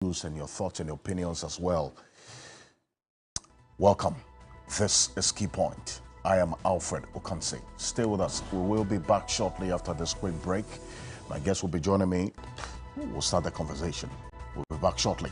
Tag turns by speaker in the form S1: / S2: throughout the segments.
S1: and your thoughts and your opinions as well. Welcome. This is Key Point. I am Alfred Okanse. Stay with us. We will be back shortly after this quick break. My guest will be joining me. We'll start the conversation. We'll be back shortly.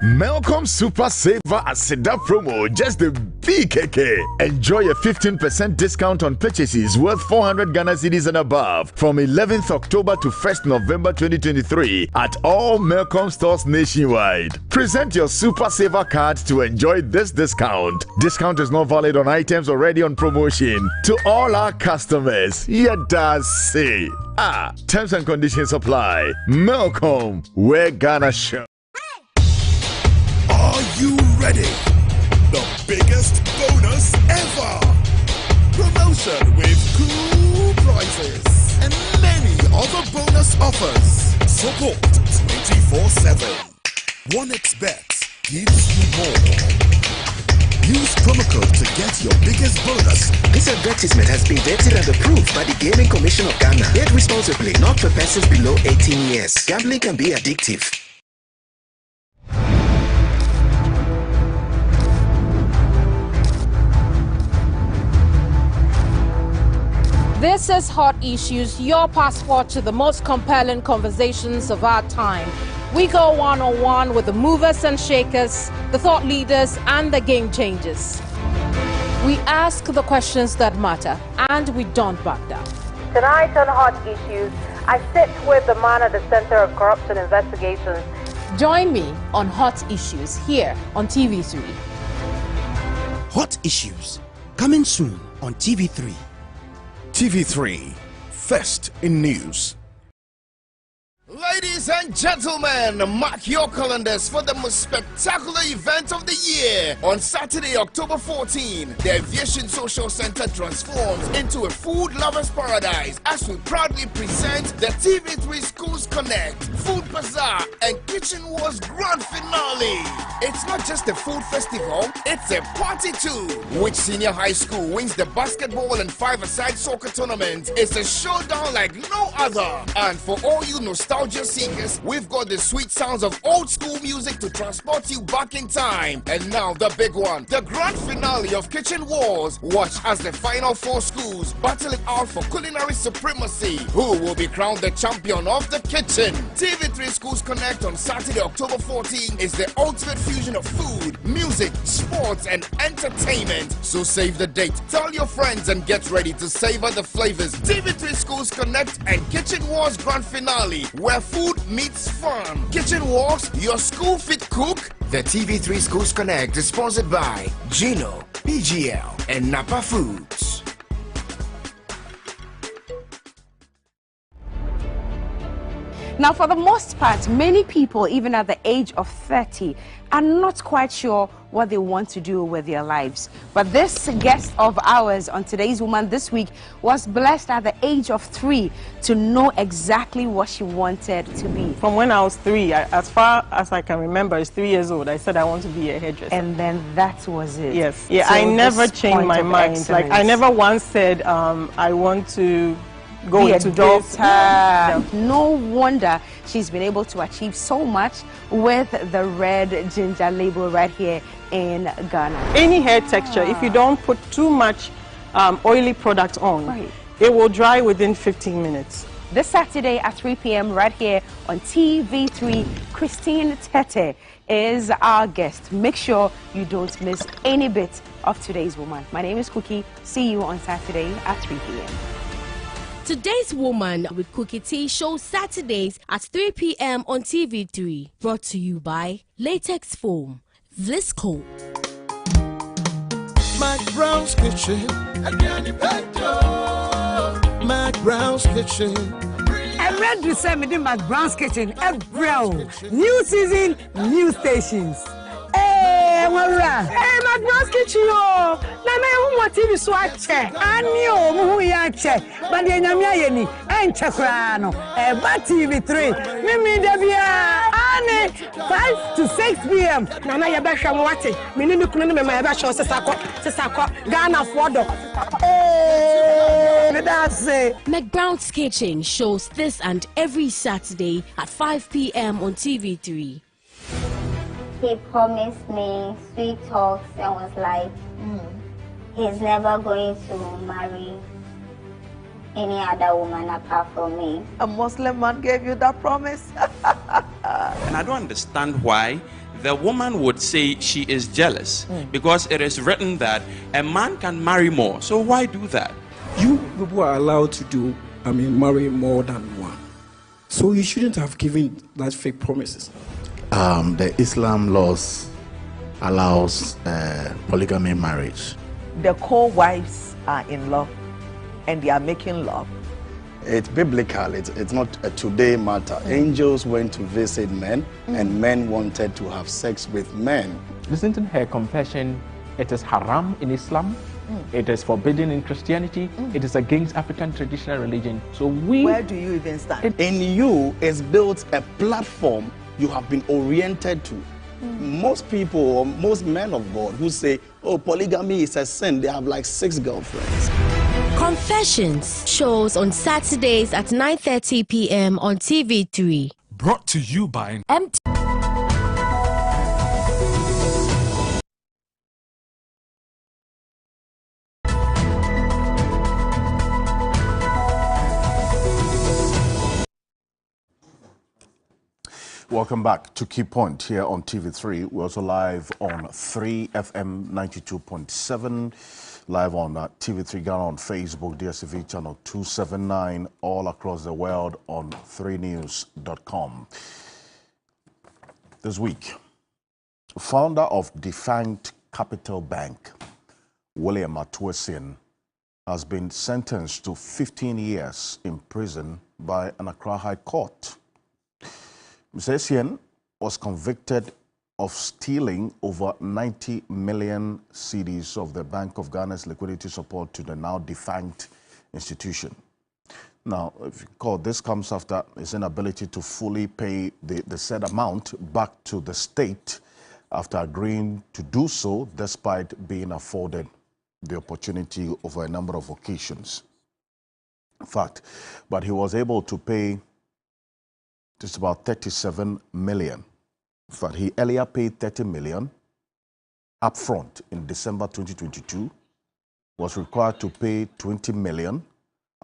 S2: Melcom Super Saver Aseda promo, just the BKK. Enjoy a 15% discount on purchases worth 400 Ghana cedis and above from 11th October to 1st November 2023 at all Melcom stores nationwide. Present your Super Saver card to enjoy this discount. Discount is not valid on items already on promotion. To all our customers, does say. Terms and conditions apply. Melcom, where Ghana show.
S3: Are you ready? The biggest bonus ever! Promotion with cool prizes and many other bonus offers. Support 24/7. 1xBet gives you more. Use promo code to get your biggest bonus.
S4: This advertisement has been vetted and approved by the Gaming Commission of Ghana. Bet responsibly, not for persons below 18 years. Gambling can be addictive.
S5: This is Hot Issues, your passport to the most compelling conversations of our time. We go one-on-one with the movers and shakers, the thought leaders, and the game changers. We ask the questions that matter, and we don't back down.
S6: Tonight on Hot Issues, I sit with the man at the center of corruption investigations.
S5: Join me on Hot Issues here on TV3.
S7: Hot Issues, coming soon on TV3.
S1: TV3, first in news.
S3: Ladies and gentlemen, mark your calendars for the most spectacular event of the year. On Saturday, October 14, the Aviation Social Center transforms into a food lover's paradise as we proudly present the TV3 Schools Connect, Food Bazaar, and Kitchen Wars Grand Finale. It's not just a food festival, it's a party too. Which senior high school wins the basketball and five-a-side soccer tournament? It's a showdown like no other. And for all you nostalgia seekers, we've got the sweet sounds of old school music to transport you back in time. And now the big one, the grand finale of Kitchen Wars. Watch as the final four schools battle it out for culinary supremacy. Who will be crowned the champion of the kitchen? TV3 Schools Connect on Saturday, October 14 is the ultimate fusion of food, music, sports, and entertainment. So save the date, tell your friends, and get ready to savor the flavors. TV3 Schools Connect and Kitchen Wars Grand Finale, where food meets fun. Kitchen Wars, your school fit cook.
S4: The TV3 Schools Connect is sponsored by Gino, PGL, and Napa Foods.
S8: Now, for the most part, many people, even at the age of 30, are not quite sure what they want to do with their lives. But this guest of ours on Today's Woman this week was blessed at the age of 3 to know exactly what she wanted to be.
S9: From when I was 3, as far as I can remember, I was 3 years old, I said I want to be a hairdresser.
S8: And then that was it.
S9: Yes. Yeah,
S8: So
S9: I never changed my mind.
S8: Excellence.
S9: Like, I never once said I want to go into this.
S8: No wonder she's been able to achieve so much with the red ginger label right here in Ghana.
S9: Any hair texture, if you don't put too much oily product on, it will dry within 15 minutes.
S8: This Saturday at 3 p.m. right here on TV3, Christine Tete is our guest. Make sure you don't miss any bit of Today's Woman. My name is Cookie. See you on Saturday at 3 p.m.
S10: Today's Woman with Cookie T shows Saturdays at 3 p.m. on TV3. Brought to you by Latex Foam. This cold.
S3: Mac Brown's Kitchen. Mac Brown's Kitchen.
S11: I'm ready to send me to Mac Brown's Kitchen. Brown. New season, new stations. Hey, Mac Brown's Kitchen. Nana, you want TV so I check. I knew who you check. But the Namia and Chacrano. But TV3. Mimi Devia. Annie, 5 to 6 p.m. Nana Yabasha Wati, Minimi Kunimi, my Basho, Sisako, Ghana Fodo. That's it.
S10: McBrown's Kitchen shows this and every Saturday at 5 p.m. on TV3.
S12: He promised me sweet talks and was like, he's never going to marry any other woman apart from me.
S13: A Muslim man gave you that promise?
S14: And I don't understand why the woman would say she is jealous, because it is written that a man can marry more. So why do that?
S15: You people are allowed to marry more than one. So you shouldn't have given that fake promises.
S16: The Islam laws allows polygamy marriage.
S13: The co-wives are in love and they are making love.
S17: It's biblical. It's not a today matter. Angels went to visit men and men wanted to have sex with men.
S18: Listen to her confession. It is haram in Islam. It is forbidden in Christianity. It is against African traditional religion. So
S13: where do you even stand?
S17: In you is built a platform you have been oriented to. Most people, or most men of God who say, oh, polygamy is a sin, they have like 6 girlfriends.
S10: Confessions shows on Saturdays at 9:30 p.m. on TV3.
S19: Brought to you by
S10: MT.
S1: Welcome back to Key Point here on TV3. We're also live on 3FM 92.7, live on TV3 Ghana on Facebook, DSTV channel 279, all across the world on 3news.com. This week, founder of defunct Capital Bank, William Atuasian, has been sentenced to 15 years in prison by an Accra High Court. Mr. Essien was convicted of stealing over 90 million cedis of the Bank of Ghana's liquidity support to the now defunct institution. Now, if you recall, this comes after his inability to fully pay the said amount back to the state after agreeing to do so despite being afforded the opportunity over a number of occasions. In fact, but he was able to pay just about 37 million. In fact, he earlier paid 30 million upfront in December 2022, was required to pay 20 million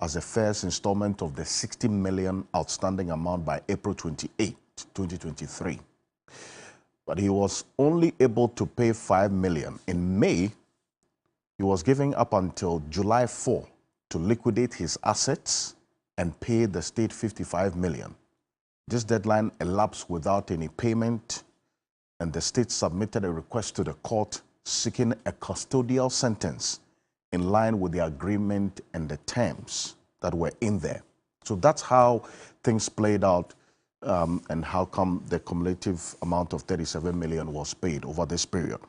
S1: as the first installment of the 60 million outstanding amount by April 28, 2023. But he was only able to pay 5 million. In May, he was given up until July 4 to liquidate his assets and pay the state 55 million. This deadline elapsed without any payment, and the state submitted a request to the court seeking a custodial sentence in line with the agreement and the terms that were in there. So that's how things played out and how come the cumulative amount of 37 million was paid over this period.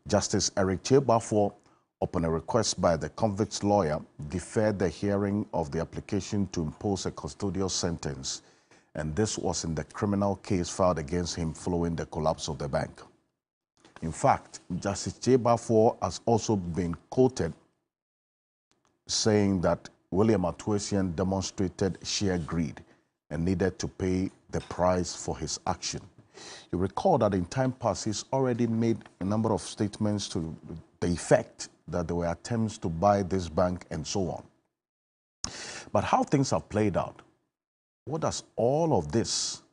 S1: Justice Eric Chebafo, upon a request by the convict's lawyer, deferred the hearing of the application to impose a custodial sentence, and this was in the criminal case filed against him following the collapse of the bank. In fact, Justice Chebafo has also been quoted saying that William Atuasian demonstrated sheer greed and needed to pay the price for his action. You recall that in time past, he's already made a number of statements to the effect that there were attempts to buy this bank and so on. But how things have played out, what does all of this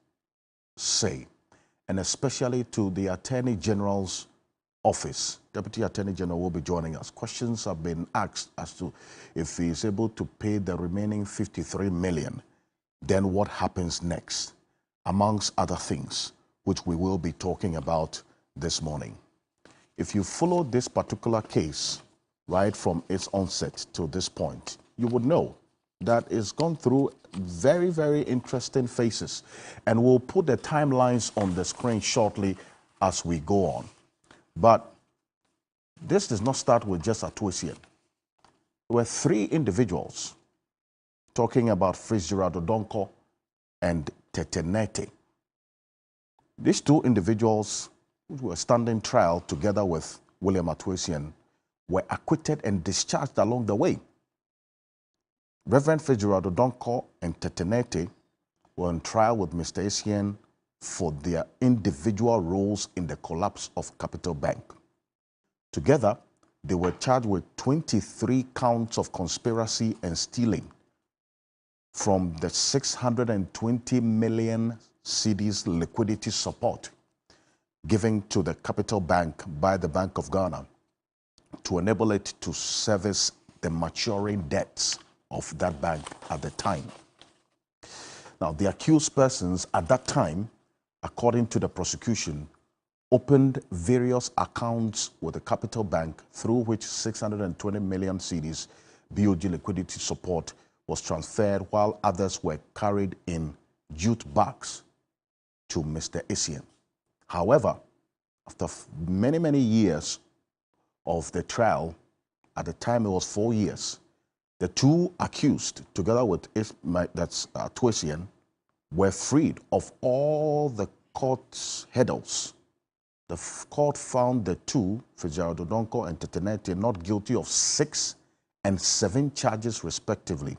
S1: say? And especially to the Attorney General's office. Deputy Attorney General will be joining us. Questions have been asked as to if he is able to pay the remaining 53 million, then what happens next, amongst other things, which we will be talking about this morning. If you follow this particular case right from its onset to this point, you would know that it's gone through very, very interesting phases. And we'll put the timelines on the screen shortly as we go on. But this does not start with just Atuasian. There were 3 individuals talking about Fitzgerald Odonkor and Tetenete These two individuals who were standing trial together with William Atuasian were acquitted and discharged along the way. Reverend Fitzgerald Odonkor and Tetenete were on trial with Mr. Essien for their individual roles in the collapse of Capital Bank. Together, they were charged with 23 counts of conspiracy and stealing from the 620 million cedis liquidity support given to the Capital Bank by the Bank of Ghana to enable it to service the maturing debts of that bank at the time. Now, the accused persons at that time, according to the prosecution, opened various accounts with the Capital Bank through which 620 million cedis BOG liquidity support was transferred, while others were carried in jute bags to Mr. Essien. However, after many, many years of the trial, at the time it was 4 years, the two accused, together with Atuasian, were freed of all the court's hurdles. The court found the two, Fitzgerald Odonkor and Tetenete, not guilty of 6 and 7 charges respectively.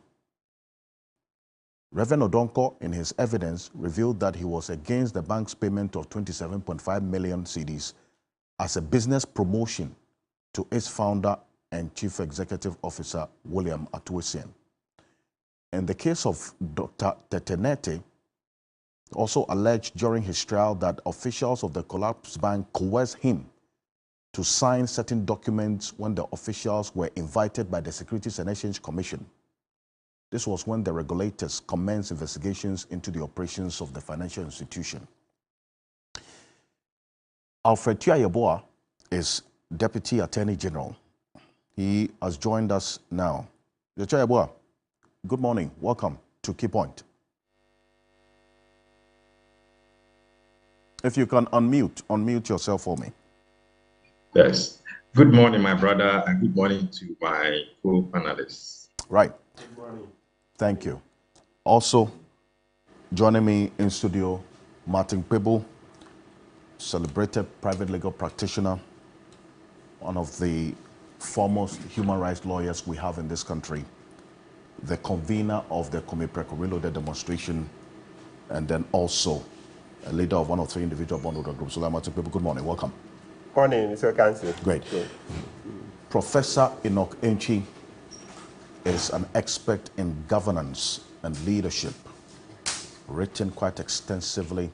S1: Reverend Odonkor, in his evidence, revealed that he was against the bank's payment of 27.5 million cedis as a business promotion to its founder and Chief Executive Officer, William Atuasian. In the case of Dr. Tetenete, also alleged during his trial that officials of the collapsed bank coerced him to sign certain documents when the officials were invited by the Securities and Exchange Commission. This was when the regulators commenced investigations into the operations of the financial institution. Alfred Tuah-Yeboah is Deputy Attorney General. He has joined us now. Tuah-Yeboah, good morning. Welcome to Key Point. If you can unmute yourself for me.
S19: Yes. Good morning, my brother, and good morning to my co-panelists.
S1: Right. Good morning. Thank you. Also joining me in studio, Martin Kpebu, celebrated private legal practitioner, one of the foremost human rights lawyers we have in this country, the convener of the Komipreko Reloaded demonstration, and then also a leader of one of 3 individual bondholder groups. So, Martin Kpebu, good morning. Welcome.
S20: Morning, Mr. Counsel.
S1: Great. Professor Enoch Enchi is an expert in governance and leadership, written quite extensively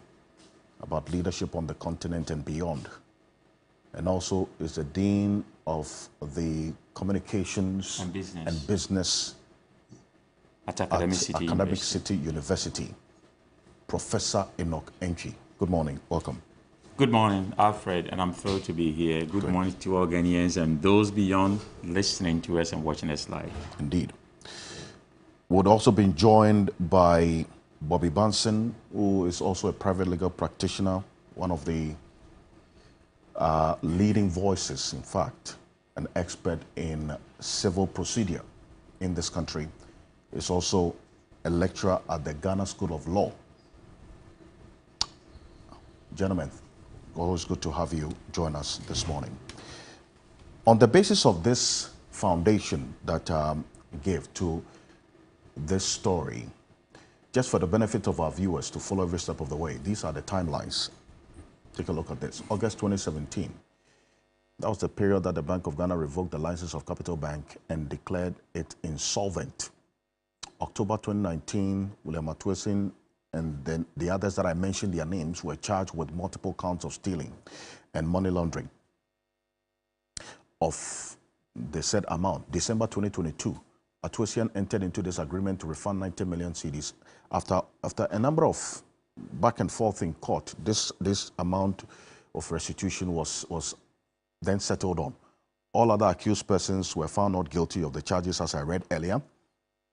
S1: about leadership on the continent and beyond, and also is the Dean of the Communications and Business
S21: at Academic
S1: City University. Professor Enoch Enchi. Good morning. Welcome.
S21: Good morning, Alfred, and I'm thrilled to be here. Good morning to all Ghanaians and those beyond listening to us and watching us live.
S1: Indeed. We've also been joined by Bobby Banson, who is also a private legal practitioner, one of the leading voices, in fact, an expert in civil procedure in this country. Is also a lecturer at the Ghana School of Law. Gentlemen, always good to have you join us this morning. On the basis of this foundation that gave to this story, just for the benefit of our viewers to follow every step of the way, these are the timelines. Take a look at this. August 2017, that was the period that the Bank of Ghana revoked the license of Capital Bank and declared it insolvent. October 2019, William Atuasian and then the others that I mentioned, their names, were charged with multiple counts of stealing and money laundering of the said amount. December 2022, Atuasian entered into this agreement to refund 90 million cedis. After a number of back and forth in court, this amount of restitution was then settled on. All other accused persons were found not guilty of the charges as I read earlier.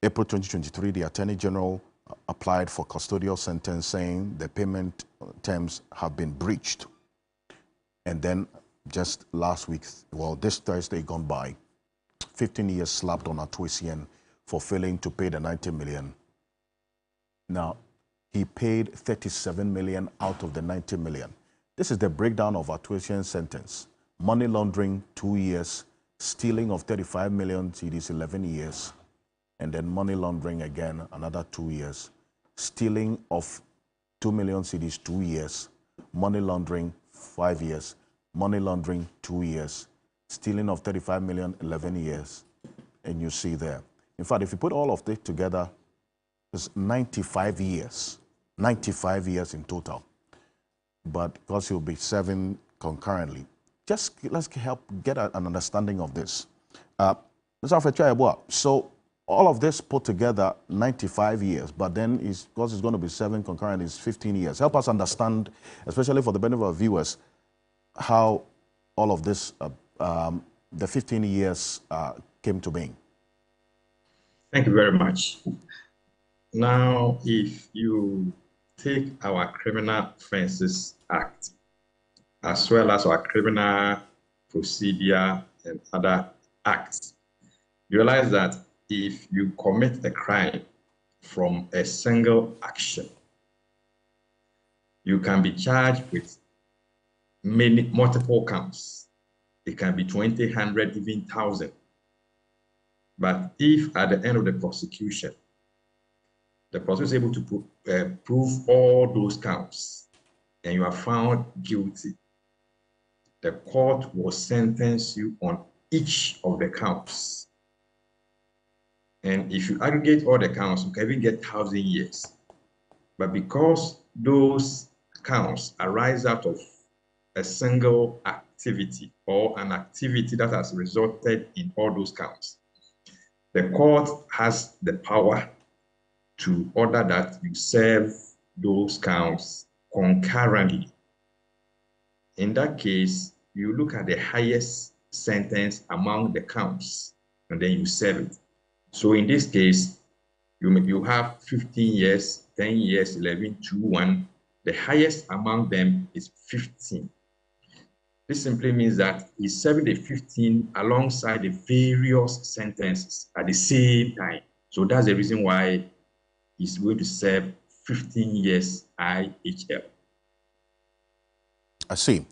S1: April 2023, the Attorney General applied for custodial sentence, saying the payment terms have been breached. And then just last week, well, this Thursday gone by, 15 years slapped on Atuasian for failing to pay the 90 million. Now, he paid 37 million out of the 90 million. This is the breakdown of Atuasian sentence. Money laundering, 2 years. Stealing of 35 million cedis, 11 years. And then money laundering again, another 2 years. Stealing of 2 million cedis, 2 years. Money laundering, 5 years. Money laundering, 2 years. Stealing of 35 million, 11 years. And you see there. In fact, if you put all of this together, it's 95 years. 95 years in total. But because he'll be serving concurrently. Just let's help get an understanding of this. So all of this put together, 95 years, but then because it's going to be serving concurrently, it's 15 years. Help us understand, especially for the benefit of viewers, how all of this, the 15 years came to being.
S19: Thank you very much. Now, if you take our Criminal Offences Act, as well as our Criminal Procedure and other acts, you realize that if you commit a crime from a single action, you can be charged with multiple counts. It can be 20, 100, even 1,000. But if at the end of the prosecution, the prosecutor is able to prove all those counts and you are found guilty, the court will sentence you on each of the counts. And if you aggregate all the counts, you can even get 1,000 years. But because those counts arise out of a single activity or an activity that has resulted in all those counts, the court has the power to order that you serve those counts concurrently. In that case, you look at the highest sentence among the counts, and then you serve it. So in this case, you have 15 years, 10 years, 11, 2, 1. The highest among them is 15. This simply means that he's serving the 15 alongside the various sentences at the same time. So that's the reason why he's going to serve 15 years IHL.
S1: I see.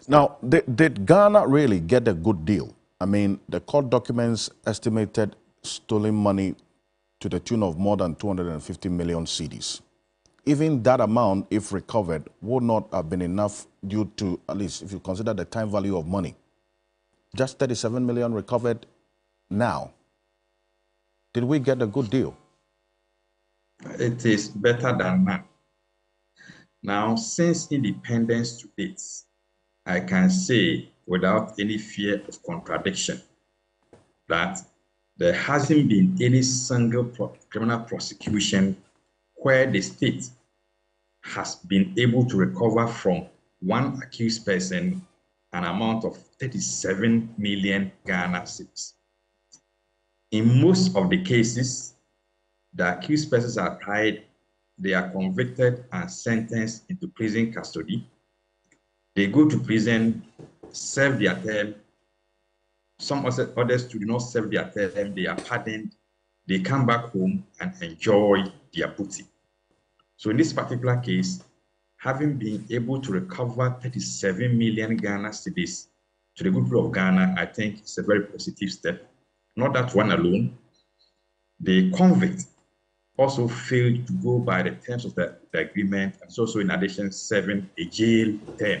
S1: Now, did Ghana really get a good deal? I mean, the court documents estimated stolen money to the tune of more than 250 million cedis. Even that amount, if recovered, would not have been enough due to, at least if you consider the time value of money. Just 37 million recovered now. Did we get a good deal?
S19: It is better than none. Now, since independence to date, I can say without any fear of contradiction that there hasn't been any single criminal prosecution where the state has been able to recover from one accused person an amount of 37 million Ghana cedis. In most of the cases, the accused persons are tried, they are convicted and sentenced into prison custody. They go to prison, serve their term. Some others do not serve their term, they are pardoned. They come back home and enjoy their booty. So in this particular case, having been able to recover 37 million Ghana cedis to the good people of Ghana, I think it's a very positive step. Not that one alone. The convict also failed to go by the terms of the agreement, and also in addition serving a jail term.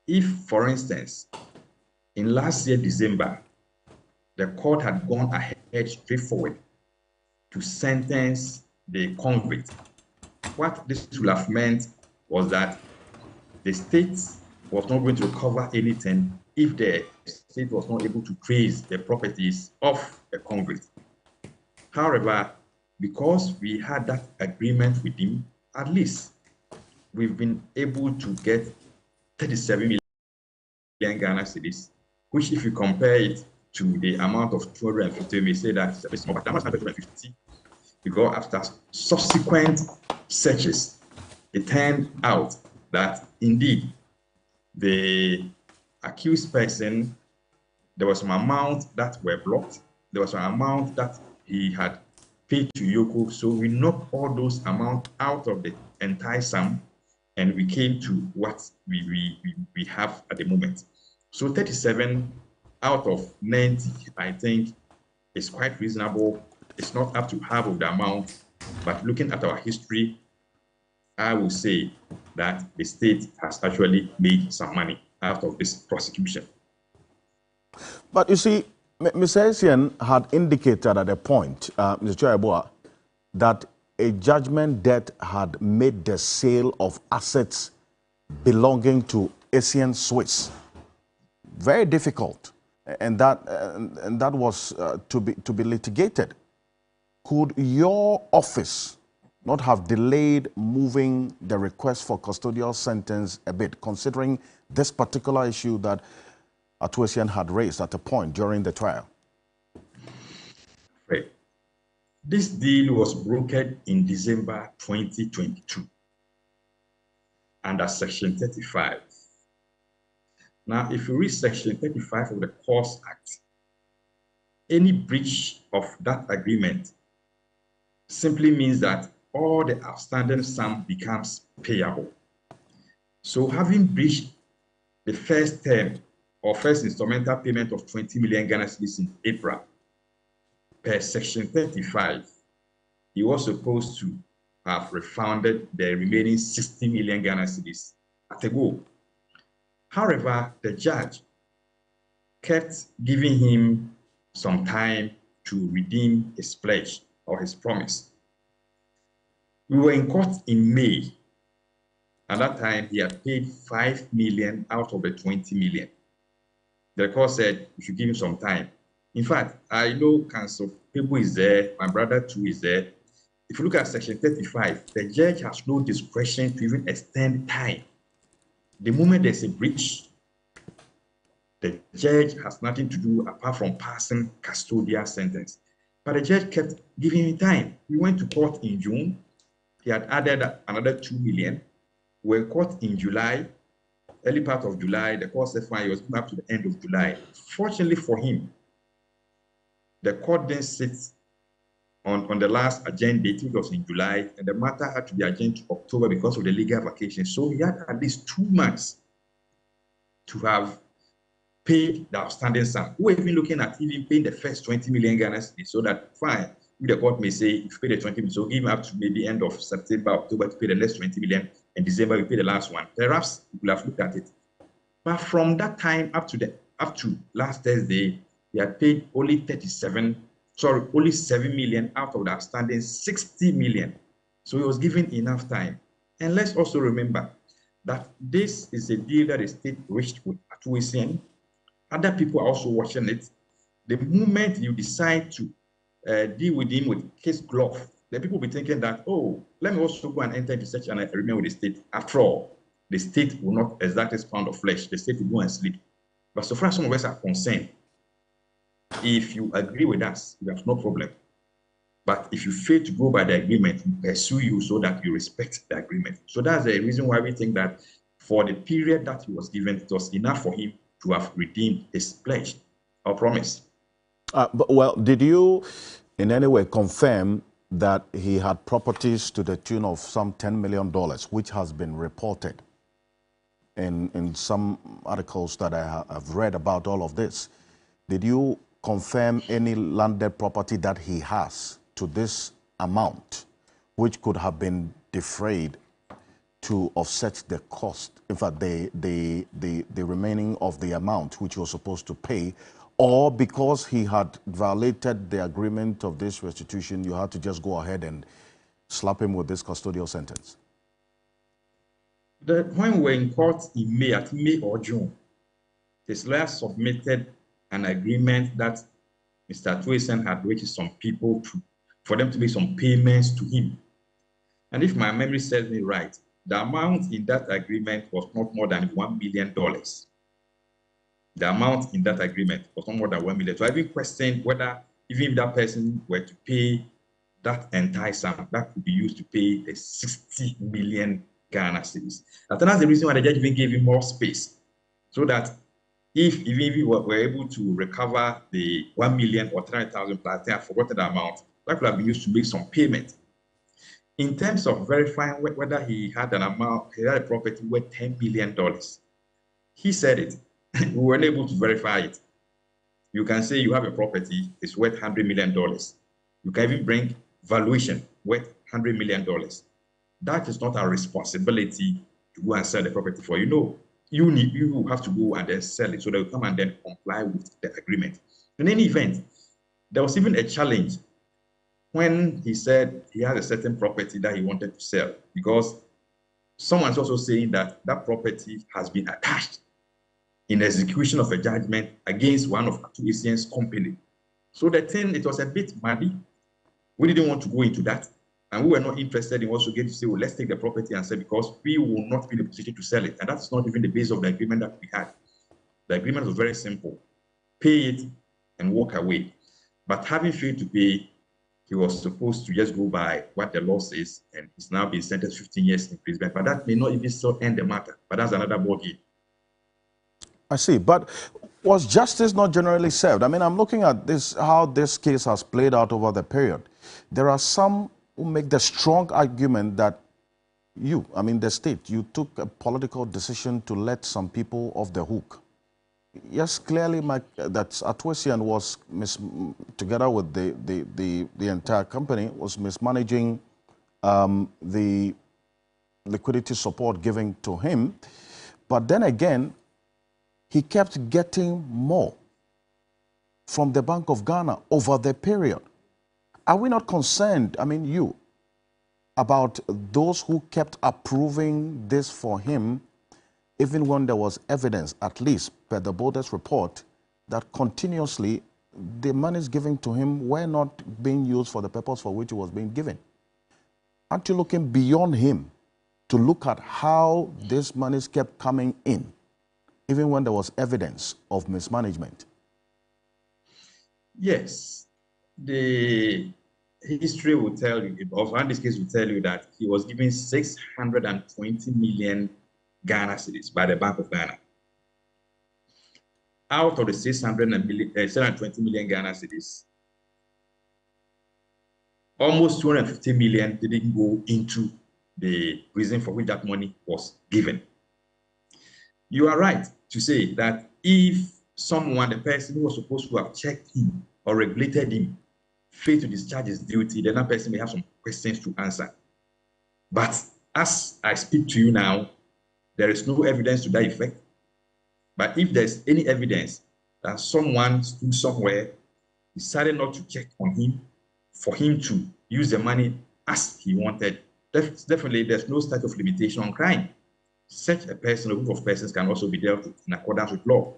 S19: If, for instance, in last year, December, the court had gone ahead straightforward to sentence the convict, what this would have meant was that the state was not going to recover anything if the state was not able to trace the properties of the convict. However, because we had that agreement with him, at least we've been able to get 37 million Ghana cedis, which if you compare it to the amount of 250, we say that it's a bit small, but that was 250. Because after subsequent searches, it turned out that indeed the accused person, there was some amount that were blocked, there was an amount that he had paid to Yoko. So we knocked all those amounts out of the entire sum, and we came to what we have at the moment. So 37 out of 90, I think, is quite reasonable. It's not up to half of the amount, but looking at our history, I will say that the state has actually made some money out of this prosecution.
S1: But you see, Mr. Essien had indicated at a point, Mr. Choyeboah, that a judgment debt had made the sale of assets belonging to Essien Swiss very difficult, and that was to be litigated. Could your office not have delayed moving the request for custodial sentence a bit, considering this particular issue that Ato Essien had raised at a point during the trial?
S19: Right. This deal was brokered in December 2022 under Section 35. Now, if you read Section 35 of the Courts Act, any breach of that agreement simply means that all the outstanding sum becomes payable. So having breached the first term or first instrumental payment of 20 million Ghana cedis in April, per Section 35, he was supposed to have refunded the remaining 60 million Ghana cedis at a go. However, the judge kept giving him some time to redeem his pledge or his promise. We were in court in May. At that time, he had paid 5 million out of the 20 million. The court said we should give him some time. In fact, I know Counsel People is there, my brother too is there. If you look at Section 35, the judge has no discretion to even extend time. The moment there's a breach, the judge has nothing to do apart from passing custodial sentence. But the judge kept giving him time. We went to court in June. He had added another 2 million. We were in court in July, early part of July. The court said fine, he was up to the end of July. Fortunately for him, the court then sits on the last adjourned date, which was in July, and the matter had to be adjourned to October because of the legal vacation. So he had at least 2 months to have paid the outstanding sum. We were even looking at even paying the first 20 million Ghana cedis, so that fine, the court may say, if you pay the 20 million, so give him up to maybe end of September, October to pay the last 20 million, and December we pay the last one. Perhaps we will have looked at it. But from that time up to last Thursday, he had paid only 7 million out of the outstanding 60 million. So he was given enough time. And let's also remember that this is a deal that the state reached with Ato Essien. Other people are also watching it. The moment you decide to deal with him with case glove, the people will be thinking that, oh, let me also go and enter into such an agreement with the state. After all, the state will not exact this pound of flesh. The state will go and sleep. But so far as some of us are concerned, if you agree with us, we have no problem. But if you fail to go by the agreement, we pursue you so that you respect the agreement. So that's the reason why we think that for the period that he was given, it was enough for him to have redeemed his pledge or promise.
S1: Well, did you in any way confirm that he had properties to the tune of some $10 million, which has been reported in some articles that I have read about all of this? Did you confirm any landed property that he has to this amount, which could have been defrayed to offset the cost, in fact, the remaining of the amount which he was supposed to pay, or because he had violated the agreement of this restitution, you had to just go ahead and slap him with this custodial sentence?
S19: When we were in court in May, at May or June, his lawyer submitted an agreement that Mr. Ato Essien had reached some people for them to make some payments to him. And if my memory serves me right, the amount in that agreement was not more than $1 million. The amount in that agreement was not more than $1 million. So I even questioned whether even if that person were to pay that entire sum, that could be used to pay the 60 million Ghana cedis. I think that's the reason why the judge even gave him more space, so that if even we were able to recover the 1 million or 300,000 plus, I think I forgot the amount, that could have been used to make some payment. In terms of verifying whether he had an amount, he had a property worth $10 million, he said it. We weren't able to verify it. You can say you have a property, it's worth $100 million. You can even bring valuation worth $100 million. That is not our responsibility to go and sell the property for you. No, you have to go and then sell it so they will come and then comply with the agreement. In any event, there was even a challenge when he said he had a certain property that he wanted to sell, because someone's also saying that that property has been attached in execution of a judgment against one of Ato Essie's company. So the thing, it was a bit muddy. We didn't want to go into that. And we were not interested in also getting to say, well, let's take the property and sell, because we will not be in a position to sell it. And that's not even the base of the agreement that we had. The agreement was very simple. Pay it and walk away. But having failed to pay, he was supposed to just go by what the law says, and he's now been sentenced 15 years in prison. But that may not even still end the matter. But that's another ballgame.
S1: I see. But was justice not generally served? I mean, I'm looking at this, how this case has played out over the period. There are some who make the strong argument that the state, you took a political decision to let some people off the hook. Yes, clearly that Ato Essien was, together with the entire company, was mismanaging the liquidity support given to him. But then again, he kept getting more from the Bank of Ghana over the period. Are we not concerned, about those who kept approving this for him, even when there was evidence, at least per the Borders report, that continuously the monies given to him were not being used for the purpose for which it was being given? Aren't you looking beyond him to look at how these monies kept coming in, even when there was evidence of mismanagement?
S19: Yes. The history will tell you, or in this case will tell you, that he was given 620 million Ghana cedis by the Bank of Ghana. Out of the 720 million Ghana cedis, almost 250 million didn't go into the reason for which that money was given. You are right to say that if someone, the person who was supposed to have checked him or regulated him, failed to discharge his duty, then that person may have some questions to answer. But as I speak to you now, there is no evidence to that effect. But if there's any evidence that someone stood somewhere, decided not to check on him, for him to use the money as he wanted, definitely there's no statute of limitation on crime. Such a person, a group of persons, can also be dealt with in accordance with law.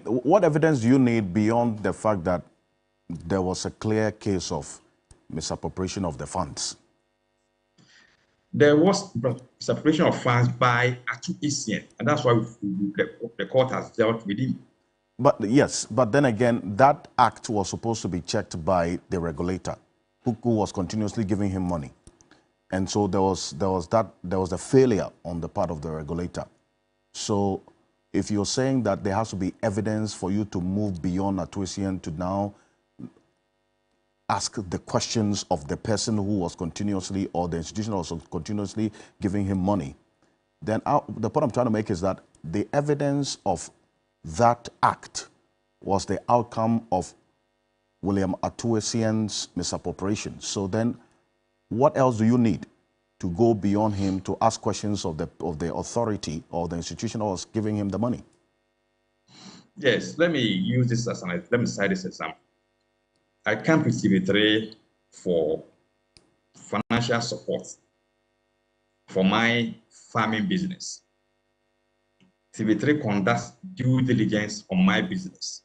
S1: What evidence do you need beyond the fact that there was a clear case of misappropriation of the funds?
S19: There was misappropriation of funds by Ato Essien, and that's why the court has dealt with him.
S1: But yes, but then again, that act was supposed to be checked by the regulator, who was continuously giving him money, and so there was a failure on the part of the regulator. So, if you're saying that there has to be evidence for you to move beyond Ato Essien to now ask the questions of the person who was continuously, or the institution was continuously giving him money, then the point I'm trying to make is that the evidence of that act was the outcome of William Ato Essien's misappropriation. So then what else do you need to go beyond him to ask questions of the authority or the institution that was giving him the money?
S19: Yes, let me use this as let me cite this example. I came to TV3 for financial support for my farming business. TV3 conducts due diligence on my business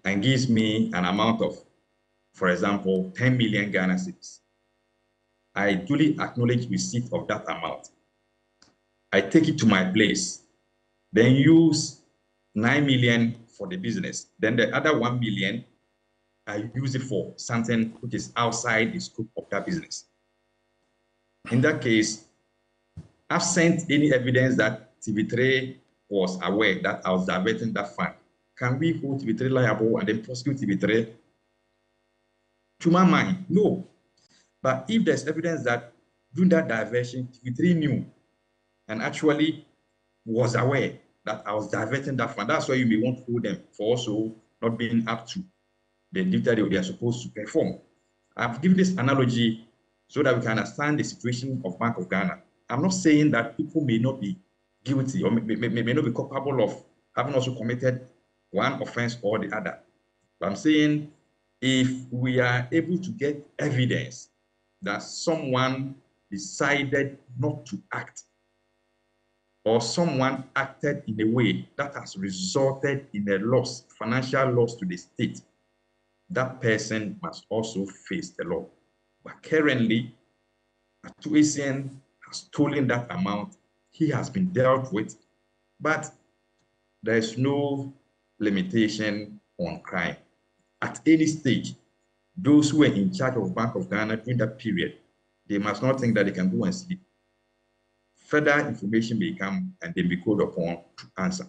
S19: and gives me an amount of, for example, 10 million Ghana cedis. I duly acknowledge receipt of that amount. I take it to my place, then use 9 million for the business. Then the other 1 million, I use it for something which is outside the scope of that business. In that case, absent any evidence that TV3 was aware that I was diverting that fund, can we hold TV3 liable and then prosecute TV3? To my mind, no. But if there's evidence that during that diversion, TV3 knew and actually was aware that I was diverting that fund, that's why you may want to hold them for also not being up to the duty that they are supposed to perform. I've given this analogy so that we can understand the situation of Bank of Ghana. I'm not saying that people may not be guilty or may not be culpable of having also committed one offense or the other. But I'm saying if we are able to get evidence that someone decided not to act or someone acted in a way that has resulted in a loss, financial loss to the state, that person must also face the law. But currently, Atuasian has stolen that amount. He has been dealt with, but there is no limitation on crime. At any stage, those who were in charge of Bank of Ghana during that period, they must not think that they can go and sleep. Further information may come and they be called upon to answer.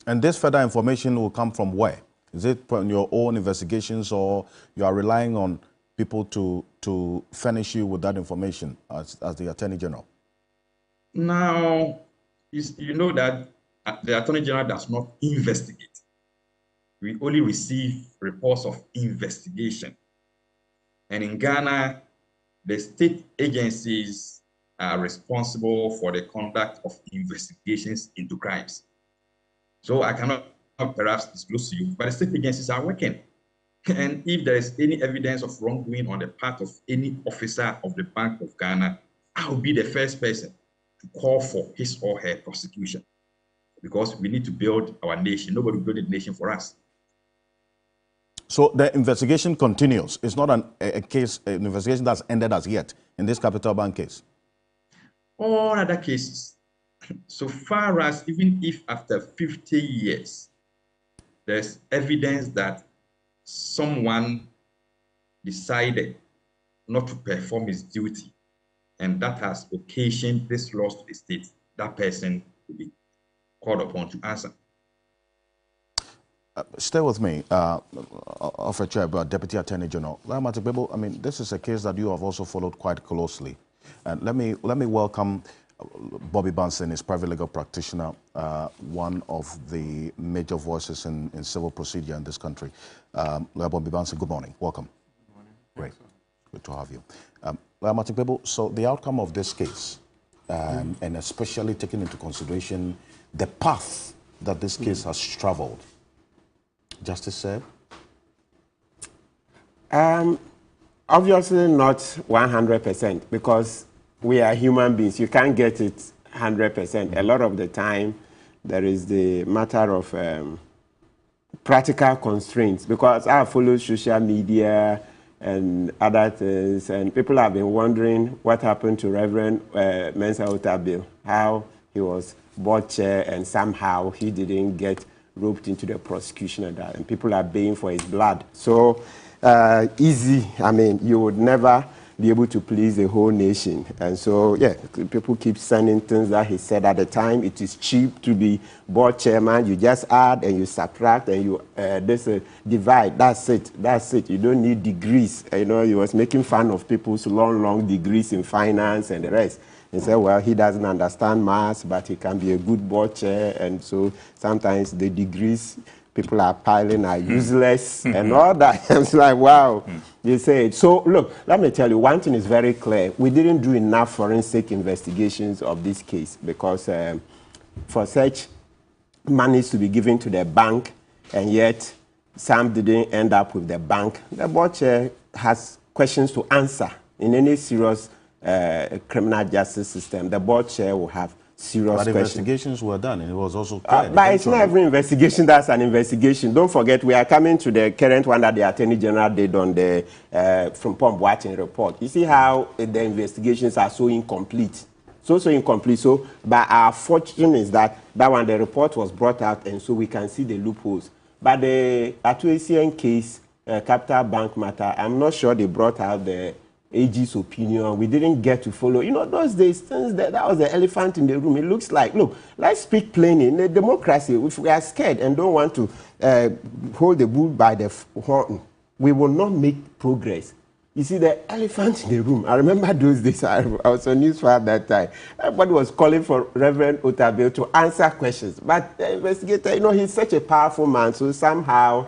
S1: And this further information will come from where? Is it from your own investigations, or you are relying on people to furnish you with that information as the Attorney General?
S19: Now, you know that the Attorney General does not investigate. We only receive reports of investigation. And in Ghana, the state agencies are responsible for the conduct of investigations into crimes. So I cannot perhaps disclose to you, but the state agencies are working. And if there is any evidence of wrongdoing on the part of any officer of the Bank of Ghana, I will be the first person to call for his or her prosecution, because we need to build our nation. Nobody will build a nation for us.
S1: So the investigation continues. It's not an investigation that's ended as yet in this Capital Bank case?
S19: All other cases, so far as even if after 50 years, there's evidence that someone decided not to perform his duty, and that has occasioned this loss to the state, that person will be called upon to answer.
S1: Stay with me, Alfred Chaiba, Deputy Attorney General. I mean, this is a case that you have also followed quite closely. And let me welcome Bobby Banson, is private legal practitioner, one of the major voices in civil procedure in this country. Bobby Banson, good morning. Welcome.
S2: Good morning.
S1: Great. Good to have you. So the outcome of this case, and especially taking into consideration the path that this case has traveled, Justice said?
S2: Obviously not 100%, because we are human beings. You can't get it 100%. A lot of the time, there is the matter of practical constraints, because I follow social media and other things, and people have been wondering what happened to Reverend Mensah Otabil, how he was board chair and somehow he didn't get roped into the prosecution and that, and people are paying for his blood. So easy, I mean, you would never be able to please the whole nation. And so, yeah, people keep sending things that he said at the time. It is cheap to be board chairman. You just add and you subtract and you there's a divide. That's it. That's it. You don't need degrees. You know, he was making fun of people's long degrees in finance and the rest. He said, well, he doesn't understand maths, but he can be a good board chair. And so sometimes the degrees people are piling are useless and all that. It's like, wow, you say it. So, look, let me tell you, one thing is very clear. We didn't do enough forensic investigations of this case, because for such monies to be given to the bank, and yet some didn't end up with the bank, the board chair has questions to answer. In any serious criminal justice system, the board chair will have serious
S1: questions.
S2: investigations
S1: were done, and it was also clear.
S2: But it's not every investigation that's an investigation. Don't forget, we are coming to the current one that the Attorney General did on the from Pom Boateng report. You see how the investigations are so incomplete. So incomplete. So, but our fortune is that one, the report was brought out, and so we can see the loopholes. But the Atuasian case, Capital Bank matter, I'm not sure they brought out the AG's opinion. We didn't get to follow. You know, those days, things that was the elephant in the room. It looks like, look, let's speak plainly. In a democracy, if we are scared and don't want to hold the bull by the horn, we will not make progress. You see, the elephant in the room, I remember those days, I was on news at that time. Everybody was calling for Reverend Otabil to answer questions. But the investigator, you know, he's such a powerful man, so somehow,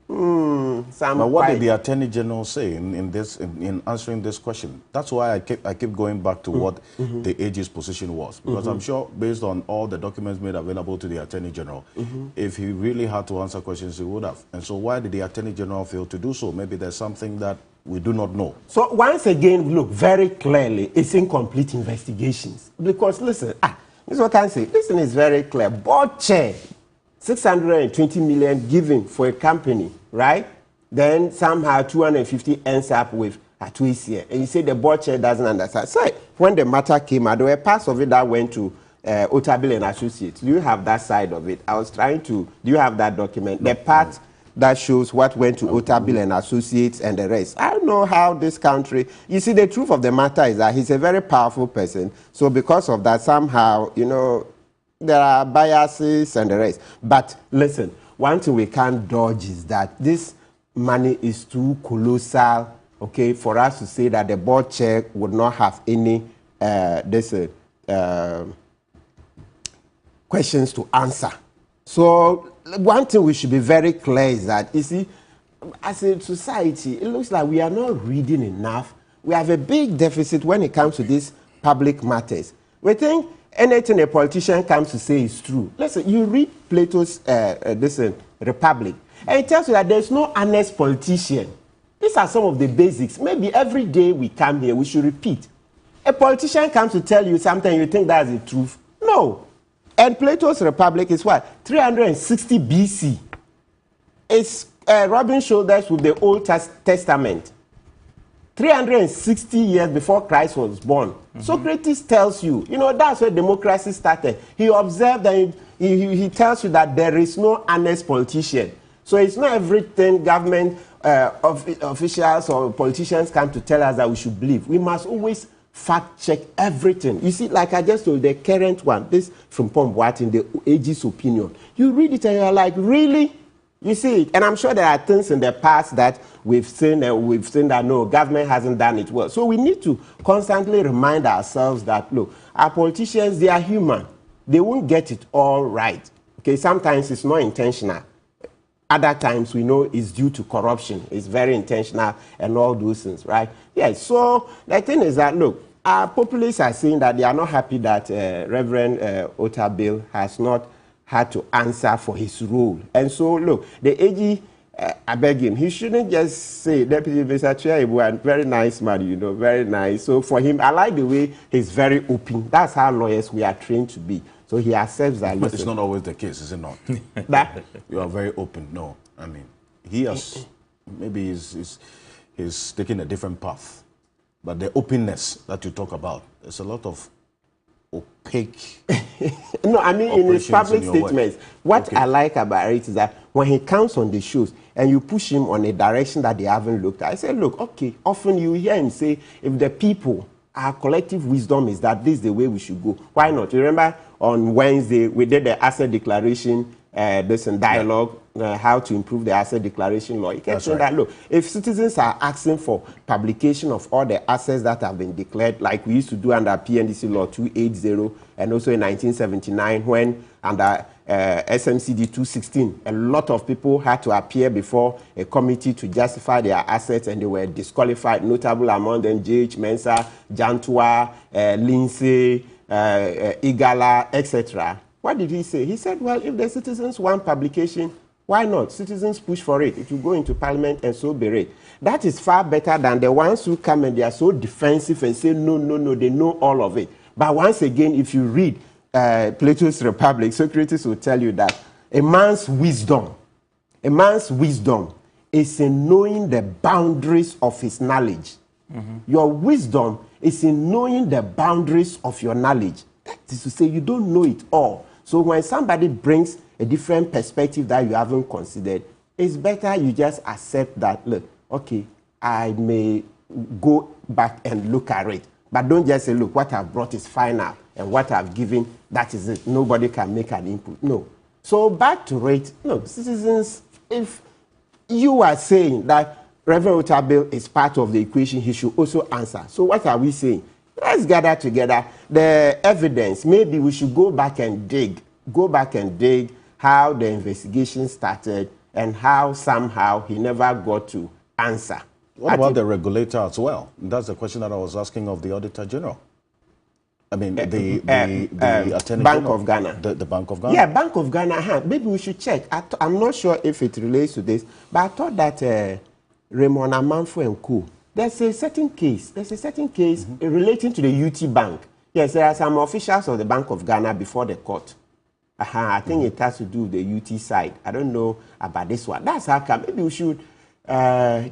S1: But what did the Attorney General say in answering this question? That's why I keep going back to what the AG's position was. Because I'm sure, based on all the documents made available to the Attorney General, if he really had to answer questions, he would have. And so why did the Attorney General fail to do so? Maybe there's something that we do not know.
S2: So once again, look, very clearly, it's incomplete investigations. Because listen, this is what I say. Listen, is very clear. Board chair, 620 million given for a company, right? Then somehow 250 ends up with a twist here. And you say the board chair doesn't understand. So when the matter came out, there were parts of it that went to Otabil and Associates. Do you have that side of it? I was trying to, do you have that document? The part that shows what went to Otabil and Associates and the rest. I don't know how this country, you see, the truth of the matter is that he's a very powerful person. So because of that, somehow, you know, there are biases and the rest. But listen, one thing we can't dodge is that this money is too colossal, okay, for us to say that the board chair would not have any questions to answer. So one thing we should be very clear is that, you see, as a society, it looks like we are not reading enough. We have a big deficit when it comes to these public matters. We think anything a politician comes to say is true. Listen, you read Plato's Republic, and it tells you that there's no honest politician. These are some of the basics. Maybe every day we come here, we should repeat. A politician comes to tell you something, you think that's the truth. No. And Plato's Republic is what? 360 BC. It's rubbing shoulders with the Old Testament. 360 years before Christ was born. Socrates tells you, you know, that's where democracy started. He observed and he tells you that there is no honest politician. So it's not everything government officials or politicians come to tell us that we should believe. We must always fact check everything. You see, like I just told, the current one, this from Pomboatin, the AG's opinion. You read it and you're like, really? You see it? And I'm sure there are things in the past that we've seen that no, government hasn't done it well. So we need to constantly remind ourselves that, look, our politicians, they are human. They won't get it all right. Okay, sometimes it's not intentional. Other times we know it's due to corruption. It's very intentional and all those things, right? Yes, so the thing is that, look, our populists are saying that they are not happy that Reverend Otabil has not had to answer for his role. And so, look, the AG, I beg him, he shouldn't just say, Deputy Mr. Chair, very nice man, you know, very nice. So for him, I like the way he's very open. That's how lawyers we are trained to be. So he accepts that.
S1: But it's not always the case, is it not?
S2: That
S1: you are very open. No, I mean, he has, maybe he's taking a different path. But the openness that you talk about, there's a lot of opaque.
S2: No, I mean, in his public statements, what I like about it is that when he comes on the shows and you push him on a direction that they haven't looked at, I say, look, okay, often you hear him say, if the people, our collective wisdom is that this is the way we should go. Why not? You remember on Wednesday, we did the asset declaration, this dialogue, how to improve the asset declaration law. He kept saying that, look, if citizens are asking for publication of all the assets that have been declared, like we used to do under PNDC law 280, and also in 1979, when under SMCD 216, a lot of people had to appear before a committee to justify their assets, and they were disqualified. Notable among them, J.H. Mensah, Jantua, Lindsay, Igala, etc. What did he say? He said, well, if the citizens want publication, why not? Citizens push for it. It will go into parliament and so be it. That is far better than the ones who come and they are so defensive and say, no, no, no, they know all of it. But once again, if you read Plato's Republic, Socrates will tell you that a man's wisdom is in knowing the boundaries of his knowledge. Your wisdom is in knowing the boundaries of your knowledge. That is to say, you don't know it all. So when somebody brings a different perspective that you haven't considered, it's better you just accept that, look, okay, I may go back and look at it. But don't just say, look, what I've brought is final, and what I've given, that is it. Nobody can make an input. No. So back to it, no, citizens, if you are saying that Reverend Otabil is part of the equation. He should also answer. So what are we saying? Let's gather together the evidence. Maybe we should go back and dig how the investigation started and how somehow he never got to answer.
S1: What about the regulator as well? That's the question that I was asking of the Auditor General. I mean, the Attorney
S2: Bank
S1: General
S2: of Ghana.
S1: The Bank of Ghana.
S2: Yeah, Bank of Ghana. Maybe we should check. I'm not sure if it relates to this, but I thought that Raymond Amanfo and Co. There's a certain case relating to the UT Bank. Yes, there are some officials of the Bank of Ghana before the court. I think it has to do with the UT side. I don't know about this one. That's how come. Maybe we should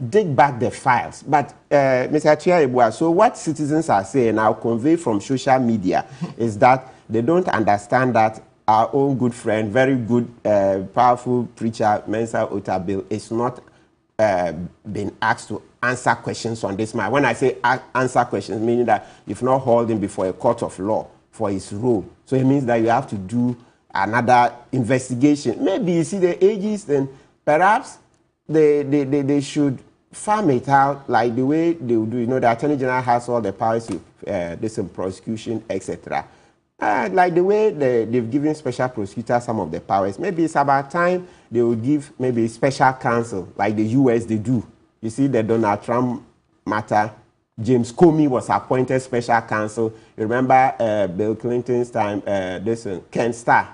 S2: dig back the files. But Mr. Chiaibua, so what citizens are saying, I'll convey from social media, is that they don't understand that our own good friend, very good, powerful preacher, Mensa Otabil, is not been asked to answer questions on this matter. When I say answer questions, meaning that you've not held him before a court of law for his role. So it means that you have to do another investigation. Maybe you see the ages, then perhaps they should farm it out like the way they would do. You know, the Attorney General has all the powers to this prosecution, etc. Like the way they've given special prosecutors some of the powers. Maybe it's about time they would give maybe special counsel like the US they do. You see the Donald Trump matter, James Comey was appointed special counsel. You remember Bill Clinton's time, Ken Starr,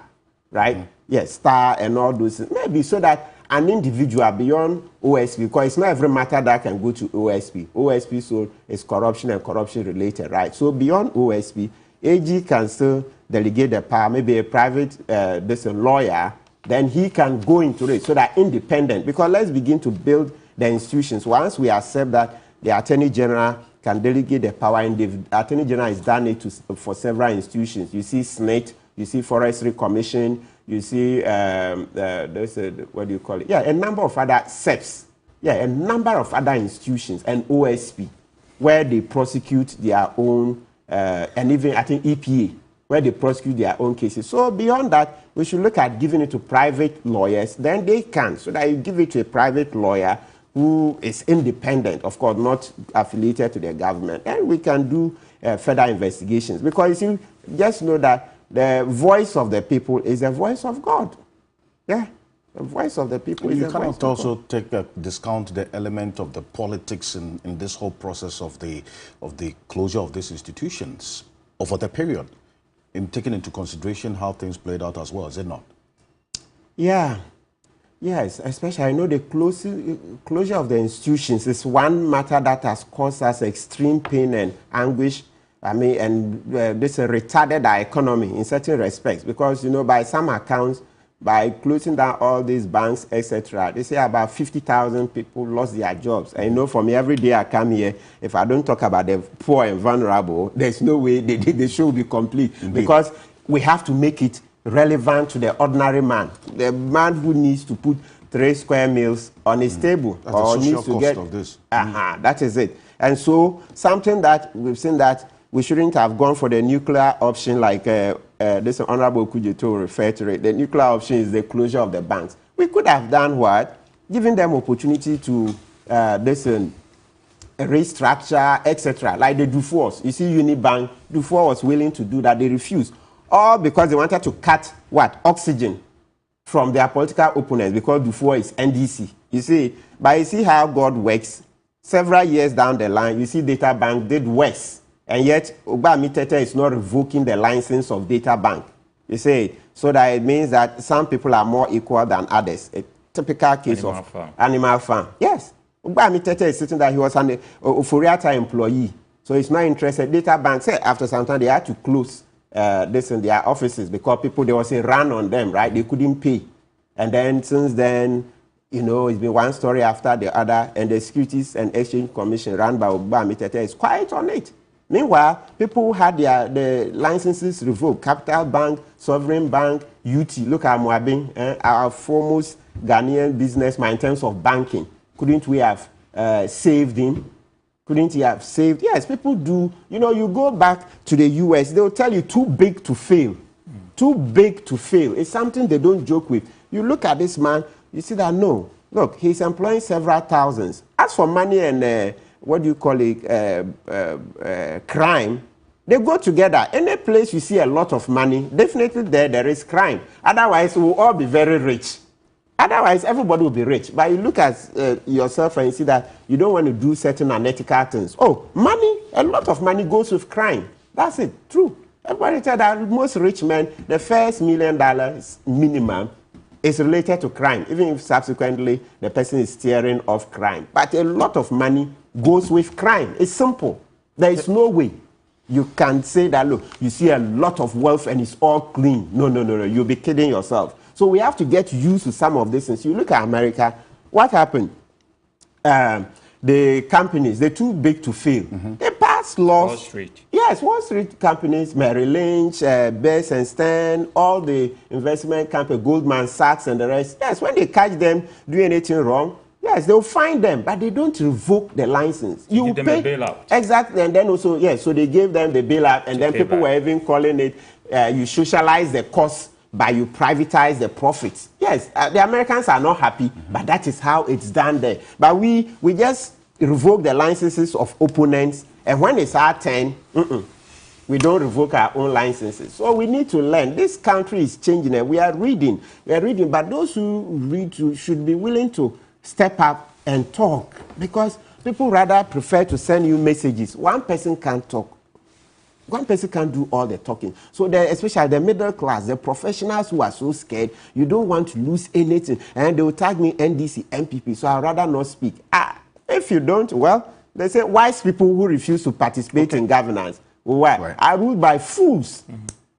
S2: right? Yes, Starr and all those. Maybe so that an individual beyond OSP, because it's not every matter that can go to OSP. OSP so is corruption and corruption related, right? So beyond OSP, AG can still delegate the power, maybe a private lawyer, then he can go into it so that independent, because let's begin to build the institutions. Once we accept that the Attorney General can delegate the power, and the Attorney General has done it for several institutions. You see SNIT, you see Forestry Commission, you see, what do you call it? Yeah, a number of other SEPs. Yeah, a number of other institutions and OSP where they prosecute their own, and even I think EPA, where they prosecute their own cases. So beyond that, we should look at giving it to private lawyers. Then they can, so that you give it to a private lawyer who is independent, of course, not affiliated to the government, and we can do further investigations. Because you see, just know that the voice of the people is the voice of God. Yeah, the voice of the people is the voice of God. You cannot
S1: also discount the element of the politics in this whole process of the closure of these institutions over the period, in taking into consideration how things played out as well, is it not?
S2: Yeah. Yes, especially I know the closure of the institutions is one matter that has caused us extreme pain and anguish. I mean, and this retarded our economy in certain respects, because, you know, by some accounts, by closing down all these banks, etc., they say about 50,000 people lost their jobs. And you know, for me, every day I come here, if I don't talk about the poor and vulnerable, there's no way the show will be complete. Indeed. Because we have to make it relevant to the ordinary man, the man who needs to put 3 square meals on his table,
S1: that's
S2: or
S1: the
S2: needs to
S1: cost
S2: get
S1: of this.
S2: That is it. And so something that we've seen that we shouldn't have gone for the nuclear option, like this Honorable Kujeto referred to it. The nuclear option is the closure of the banks. We could have done what? Giving them opportunity to restructure, etc. Like the Dufours. You see, Unibank, Dufour was willing to do that. They refused. All because they wanted to cut what? Oxygen from their political opponents, because Dufour is NDC. You see, but you see how God works. Several years down the line, you see Data Bank did worse. And yet, Obama Tete is not revoking the license of Data Bank. You see, so that it means that some people are more equal than others. A typical case of Animal Farm. Yes. Obama Tete is sitting there, he was an Oforiata employee. So he's not interested. Data Bank said after some time they had to close this in their offices because there was a run on them, right? They couldn't pay. And then since then, you know, it's been one story after the other, and the Securities and Exchange Commission run by Obama Tete is quiet on it. Meanwhile, people who had the licenses revoked, Capital Bank, Sovereign Bank, UT, look at Mwabing, our foremost Ghanaian businessman in terms of banking. Couldn't we have saved him? Couldn't he have saved? Yes, people do. You know, you go back to the US, they'll tell you too big to fail. Too big to fail. It's something they don't joke with. You look at this man, you see that no. Look, he's employing several thousands. as for money and what do you call it, crime, they go together. Any place you see a lot of money, definitely there is crime. Otherwise, we will all be very rich. Otherwise, everybody will be rich. But you look at yourself and you see that you don't want to do certain unethical things. Oh, money, a lot of money goes with crime. That's it, true. Everybody said that most rich men, the first $1 million minimum is related to crime, even if subsequently the person is steering off crime. But a lot of money goes with crime. It's simple. There is no way you can say that, look, you see a lot of wealth and it's all clean. No. You'll be kidding yourself. So we have to get used to some of these things. You look at America, what happened? The companies, they're too big to fail. They passed laws.
S21: Wall Street.
S2: Yes, Wall Street companies, Merrill Lynch, Bear and Stern, all the investment companies, Goldman Sachs and the rest. Yes, when they catch them doing anything wrong, yes, they'll find them, but they don't revoke the license.
S21: You give them a bailout.
S2: Exactly, and then also, yes, so they gave them the bailout, and then people were even calling it, you socialize the cost, but you privatize the profits. Yes, the Americans are not happy, but that is how it's done there. But we just revoke the licenses of opponents, and when it's our turn, we don't revoke our own licenses. So we need to learn. This country is changing, and we are reading, but those who read should be willing to step up and talk, because people rather prefer to send you messages. One person can't talk. One person can't do all the talking. So especially the middle class, the professionals who are so scared, you don't want to lose anything. And they will tag me NDC, MPP, so I'd rather not speak. If you don't, well, they say wise people who refuse to participate in governance. Why? Are ruled by fools.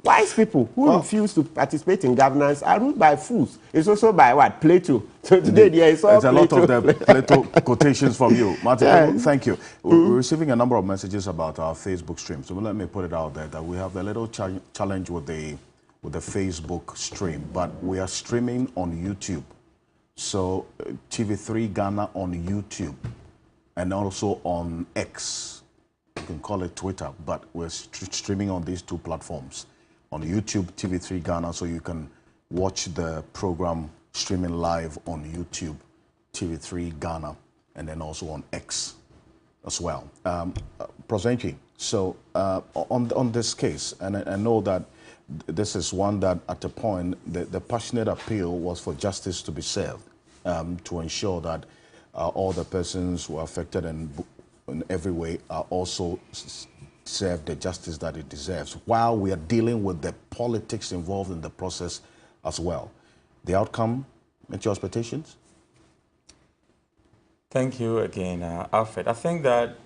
S2: Wise people who refuse to participate in governance are ruled by fools. It's also by what? Plato. So today there is all
S1: There's a lot of the Plato quotations from you. Martin, thank you. We're receiving a number of messages about our Facebook stream. So let me put it out there that we have a little challenge with the Facebook stream, but we are streaming on YouTube. So TV3 Ghana on YouTube and also on X. You can call it Twitter, but we're streaming on these two platforms. On YouTube, TV3 Ghana, so you can watch the program streaming live on YouTube, TV3 Ghana, and then also on X as well. Prosenchi, so on this case, and I know that this is one that at a point, the passionate appeal was for justice to be served, to ensure that all the persons who are affected in every way are also serve the justice that it deserves, while we are dealing with the politics involved in the process as well. The outcome met your expectations?
S21: Thank you again, Alfred. I think that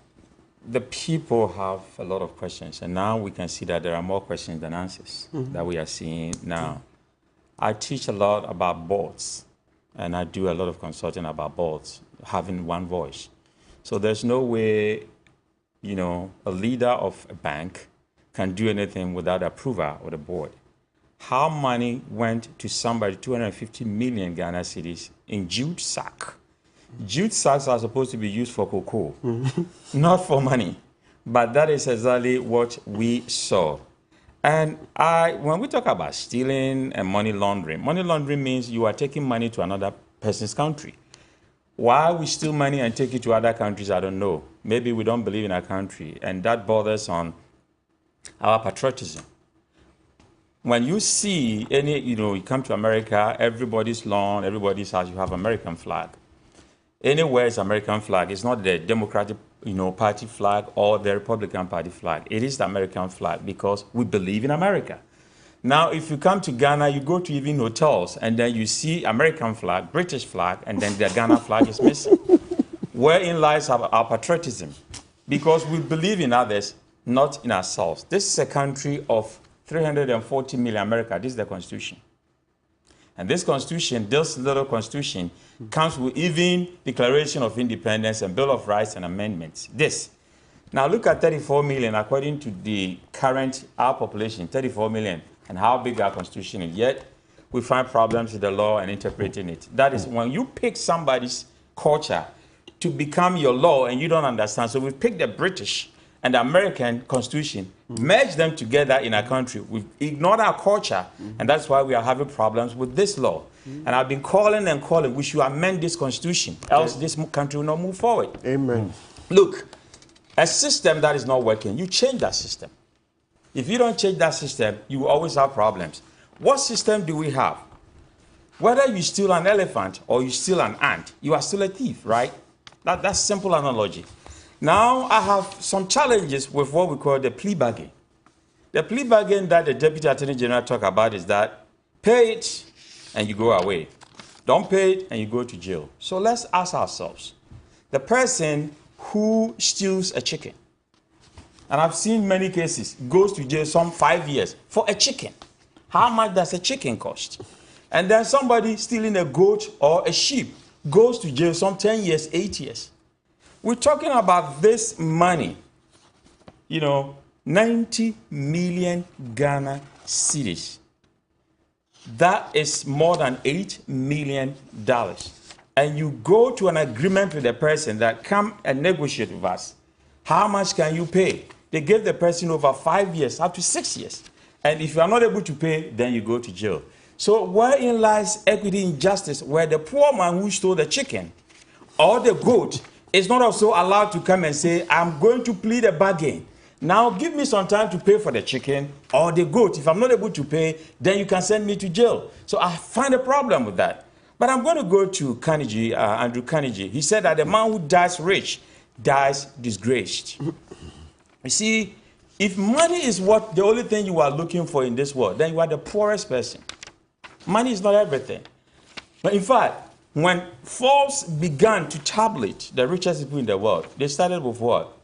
S21: the people have a lot of questions, and now we can see that there are more questions than answers that we are seeing now. I teach a lot about boards, and I do a lot of consulting about boards having one voice. So there's no way, you know, a leader of a bank can do anything without approval of the board. How money went to somebody, 250 million Ghana cedis in jute sack. Jute sacks are supposed to be used for cocoa, not for money. But that is exactly what we saw. And when we talk about stealing and money laundering means you are taking money to another person's country. Why we steal money and take it to other countries, I don't know. Maybe we don't believe in our country, and that bothers on our patriotism. When you see you come to America, everybody's lawn, everybody's house, you have American flag. Anywhere is American flag. It's not the Democratic, Party flag or the Republican Party flag. It is the American flag because we believe in America. Now, if you come to Ghana, you go to even hotels, and then you see American flag, British flag, and then the Ghana flag is missing. Wherein lies our patriotism? Because we believe in others, not in ourselves. This is a country of 340 million America. This is the Constitution. And this Constitution, this little Constitution, comes with even Declaration of Independence and Bill of Rights and amendments. Now look at 34 million, according to the current, our population, 34 million. And how big our Constitution is. Yet, we find problems with the law and interpreting it. That is when you pick somebody's culture to become your law and you don't understand. So we picked the British and the American Constitution, merge them together in our country. We've ignored our culture, and that's why we are having problems with this law. And I've been calling and calling, we should amend this Constitution, else this country will not move forward.
S2: Amen.
S21: Look, a system that is not working, you change that system. If you don't change that system, you will always have problems. What system do we have? Whether you steal an elephant or you steal an ant, you are still a thief, right? That's simple analogy. Now, I have some challenges with what we call the plea bargain. The plea bargain that the Deputy Attorney General talked about is that pay it and you go away. Don't pay it and you go to jail. So let's ask ourselves, the person who steals a chicken, and I've seen many cases, goes to jail some 5 years for a chicken. How much does a chicken cost? And then somebody stealing a goat or a sheep goes to jail some 10 years, 8 years. We're talking about this money, 90 million Ghana cedis. That is more than $8 million. And you go to an agreement with the person that come and negotiate with us. How much can you pay? They gave the person over 5 years, up to 6 years. And if you are not able to pay, then you go to jail. So wherein lies equity in justice, where the poor man who stole the chicken or the goat is not also allowed to come and say, I'm going to plead a bargain. Now give me some time to pay for the chicken or the goat. If I'm not able to pay, then you can send me to jail. So I find a problem with that. But I'm going to go to Carnegie, Andrew Carnegie. He said that the man who dies rich dies disgraced. You see, if money is the only thing you are looking for in this world, then you are the poorest person. Money is not everything. But in fact, when Forbes began to tabulate the richest people in the world, they started with what?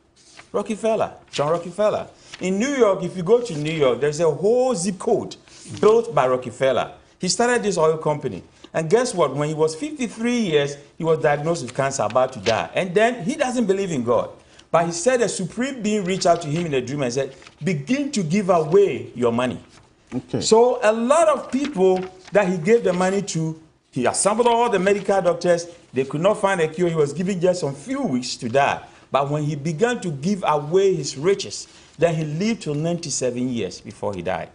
S21: Rockefeller, John Rockefeller. In New York, if you go to New York, there's a whole zip code built by Rockefeller. He started this oil company. And guess what? When he was 53 years, he was diagnosed with cancer, about to die. And then he doesn't believe in God. But he said a supreme being reached out to him in a dream and said, begin to give away your money. Okay. So a lot of people that he gave the money to, he assembled all the medical doctors. They could not find a cure. He was given just some few weeks to die. But when he began to give away his riches, then he lived till 97 years before he died.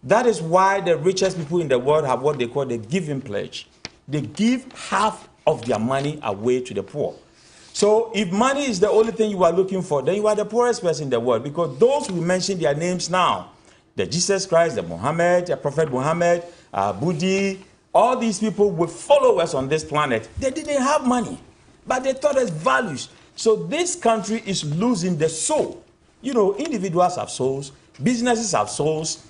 S21: That is why the richest people in the world have what they call the giving pledge. They give half of their money away to the poor. So if money is the only thing you are looking for, then you are the poorest person in the world, because those who mention their names now, the Jesus Christ, the Muhammad, the Prophet Muhammad, Buddha, all these people with followers on this planet, they didn't have money, but they taught us values. So this country is losing the soul. Individuals have souls, businesses have souls,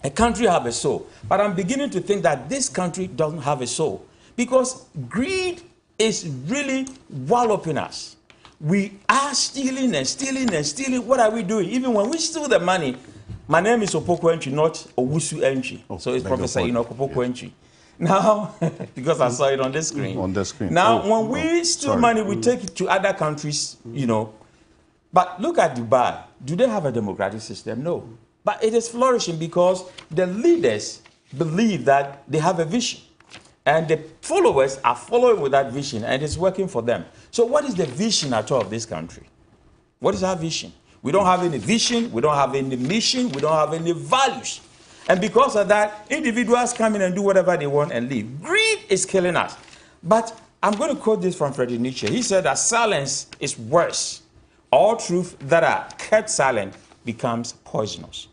S21: a country have a soul. But I'm beginning to think that this country doesn't have a soul, because greed is really walloping us. We are stealing and stealing and stealing. What are we doing? Even when we steal the money, my name is Opoku Entry, not Owusu Entry. So it's Professor Opoku Entry. Now, because I saw it on the screen. On the screen. Now, when we steal money, we take it to other countries, But look at Dubai. Do they have a democratic system? No. But it is flourishing because the leaders believe that they have a vision. And the followers are following with that vision, and it's working for them. So what is the vision at all of this country? What is our vision? We don't have any vision, we don't have any mission, we don't have any values. And because of that, individuals come in and do whatever they want and leave. Greed is killing us. But I'm going to quote this from Friedrich Nietzsche. He said that silence is worse. All truth that are kept silent becomes poisonous.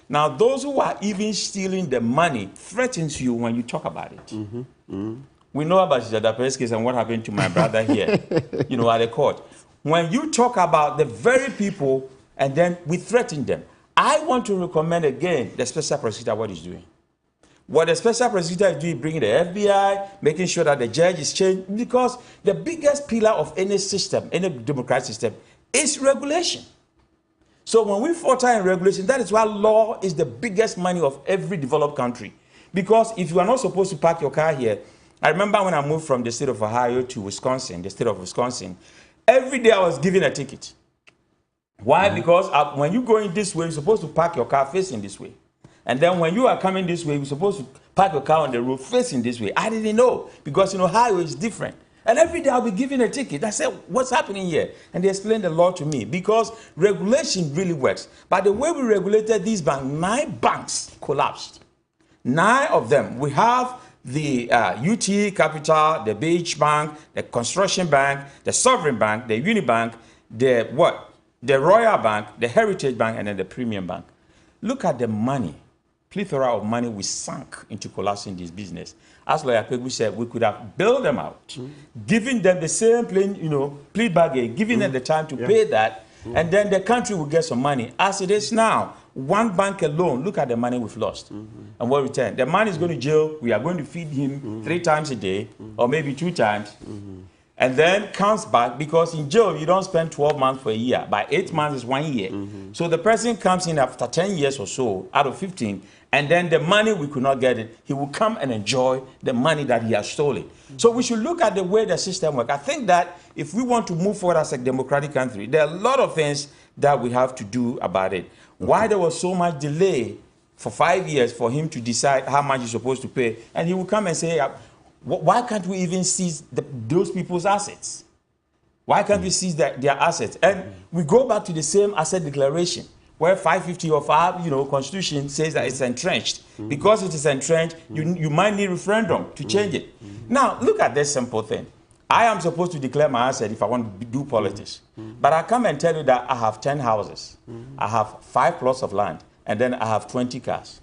S21: Now, those who are even stealing the money threatens you when you talk about it. Mm-hmm. Mm-hmm. We know about Jadape's case and what happened to my brother here, at the court. When you talk about the very people and then we threaten them, I want to recommend again the special prosecutor what he's doing. What the special prosecutor is doing, bringing the FBI, making sure that the judge is changed, because the biggest pillar of any system, any democratic system, is regulation. So when we falter in regulation, that is why law is the biggest money of every developed country. Because if you are not supposed to park your car here, I remember when I moved from the state of Ohio to Wisconsin, the state of Wisconsin, every day I was given a ticket. Why? Because when you go in this way, you're supposed to park your car facing this way. And then when you are coming this way, you're supposed to park your car on the road facing this way. I didn't know, because in Ohio it's different.
S6: And every day I'll be given a ticket. I said, what's happening here? And they explained the law to me because regulation really works. But the way we regulated these banks, 9 banks collapsed. 9 of them. We have the UT Capital, the Beach Bank, the Construction Bank, the Sovereign Bank, the Unibank, the Royal Bank, the Heritage Bank, and then the Premium Bank. Look at the money, plethora of money we sunk into collapsing this business. As Lawyer Pegu said, we could have bailed them out, giving them the same plea bargain, giving them the time to pay that, and then the country will get some money. As it is now, one bank alone, look at the money we've lost. And what return? The man is going to jail. We are going to feed him 3 times a day, or maybe 2 times. And then comes back, because in jail you don't spend 12 months for a year. By 8 months is 1 year. So the person comes in after 10 years or so, out of 15, and then the money we could not get it, he will come and enjoy the money that he has stolen. So we should look at the way the system works. I think that if we want to move forward as a democratic country, there are a lot of things that we have to do about it. Why there was so much delay for 5 years for him to decide how much he's supposed to pay, and he will come and say, why can't we even seize those people's assets? Why can't we seize their assets? And we go back to the same asset declaration, where 550 of our constitution says that it's entrenched. Because it is entrenched, you might need referendum to change it. Now, look at this simple thing. I am supposed to declare my asset if I want to do politics. But I come and tell you that I have 10 houses. I have 5 plots of land. And then I have 20 cars.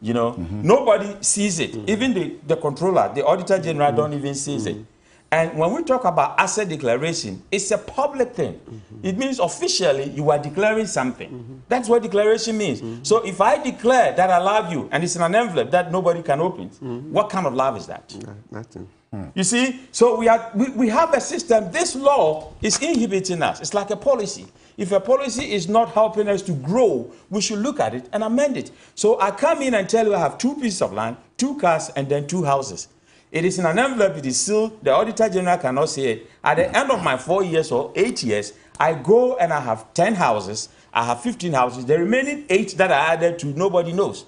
S6: Nobody sees it. Even the controller, the auditor general don't even see it. And when we talk about asset declaration, it's a public thing. It means officially you are declaring something. That's what declaration means. So if I declare that I love you and it's in an envelope that nobody can open, what kind of love is that?
S2: Nothing.
S6: You see, so we have a system. This law is inhibiting us. It's like a policy. If a policy is not helping us to grow, we should look at it and amend it. So I come in and tell you I have 2 pieces of land, 2 cars, and then 2 houses. It is in an envelope, it is sealed, the Auditor General cannot see it. At the end of my 4 years or 8 years, I go and I have 10 houses, I have 15 houses, the remaining 8 that I added to, nobody knows.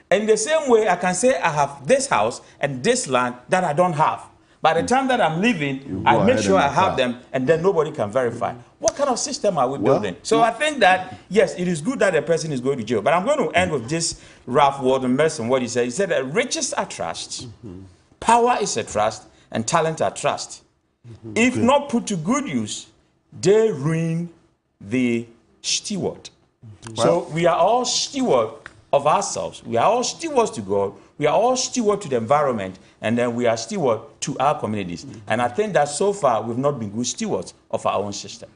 S6: In the same way, I can say I have this house and this land that I don't have. By the time that I'm leaving, I make sure I have them, and then nobody can verify. What kind of system are we building? So I think that, yes, it is good that a person is going to jail. But I'm going to end with this Ralph Waldo Emerson, what he said. He said that riches are trust, power is a trust, and talent are trust. If not put to good use, they ruin the steward. So we are all stewards of ourselves. We are all stewards to God. We are all stewards to the environment, and then we are stewards to our communities. And I think that so far we've not been good stewards of our own system.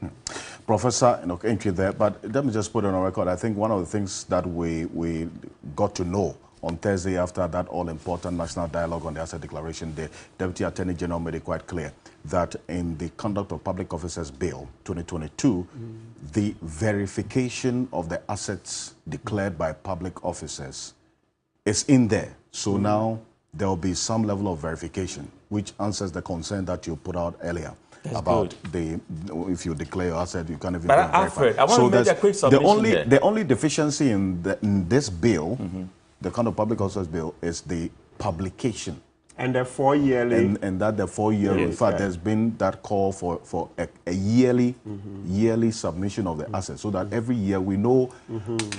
S1: Professor, entry there, but let me just put on a record. I think one of the things that we got to know on Thursday after that all-important national dialogue on the asset declaration, the Deputy Attorney General made it quite clear that in the Conduct of Public Officers Bill 2022, the verification of the assets declared by public officers is in there. So now there will be some level of verification, which answers the concern that you put out earlier. That's about good. If you declare your asset, you can't even verify.
S6: Alfred, I want to make a quick submission
S1: the only deficiency in this bill, the Conduct of Public Officers Bill, is the publication.
S2: And the 4-yearly.
S1: And that the 4-yearly. In fact, there's been that call for a yearly submission of the assets, so that every year we know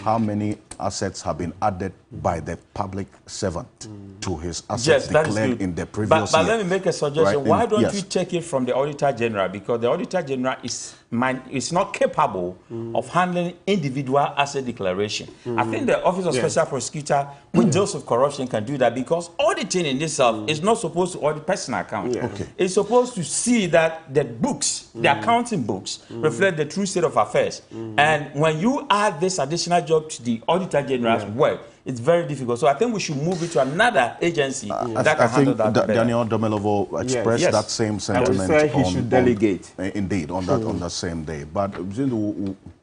S1: how many assets have been added by the public servant to his assets declared in the previous year.
S6: But let me make a suggestion. Right? Why don't you take it from the Auditor General? Because the Auditor General is not capable of handling individual asset declaration. I think the Office of Special Prosecutor, which deals with corruption, can do that, because auditing in itself is not supposed to audit personal account. It's supposed to see that the books, the accounting books, reflect the true state of affairs. And when you add this additional job to the Auditor General's work, it's very difficult. So I think we should move it to another agency that can handle that better.
S1: Daniel Domelovo expressed that same sentiment.
S2: I would say he should delegate.
S1: Indeed, on that same day. But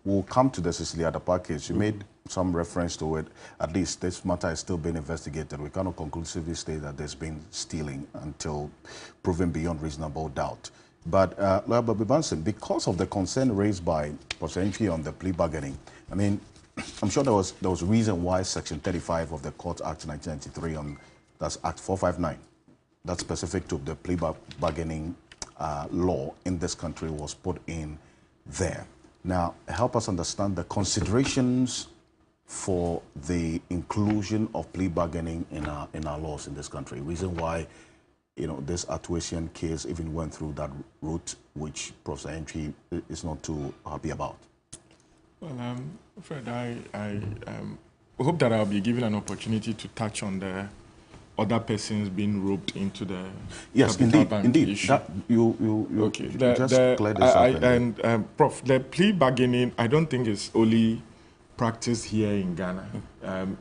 S1: we'll come to the Cecilia Dapaah case. You made some reference to it. At least this matter is still being investigated. We cannot conclusively state that there's been stealing until proven beyond reasonable doubt. But Lawyer Bobby Benson, because of the concern raised by Professor Antwi on the plea bargaining, I mean, I'm sure there was reason why Section 35 of the Court Act 1993, that's Act 459, that's specific to the plea bargaining law in this country was put in there. Now, help us understand the considerations for the inclusion of plea bargaining in our laws in this country. Reason why, this Atuasian case even went through that route, which Professor Entry is not too happy about.
S5: Well, Fred, I hope that I'll be given an opportunity to touch on the other persons being roped into the
S1: indeed.
S5: issue.
S1: That you
S5: okay.
S1: just clear this up.
S5: And Prof, the plea bargaining, I don't think is only practiced here in Ghana.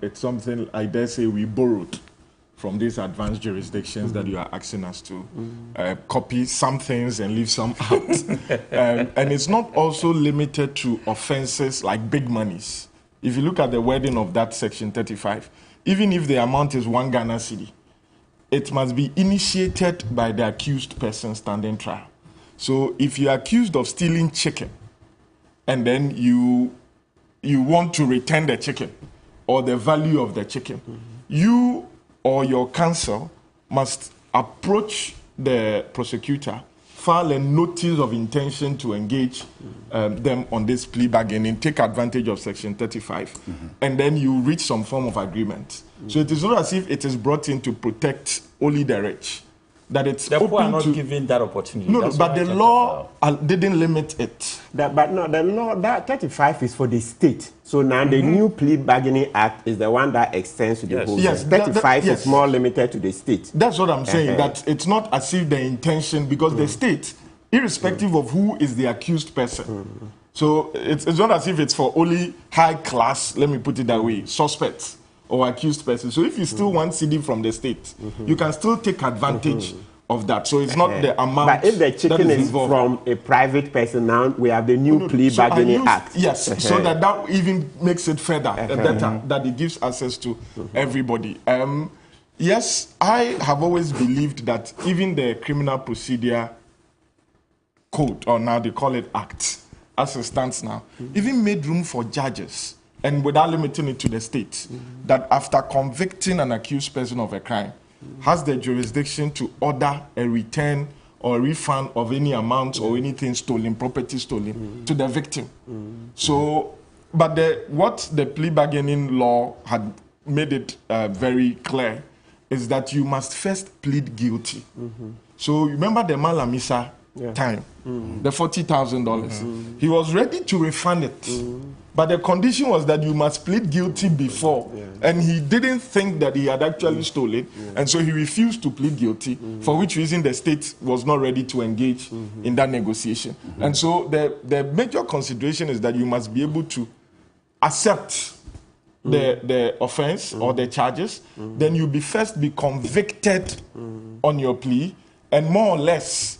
S5: It's something I dare say we borrowed from these advanced jurisdictions that you are asking us to copy some things and leave some out. And it's not also limited to offenses like big monies. If you look at the wording of that section 35, even if the amount is 1 Ghana cedi, it must be initiated by the accused person standing trial. So if you're accused of stealing chicken and then you want to return the chicken or the value of the chicken, you or your counsel must approach the prosecutor, file a notice of intention to engage them on this plea bargaining, take advantage of Section 35, and then you reach some form of agreement. So it is not as if it is brought in to protect only the rich. That it's
S6: the poor are not
S5: to,
S6: given that opportunity.
S5: No, but the law didn't limit it.
S2: But no, the law, that 35 is for the state. So now the new Plea Bargaining Act is the one that extends to the whole.
S5: Yes,
S2: 35 is more limited to the state.
S5: That's what I'm saying, that it's not as if the intention, because the state, irrespective of who is the accused person, so it's not as if it's for only high class, let me put it that way, suspects or accused person. So if you still want cedi from the state, you can still take advantage of that. So it's not the amount.
S2: But if the chicken is from a private person, now we have the new Plea Bargaining Act.
S5: Yes, so that even makes it further, better, that it gives access to everybody. Yes, I have always believed that even the Criminal Procedure Code, or now they call it Act, as it stands now, even made room for judges, and without limiting it to the state, that after convicting an accused person of a crime, has the jurisdiction to order a return or a refund of any amount or anything stolen, property stolen, to the victim. So, but what the plea bargaining law had made it very clear is that you must first plead guilty. So remember the Malamisa time, the $40,000. He was ready to refund it, but the condition was that you must plead guilty before, and he didn't think that he had actually stolen, and so he refused to plead guilty, for which reason the state was not ready to engage in that negotiation. And so the major consideration is that you must be able to accept the offense or the charges, then you'll first be convicted on your plea, and more or less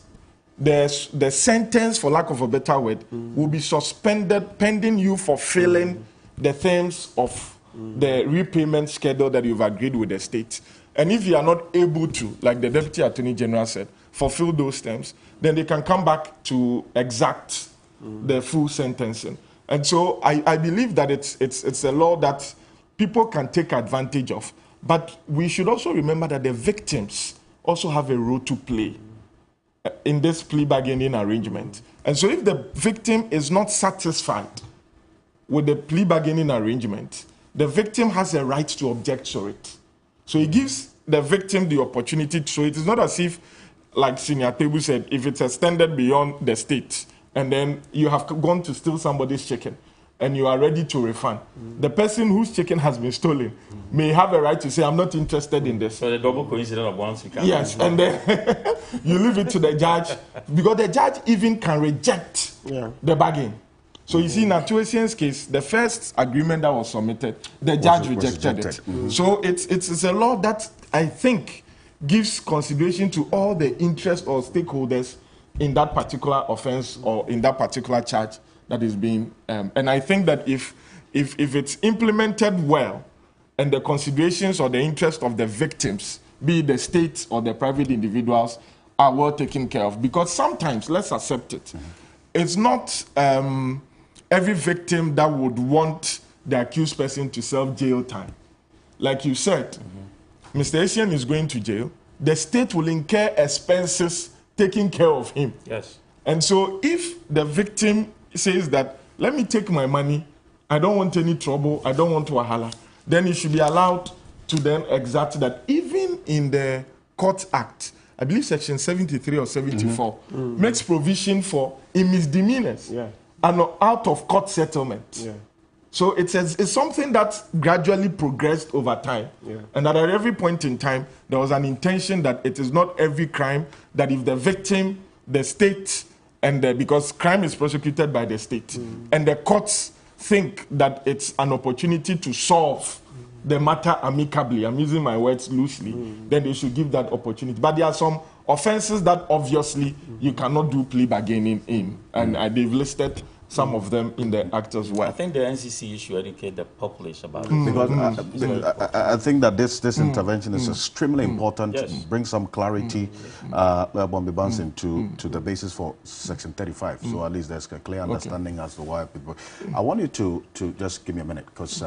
S5: the sentence, for lack of a better word, will be suspended pending you fulfilling the terms of the repayment schedule that you've agreed with the state. And if you are not able to, like the Deputy Attorney General said, fulfill those terms, then they can come back to exact the full sentencing. And so I believe that it's a law that people can take advantage of. But we should also remember that the victims also have a role to play in this plea bargaining arrangement. And so if the victim is not satisfied with the plea bargaining arrangement, the victim has a right to object to it. So it gives the victim the opportunity to, so it is not as if, like Senior Tebu said, if it's extended beyond the state, and then you have gone to steal somebody's chicken, and you are ready to refund. The person whose chicken has been stolen may have a right to say, I'm not interested in this.
S6: So the double coincidence of once you can.
S5: Yes, and then you leave it to the judge, because the judge even can reject the bargain. So you see, in Atuasian's case, the first agreement that was submitted, the judge rejected it. So it's a law that I think gives consideration to all the interest or stakeholders in that particular offense or in that particular charge that is being, and I think that if it's implemented well, and the considerations or the interest of the victims, be it the state or the private individuals, are well taken care of. Because sometimes, let's accept it, it's not every victim that would want the accused person to serve jail time. Like you said, Mr. Asian is going to jail. The state will incur expenses taking care of him.
S21: Yes.
S5: And so if the victim says that, let me take my money, I don't want any trouble, I don't want wahala, then he should be allowed to then exact that. Even in the Court Act, I believe section 73 or 74, makes provision for in misdemeanors and out of court settlement.
S2: Yeah.
S5: So it's something that gradually progressed over time.
S2: Yeah.
S5: And that at every point in time, there was an intention that it is not every crime that if the victim, the state, and because crime is prosecuted by the state, and the courts think that it's an opportunity to solve the matter amicably, I'm using my words loosely, then they should give that opportunity. But there are some offenses that obviously you cannot do plea bargaining in, and they've listed some of them in the act as well.
S21: I think the NCC should educate the populace about it.
S1: Because I think that this intervention is extremely important, brings some clarity, Bombi Bansin, to the basis for Section 35. So at least there's a clear understanding as to why people... I want you to just give me a minute, because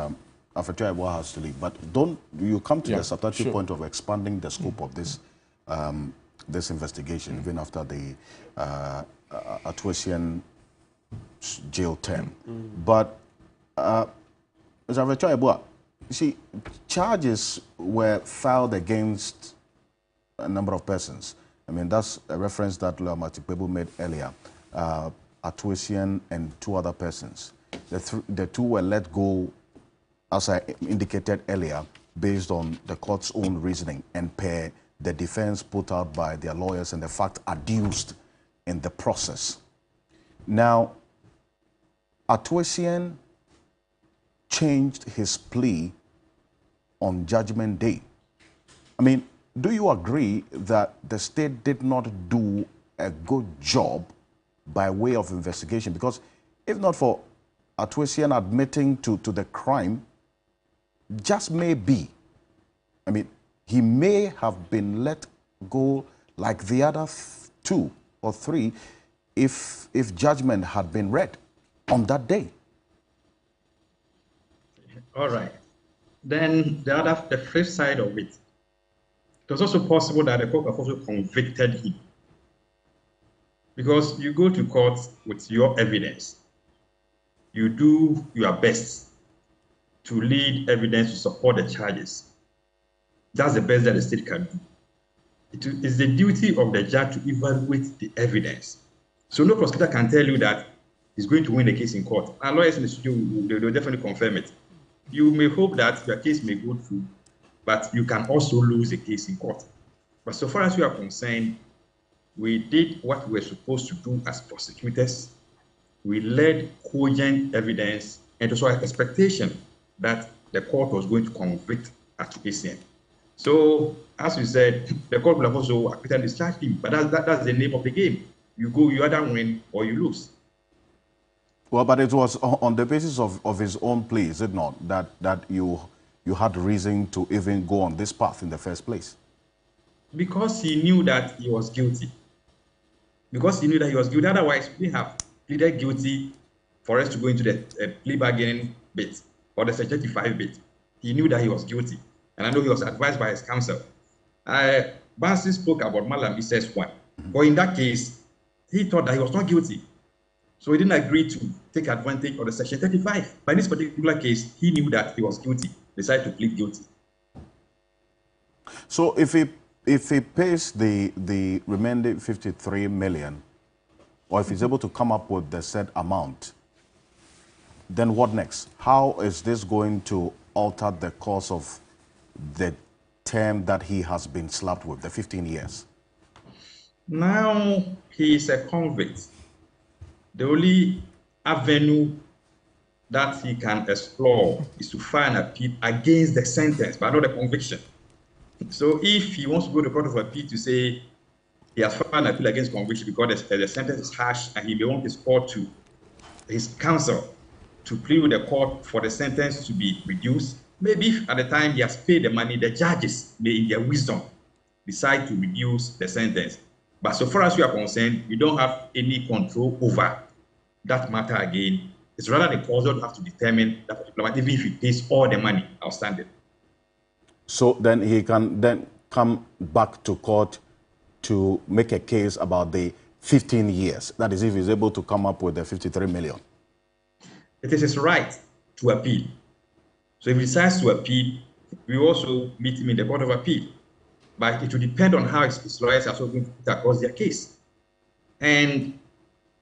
S1: Alfred has to leave. But don't you come to the substantive point of expanding the scope of this this investigation, even after the Atuasian jail term. But you see, charges were filed against a number of persons. I mean, that's a reference that Lawyer Matipebu made earlier. Atuasian and two other persons. The two were let go, as I indicated earlier, based on the court's own reasoning and per the defense put out by their lawyers and the fact adduced in the process. Now, Atuasian changed his plea on Judgment Day. I mean, do you agree that the state did not do a good job by way of investigation? Because if not for Atuasian admitting to the crime, just maybe, I mean, he may have been let go like the other two or three if judgment had been read on that day.
S19: All right. Then the flip side of it, it was also possible that the court have also convicted him. Because you go to court with your evidence, you do your best to lead evidence to support the charges. That's the best that the state can do. It is the duty of the judge to evaluate the evidence. So no prosecutor can tell you that he's going to win the case in court. Our lawyers in the studio will definitely confirm it. You may hope that your case may go through, but you can also lose the case in court. But so far as we are concerned, we did what we were supposed to do as prosecutors. We led cogent evidence and also an expectation that the court was going to convict Atuasian. So, as we said, the court will have also acquitted and discharged him, but that's the name of the game. You either win or you lose.
S1: Well, but it was on the basis of his own plea, is it not, that you had reason to even go on this path in the first place?
S19: Because he knew that he was guilty. Because he knew that he was guilty. Otherwise, we have pleaded guilty for us to go into the plea bargaining bit or the Section 35 bit. He knew that he was guilty. And I know he was advised by his counsel. Bansi spoke about Malam Issa's one. But in that case, he thought that he was not guilty. So he didn't agree to take advantage of the Section 35. But in this particular case, he knew that he was guilty, decided to plead guilty.
S1: So if he pays the remaining 53 million, or if he's able to come up with the said amount, then what next? How is this going to alter the course of the term that he has been slapped with, the 15 years?
S19: Now he is a convict. The only avenue that he can explore is to file an appeal against the sentence, but not the conviction. So if he wants to go to the Court of Appeal to say he has filed an appeal against conviction because the sentence is harsh and he may want his counsel to plead with the court for the sentence to be reduced, maybe if at the time he has paid the money, the judges may, in their wisdom, decide to reduce the sentence. But so far as we are concerned, we don't have any control over that matter again. It's rather the court that have to determine that particular matter, even if he pays all the money outstanding.
S1: So then he can then come back to court to make a case about the 15 years? That is, if he's able to come up with the 53 million.
S19: It is his right to appeal. So if he decides to appeal, we also meet him in the Court of Appeal. But it will depend on how his lawyers are going to put across their case. And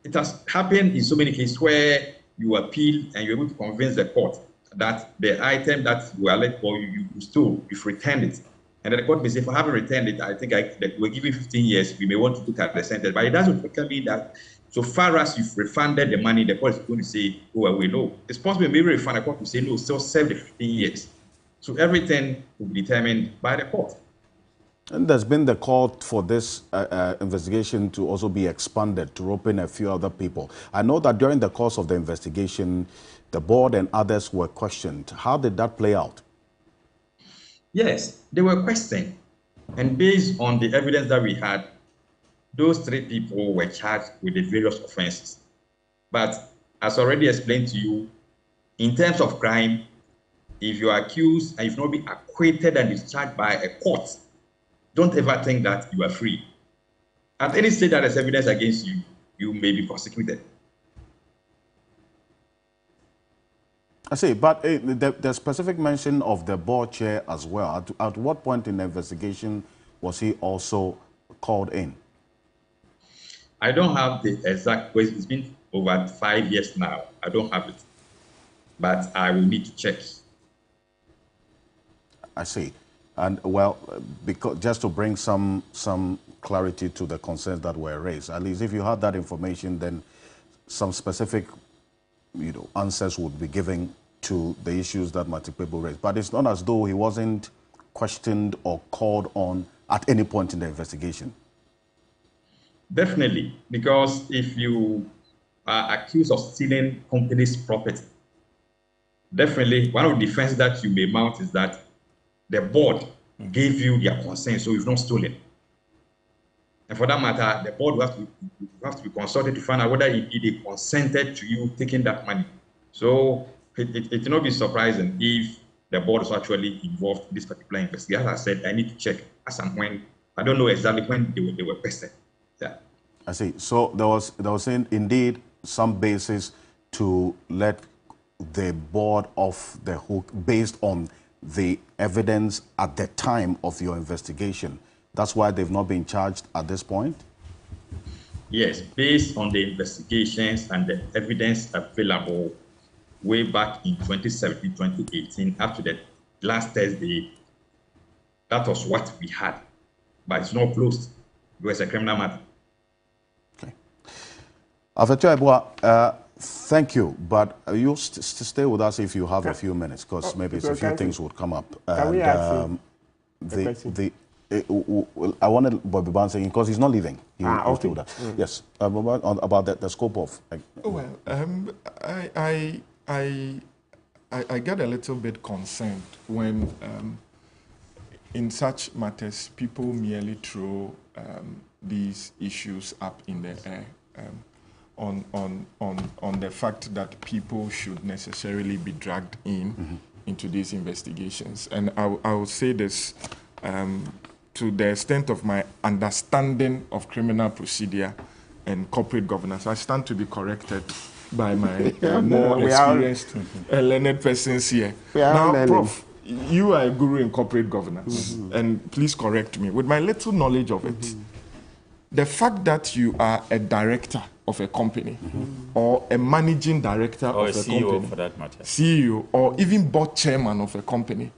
S19: it has happened in so many cases where you appeal and you're able to convince the court that the item that you alleged or you stole, you've returned it. And then the court may say, for having returned it, I think that we're giving 15 years, we may want to look at the sentence. But it doesn't mean that so far as you've refunded the money, the court is going to say, go away. No. It's possible maybe refund, the court will say, no, still serve the 15 years. So everything will be determined by the court.
S1: And there's been the call for this investigation to also be expanded, to rope in a few other people. I know that during the course of the investigation, the board and others were questioned. How did that play out?
S19: Yes, they were questioned. And based on the evidence that we had, those 3 people were charged with the various offenses. But as already explained to you, in terms of crime, if you are accused and you've not been acquitted and discharged by a court, don't ever think that you are free. At any stage that there's evidence against you, you may be prosecuted.
S1: I see, but the specific mention of the board chair as well. At what point in the investigation was he also called in?
S19: I don't have the exact question. It's been over 5 years now. I don't have it, but I will need to check.
S1: I see. And well, because just to bring some clarity to the concerns that were raised, at least if you had that information, then some specific, answers would be given to the issues that Matipebu raised. But it's not as though he wasn't questioned or called on at any point in the investigation.
S19: Definitely, because if you are accused of stealing company's property, definitely one of the defenses that you may mount is that the board gave you their consent, so you've not stolen. And for that matter, the board will have to be consulted to find out whether they consented to you taking that money. So it will not be surprising if the board was actually involved in this particular investigation. As I said, I need to check as and when. I don't know exactly when they were questioned. Yeah.
S1: I see. So there was indeed some basis to let the board off the hook based on the evidence at the time of your investigation. That's why they've not been charged at this point?
S19: Yes, based on the investigations and the evidence available way back in 2017, 2018, up to the last Thursday, that was what we had. But it's not closed. It was a criminal matter.
S1: Okay. Afetua Ebua, thank you, but you'll stay with us if you have a few minutes, because maybe a few things would come up.
S2: Can we ask
S1: I wanted Bobby Ban saying, because he's not leaving.
S2: Okay.
S1: Yes, about the scope of.
S5: Well, I get a little bit concerned when, in such matters, people merely throw these issues up in the air. On the fact that people should necessarily be dragged into these investigations. And I will say this to the extent of my understanding of criminal procedure and corporate governance. I stand to be corrected by my more experienced learned persons here. Now, Prof, you are a guru in corporate governance, and please correct me. With my little knowledge of it, the fact that you are a director of a company or a managing director
S21: or
S5: of a
S21: CEO
S5: company,
S21: for that matter,
S5: CEO or even board chairman of a company,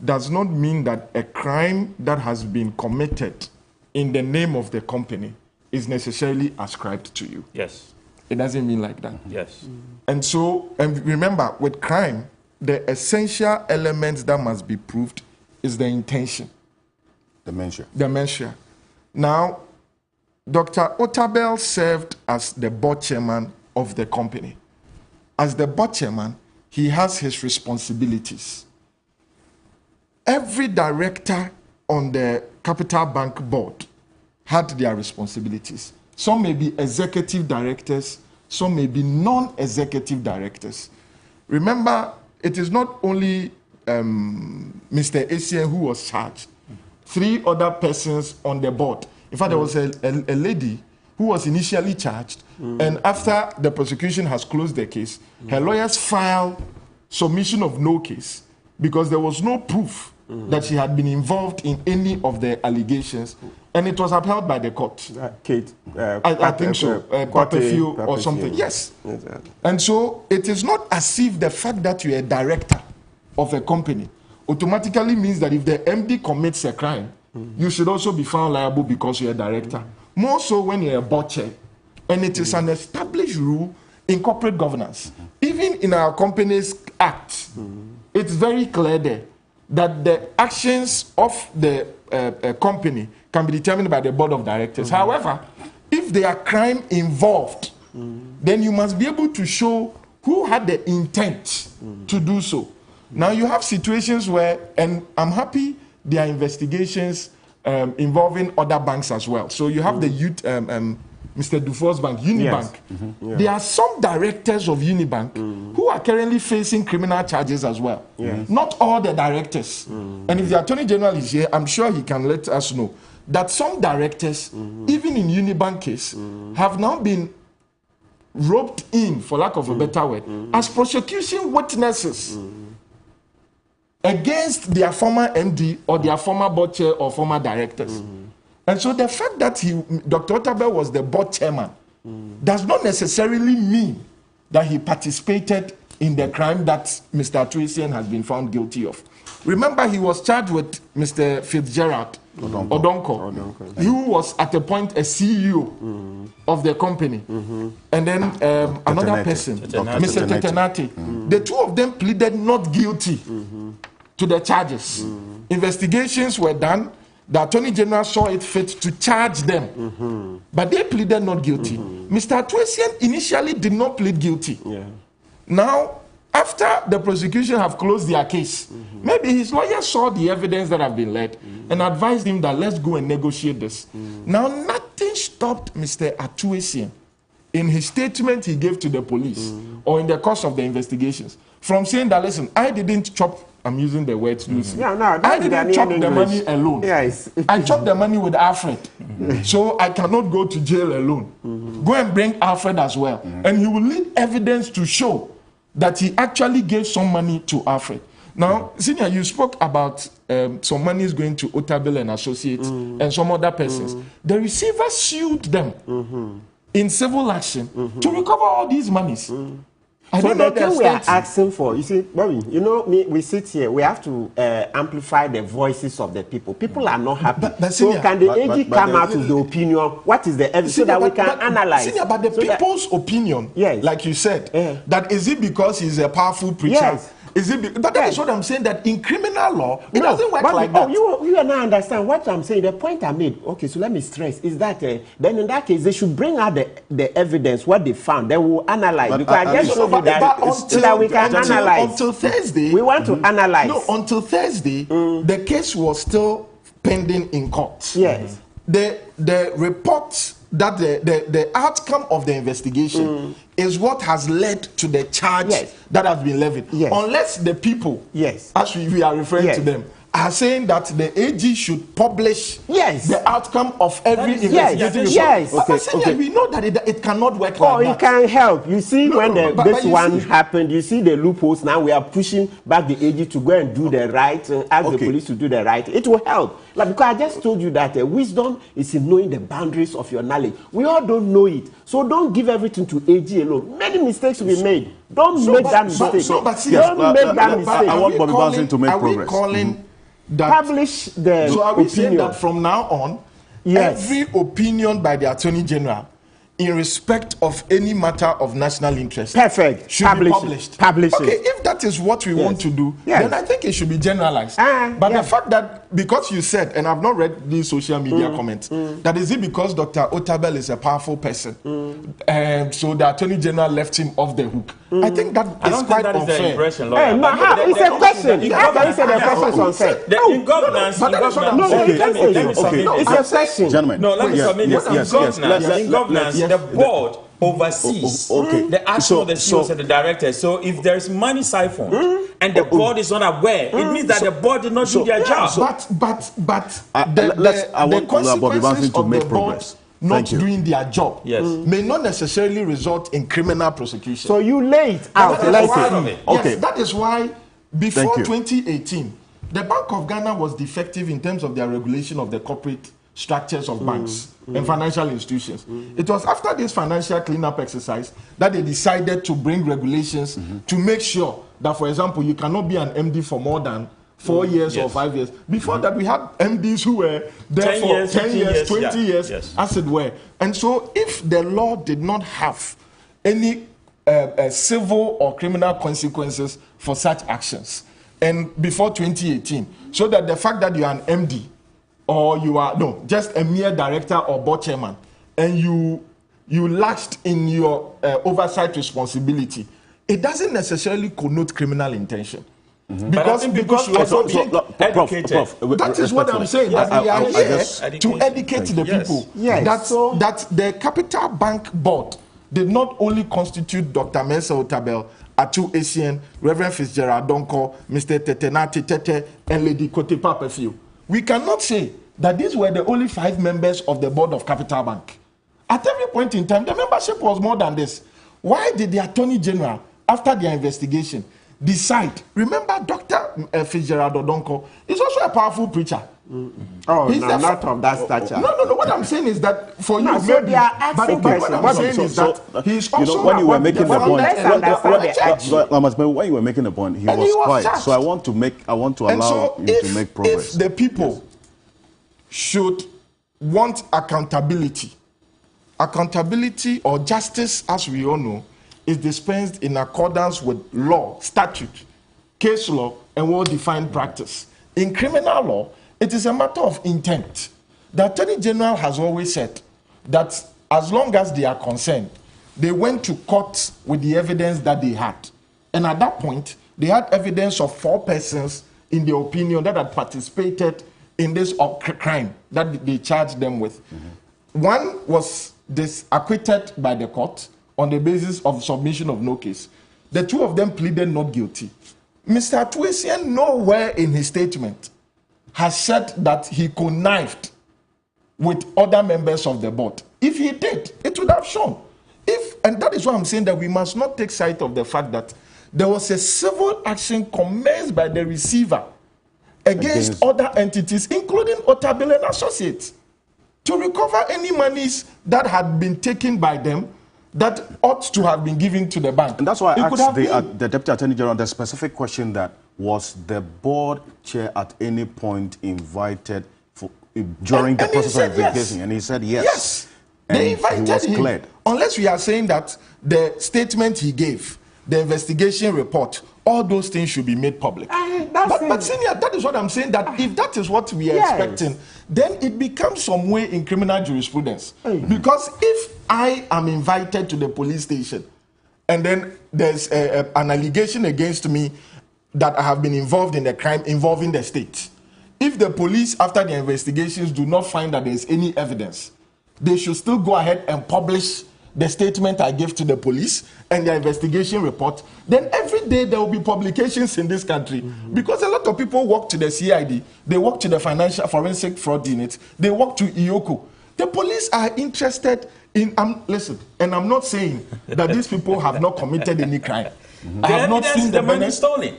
S5: does not mean that a crime that has been committed in the name of the company is necessarily ascribed to you.
S21: Yes.
S5: It doesn't mean like that.
S21: Yes.
S5: And so, and remember, with crime, the essential elements that must be proved is the intention. Dementia. Now, Dr. Otabel served as the board chairman of the company. As the board chairman, he has his responsibilities. Every director on the Capital Bank board had their responsibilities. Some may be executive directors, some may be non-executive directors. Remember, it is not only Mr. Essien who was charged. 3 other persons on the board, In fact, there was a lady who was initially charged, and after the prosecution has closed the case, her lawyers filed submission of no case because there was no proof that she had been involved in any of the allegations, and it was upheld by the court.
S2: Kate,
S5: I think so, Papafiu or something. Yes. And so it is not as if the fact that you're a director of a company automatically means that if the MD commits a crime, you should also be found liable because you're a director. More so when you're a board chair. And it is an established rule in corporate governance. Even in our Companies Act, it's very clear there that the actions of the company can be determined by the board of directors. However, if there are crime involved, then you must be able to show who had the intent to do so. Now you have situations where, and I'm happy there are investigations involving other banks as well. So you have the youth, Mr. Dufour's bank, Unibank.
S2: Yes.
S5: There are some directors of Unibank who are currently facing criminal charges as well. Not all the directors. And if the Attorney General is here, I'm sure he can let us know that some directors, even in Unibank case, have now been roped in, for lack of a better word, as prosecution witnesses against their former MD or their former board chair or former directors. And so the fact that Dr. Otabil was the board chairman does not necessarily mean that he participated in the crime that Mr. Atuesien has been found guilty of. Remember, he was charged with Mr. Fitzgerald Odonko, who was at a point a CEO of the company. And then another person, Mr. Tetenate. The two of them pleaded not guilty to the charges. Investigations were done. The Attorney General saw it fit to charge them, but they pleaded not guilty. Mr. Atuesien initially did not plead guilty. Now, after the prosecution have closed their case, maybe his lawyer saw the evidence that have been led and advised him that let's go and negotiate this. Now, nothing stopped Mr. Atuesien in his statement he gave to the police or in the course of the investigations from saying that, listen, I didn't chop, I'm using the words loosely. I didn't chop the money alone. I chopped the money with Alfred. So I cannot go to jail alone. Go and bring Alfred as well. And he will need evidence to show that he actually gave some money to Alfred. Now, Senior, you spoke about some money is going to Otabil and Associates and some other persons. The receiver sued them in civil action to recover all these monies. I don't know
S2: the thing we are asking for, you see, Bobby, you know, we sit here, we have to amplify the voices of the people. People are not happy. So can the AG come out with the opinion? What is the evidence so that we can analyze?
S5: Senior, but the people's opinion, like you said, that is it because he's a powerful preacher?
S2: Yes.
S5: Is it? But that is what I'm saying, that in criminal law, it doesn't work like that.
S2: You and I understand what I'm saying. The point I made, okay, so let me stress, is that then in that case, they should bring out the evidence, what they found. They will analyze. Because I just showed you that so that we can analyze.
S5: Until Thursday.
S2: We want to analyze.
S5: No, until Thursday, the case was still pending in court.
S2: Yes.
S5: The report that the outcome of the investigation is what has led to the charge that has been levied. Unless the people, as we are referring to them, are saying that the AG should publish the outcome of every investigation. But we know that it cannot work like that.
S2: It can help. You see, when this one happened, you see the loopholes. Now we are pushing back the AG to go and do the right, and ask the police to do the right. It will help. Like, because I just told you that wisdom is in knowing the boundaries of your knowledge. We all don't know it. So don't give everything to AG alone. Many mistakes will be made. Don't make that mistake. Don't make that mistake.
S1: I want Bobby Bassing to make progress.
S5: Are we calling
S2: publish the
S5: so are we saying that from now on, every opinion by the Attorney General in respect of any matter of national interest should be published? Okay, if that is what we want to do, then I think it should be generalized. But the fact that, because you said, and I've not read these social media comments, that is it because Dr. Otabil is a powerful person, and so the Attorney General left him off the hook. I think that is quite unfair.
S21: The impression,
S2: it's a question. How can you say the question is unfair?
S21: In governance,
S2: it's a question.
S1: Gentlemen,
S21: no, let me submit this. In governance, the board oversees the action of the CEOs and the directors. So if there is money siphoned
S6: and the board is not aware, it means that the board did not do their job.
S1: But the consequences of the board not doing their job may not necessarily result in criminal prosecution.
S2: So you lay it out.
S1: That is why before 2018, the Bank of Ghana was defective in terms of their regulation of the corporate structures of banks and financial institutions. It was after this financial cleanup exercise that they decided to bring regulations to make sure that, for example, you cannot be an MD for more than 4 years or 5 years. Before that, we had MDs who were there for 10 years, 20 years, as it were. And so if the law did not have any civil or criminal consequences for such actions, and before 2018, so that the fact that you are an MD or you are just a mere director or board chairman, and you laxed in your oversight responsibility, it doesn't necessarily connote criminal intention. Because you are not being educated. That is what I'm saying. That we are here to educate the people. That the Capital Bank Board did not only constitute Dr. Mensah Otabil, Atu Essien, Reverend Fitzgerald Donko, Mr. Tetenati Tete, and Lady Kotepa Perfew. We cannot say that these were the only 5 members of the board of Capital Bank. At every point in time, the membership was more than this. Why did the Attorney General, after their investigation, decide? Remember, Dr. Fitzgerald Donko is also a powerful preacher.
S2: He's not of that stature.
S1: No. What I'm saying is that for you,
S2: so
S1: maybe. But what I'm saying is that he's also
S16: when you were making the point,
S1: when
S16: you were making the point, he was quiet.
S1: Charged.
S16: So I want to allow you to make progress.
S1: If the people should want accountability or justice, as we all know, is dispensed in accordance with law, statute, case law, and well-defined practice. In criminal law, it is a matter of intent. The Attorney General has always said that as long as they are concerned, they went to court with the evidence that they had. And at that point, they had evidence of 4 persons in their opinion that had participated in this crime that they charged them with. One was acquitted by the court on the basis of submission of no case. The 2 of them pleaded not guilty. Mr. Atu Essien nowhere in his statement has said that he connived with other members of the board. If he did, it would have shown. And that is why I'm saying that we must not take sight of the fact that there was a civil action commenced by the receiver against other entities, including Otabil and Associates, to recover any monies that had been taken by them that ought to have been given to the bank.
S16: And that's why I asked the Deputy Attorney General the specific question that was the board chair at any point invited during the process of investigation? Yes. And he said yes.
S1: Yes, they invited him. Cleared. Unless we are saying that the statement he gave, the investigation report, all those things should be made public. But Senior, that is what I'm saying, that if that is what we are expecting, then it becomes some way in criminal jurisprudence. Because if I am invited to the police station and then there's an allegation against me that I have been involved in a crime involving the state, if the police, after the investigations, do not find that there's any evidence, they should still go ahead and publish the statement I gave to the police and the investigation report. Then every day there will be publications in this country, because a lot of people walk to the CID, they walk to the Financial Forensic Fraud Unit, they walk to IOCO. The police are interested in, listen, and I'm not saying that these people have not committed any crime. I have not seen the money
S6: stolen.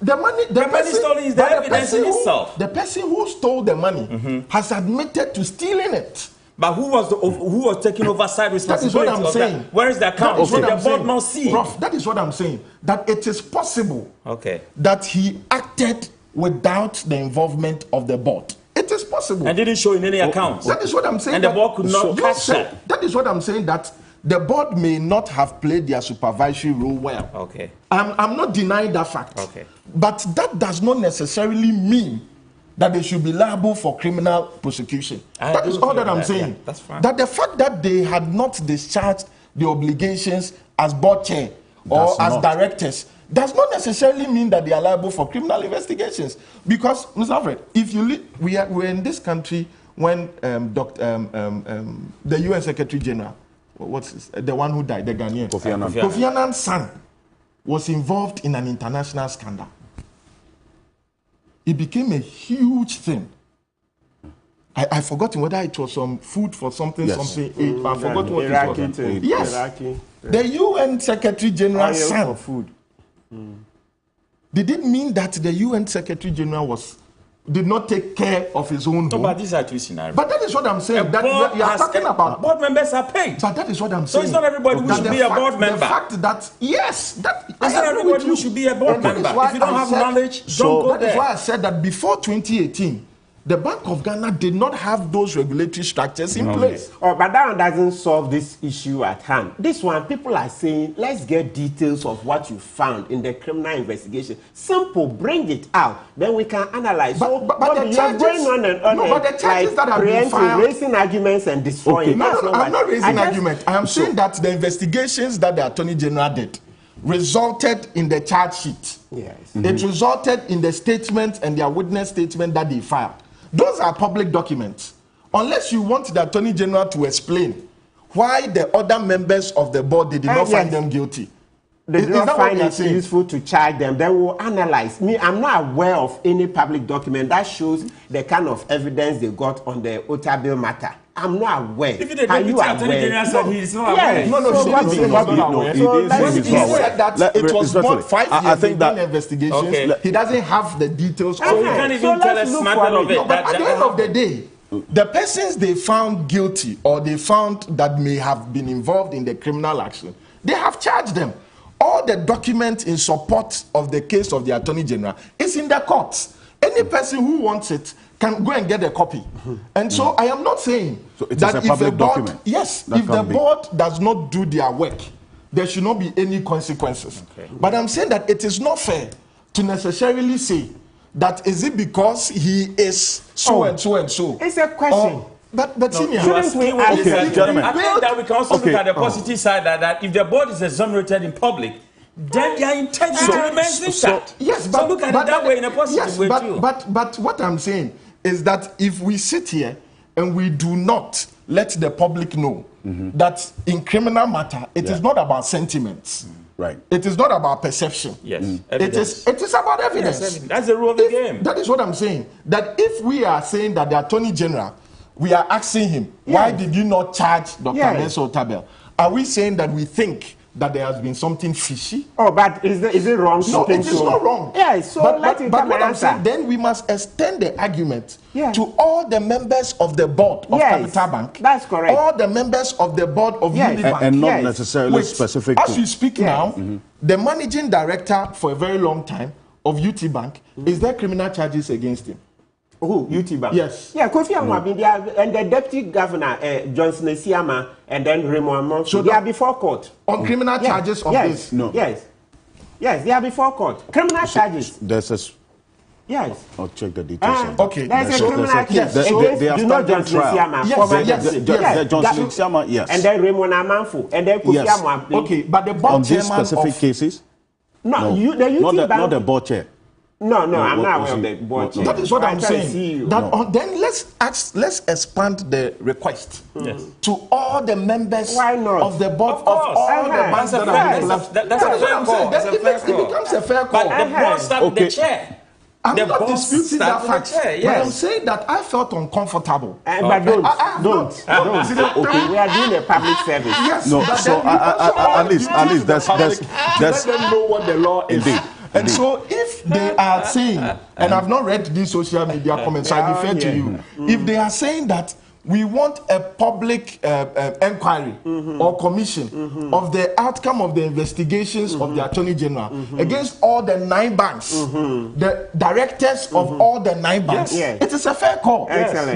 S1: The money
S6: stolen is the evidence in itself.
S1: The person who stole the money has admitted to stealing it.
S6: But who was taking oversight responsibility?
S1: That is what I'm saying.
S6: Where is the account? Should the board not see?
S1: Prof, that is what I'm saying. That it is possible that he acted without the involvement of the board. It is possible.
S6: And didn't show in any accounts.
S1: That is what I'm saying.
S6: And the board could not catch that.
S1: That is what I'm saying, that the board may not have played their supervisory role well. I'm not denying that fact. But that does not necessarily mean that they should be liable for criminal prosecution. That is all that I'm saying.
S6: Yeah, that's fine.
S1: That the fact that they had not discharged the obligations as board chair or as directors does not necessarily mean that they are liable for criminal investigations. Because, Mr. Alfred, if you we're in this country when the UN Secretary General, the one who died, the Ghanaian, Kofi Annan's son, was involved in an international scandal.
S5: it became a huge thing. I forgotten whether it was some food for something, something. I forgot what
S2: Iraqi
S5: it was.
S2: thing.
S5: Yes.
S2: Iraqi.
S5: The UN Secretary General son.
S2: For food.
S5: Did it mean that the UN Secretary General did not take care of his own home?
S6: But these are two scenarios.
S5: But that is what I'm saying. That you are talking about.
S6: Board members are paid.
S5: But that is what I'm
S6: So
S5: saying.
S6: it's not everybody who should be a board member.
S5: The fact that, yes, that
S6: it's not everybody who should be a board member. If you don't have knowledge, don't go there.
S5: That is why I said that before 2018, the Bank of Ghana did not have those regulatory structures in place.
S2: Oh, but that one doesn't solve this issue at hand. This one, people are saying, let's get details of what you found in the criminal investigation. Simple, bring it out. Then we can analyze.
S5: But the charges,
S2: but
S5: the charges that have been filed,
S2: raising arguments and destroying.
S5: Okay. No, I'm not raising argument. I am saying that the investigations that the Attorney General did resulted in the charge sheet.
S2: Yes.
S5: It resulted in the statement and their witness statement that they filed. Those are public documents. Unless you want the Attorney General to explain why the other members of the board, they did not find them guilty.
S2: They did not find it useful to charge them. They will analyze. I'm not aware of any public document that shows the kind of evidence they got on the Otabil matter. I'm not aware.
S6: If the Attorney General said he is not aware.
S2: Yes.
S5: He said that it was not 5 years in investigations.
S6: Okay.
S5: He doesn't have the details.
S6: So you can't even tell us smatter of it.
S5: No, but at the end of the day, the persons they found guilty or they found that may have been involved in the criminal action, they have charged them. All the documents in support of the case of the Attorney General is in the courts. Any person who wants it can go and get a copy. And so I am not saying that if the board, if the board does not do their work, there should not be any consequences. Okay. But I'm saying that it is not fair to necessarily say that is it because he is so and so and so.
S2: It's a question.
S5: But senior,
S6: gentlemen, I think that we can also look at the positive side that if the board is exonerated in public, then their integrity remains intact.
S5: Yes,
S6: but look at it that way in a positive way too.
S5: But what I'm saying is that if we sit here and we do not let the public know that in criminal matter it is not about sentiments.
S16: Right.
S5: It is not about perception.
S6: Yes.
S5: It is about evidence.
S6: Yes, that's the rule of the game.
S5: That is what I'm saying. That if we are saying that the Attorney General, we are asking him, why did you not charge Dr. Mensa Otabil? Are we saying that we think that there has been something fishy?
S2: Oh, but is it wrong?
S5: No, it is not wrong.
S2: Yes, so
S5: but what I'm saying, then we must extend the argument to all the members of the board of Capital Bank.
S2: That's correct.
S5: All the members of the board of Unibank.
S16: And not necessarily specific
S5: as we speak now, the managing director for a very long time of UT Bank, is there criminal charges against him?
S2: Who? UT Bank?
S5: Yes.
S2: Yeah, Kofi Anwan there, and the deputy governor, Johnson Esiama, and then Raymond Amanfo. So they are before court.
S5: On criminal charges of this?
S16: No.
S2: Yes, they are before court. Criminal charges.
S16: There's a...
S2: Yes.
S16: I'll check the details.
S5: Okay.
S2: There's a criminal case.
S16: They are starting trial.
S2: Yes.
S16: Johnson Esiama, yes.
S2: And then Raymond Amanfo, and then Kofi Anwan.
S5: Okay, but the board
S16: on these specific cases?
S2: No, the UT Bank.
S16: Not the board chair.
S2: No, I'm not aware of the board.
S5: That is what I'm saying. Then let's expand the request to all the members of the board of all the banks that are collapsed.
S6: That's a fair call.
S5: It becomes a fair call.
S6: But the board starts with the chair.
S5: I'm not disputing that fact, but I'm saying that I felt uncomfortable.
S2: But don't. Okay, we are doing a public service.
S5: Yes.
S16: No. So at least that's
S5: let them know what the law is.
S16: Indeed.
S5: And so if they are saying, and I've not read these social media comments, so I refer to you. If they are saying that we want a public inquiry or commission of the outcome of the investigations of the Attorney General against all the 9 banks, the directors of all the 9 banks, it is a fair call.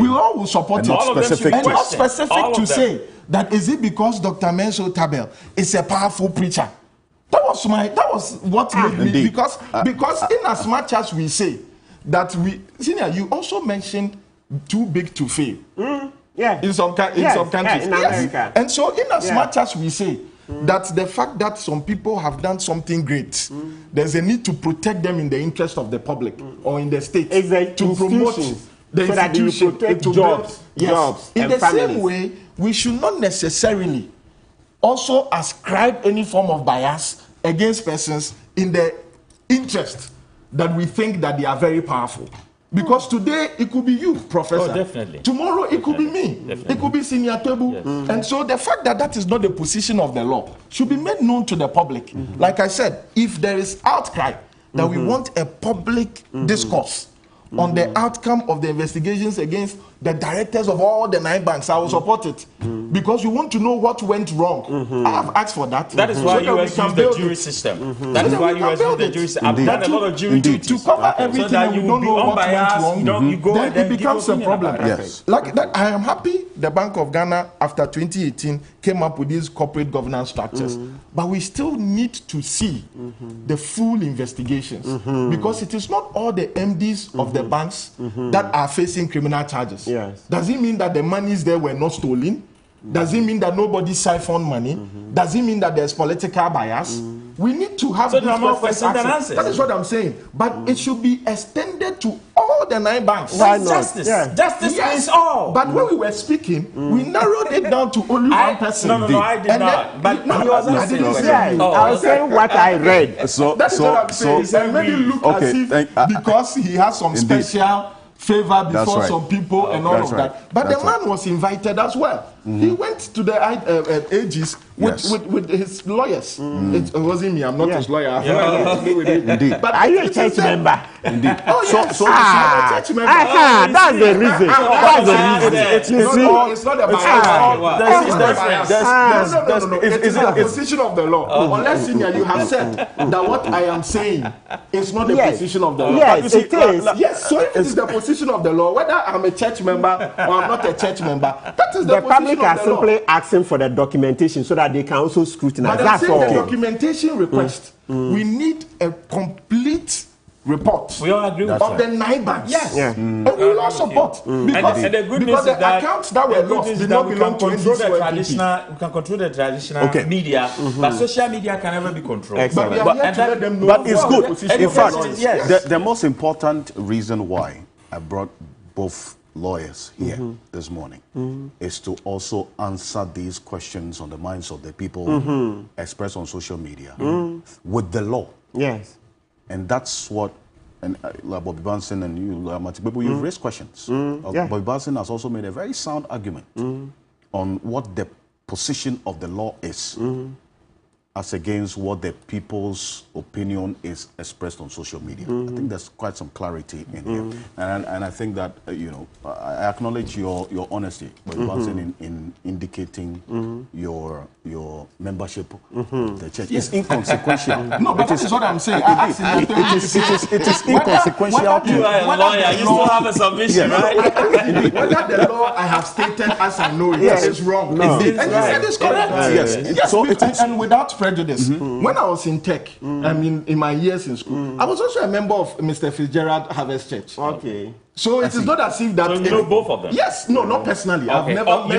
S5: We all will support it. And not specific to say that is it because Dr. Mensa Otabil is a powerful preacher. That was what made me, because in as much as we say that Senior, you also mentioned too big to fail. In some countries.
S2: In America.
S5: And so in as much as we say that the fact that some people have done something great, there's a need to protect them in the interest of the public or in the state to promote the institution,
S2: to jobs.
S5: In the same way, we should not necessarily also ascribe any form of bias against persons in the interest that we think that they are very powerful. Because today it could be you, Professor.
S21: Oh, definitely.
S5: Tomorrow it could be me.
S21: Definitely.
S5: It could be Senior Tebu.
S21: Yes.
S5: And so the fact that that is not the position of the law should be made known to the public. Like I said, if there is outcry that we want a public discourse on the outcome of the investigations against the directors of all the 9 banks, I will support it. Because we want to know what went wrong. I have asked for that.
S21: That is why you use the jury system. That is why you use the jury system. I've done a lot of jury duties.
S5: To cover everything,
S21: so that
S5: and
S21: you
S5: we don't
S21: be
S5: know what went
S21: unbiased,
S5: wrong,
S21: you go
S5: then
S21: and then
S5: it becomes a problem.
S21: Yes.
S5: Like that, I am happy the Bank of Ghana, after 2018, came up with these corporate governance structures. But we still need to see the full investigations. Because it is not all the MDs of the banks that are facing criminal charges. Does it mean that the monies there were not stolen? Does it mean that nobody siphoned money? Does it mean that there's political bias? We need to have
S21: So there are more questions than answers.
S5: That is what I'm saying. But it should be extended to all the 9 banks.
S21: Why not? Justice. Yeah. Justice means all.
S5: But when we were speaking, we narrowed it down to only one person.
S21: No, I did not. But he was asking.
S2: I was saying what I read.
S5: That is what I'm saying. It made it look as if because he has some special favor before some people and all of that. But the man was invited as well. He went to the AGs with his lawyers. It wasn't me. I'm not his lawyer. I have nothing to do with it.
S2: Indeed.
S5: But
S2: are you a church member?
S16: Indeed.
S5: Oh, yes.
S16: So
S5: I'm a church member.
S2: That's the reason. That's the reason.
S5: It's not a bias. No. It's the position of the law. Unless you have said that what I am saying is not the position of the law.
S2: Yes, it is.
S5: Yes, so if it is the position of the law, whether I'm a church member or I'm not a church member, that is the position
S2: are simply asking for the documentation so that they can also scrutinize.
S5: But
S2: that's all.
S5: The documentation request, we need a complete report.
S21: We all agree with
S5: of the 9 banks.
S21: Yes.
S5: And we will all support. Because,
S21: and the good news is that
S5: accounts that were lost did not belong to NDC.
S21: We can control the traditional media, but social media can never be controlled.
S5: But we are here to let them know.
S16: But it's good. In fact,
S21: yes.
S16: the most important reason why I brought both lawyers here this morning is to also answer these questions on the minds of the people expressed on social media with the law.
S2: Yes.
S16: And that's what, and like Bobby Banson and you, Matibebu, you've raised questions. Bobby Banson has also made a very sound argument on what the position of the law is as against what the people's opinion is expressed on social media. I think there's quite some clarity in here. And I think that, I acknowledge your honesty, but in indicating your membership of the church. It's inconsequential.
S5: No, but that is what I'm saying.
S16: It is inconsequential.
S21: You are a lawyer, you still have a submission, right?
S5: Whether the law I have stated as I know it is wrong.
S21: No.
S5: And you said it's correct.
S16: Yes.
S5: So and without prejudice. When I was in tech, I mean, in my years in school, I was also a member of Mr. Fitzgerald Harvest Church.
S2: Okay.
S5: So it is not as if that.
S21: So you know both of them?
S5: Yes, no, not personally.
S21: Okay.
S5: I've never met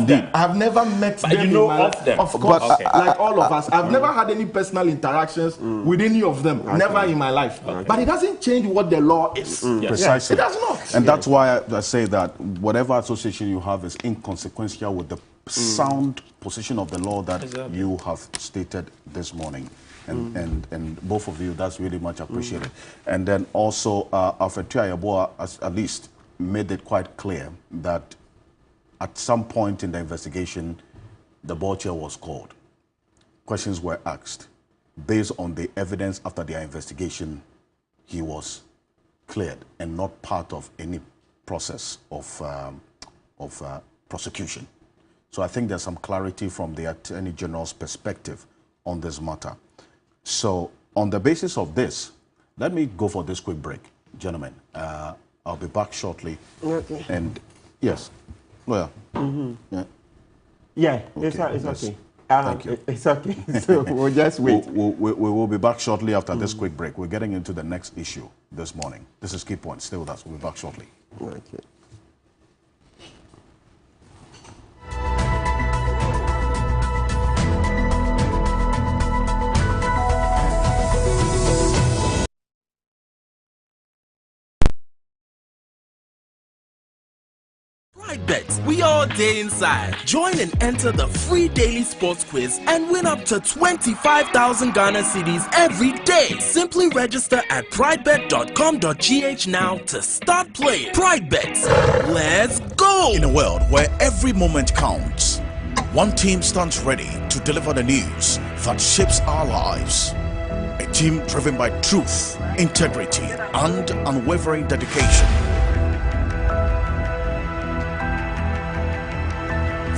S5: them. I've never met them.
S21: You know of them?
S5: Of course, like all of us. I've never had any personal interactions with any of them. Never in my life. But it doesn't change what the law is.
S16: Precisely.
S5: It does not.
S16: And that's why I say that whatever association you have is inconsequential with the sound position of the law that you have stated this morning. And both of you, that's really much appreciated. And then also, Alfred Tuayaboa at least made it quite clear that at some point in the investigation, the board chair was called. Questions were asked. Based on the evidence after their investigation, he was cleared and not part of any process of prosecution. So I think there's some clarity from the Attorney General's perspective on this matter. So on the basis of this, let me go for this quick break, gentlemen. I'll be back shortly.
S2: Okay.
S16: And yes, well,
S2: yeah, it's okay.
S16: Thank you.
S2: It's okay. So we'll just wait.
S16: We will be back shortly after this quick break. We're getting into the next issue this morning. This is Key Point. Stay with us. We'll be back shortly.
S2: Okay.
S7: Pride Bet. We all day inside. Join and enter the free daily sports quiz and win up to 25,000 Ghana cedis every day. Simply register at pridebet.com.gh now to start playing. Pride Bet. Let's go!
S22: In a world where every moment counts, one team stands ready to deliver the news that shapes our lives. A team driven by truth, integrity, and unwavering dedication.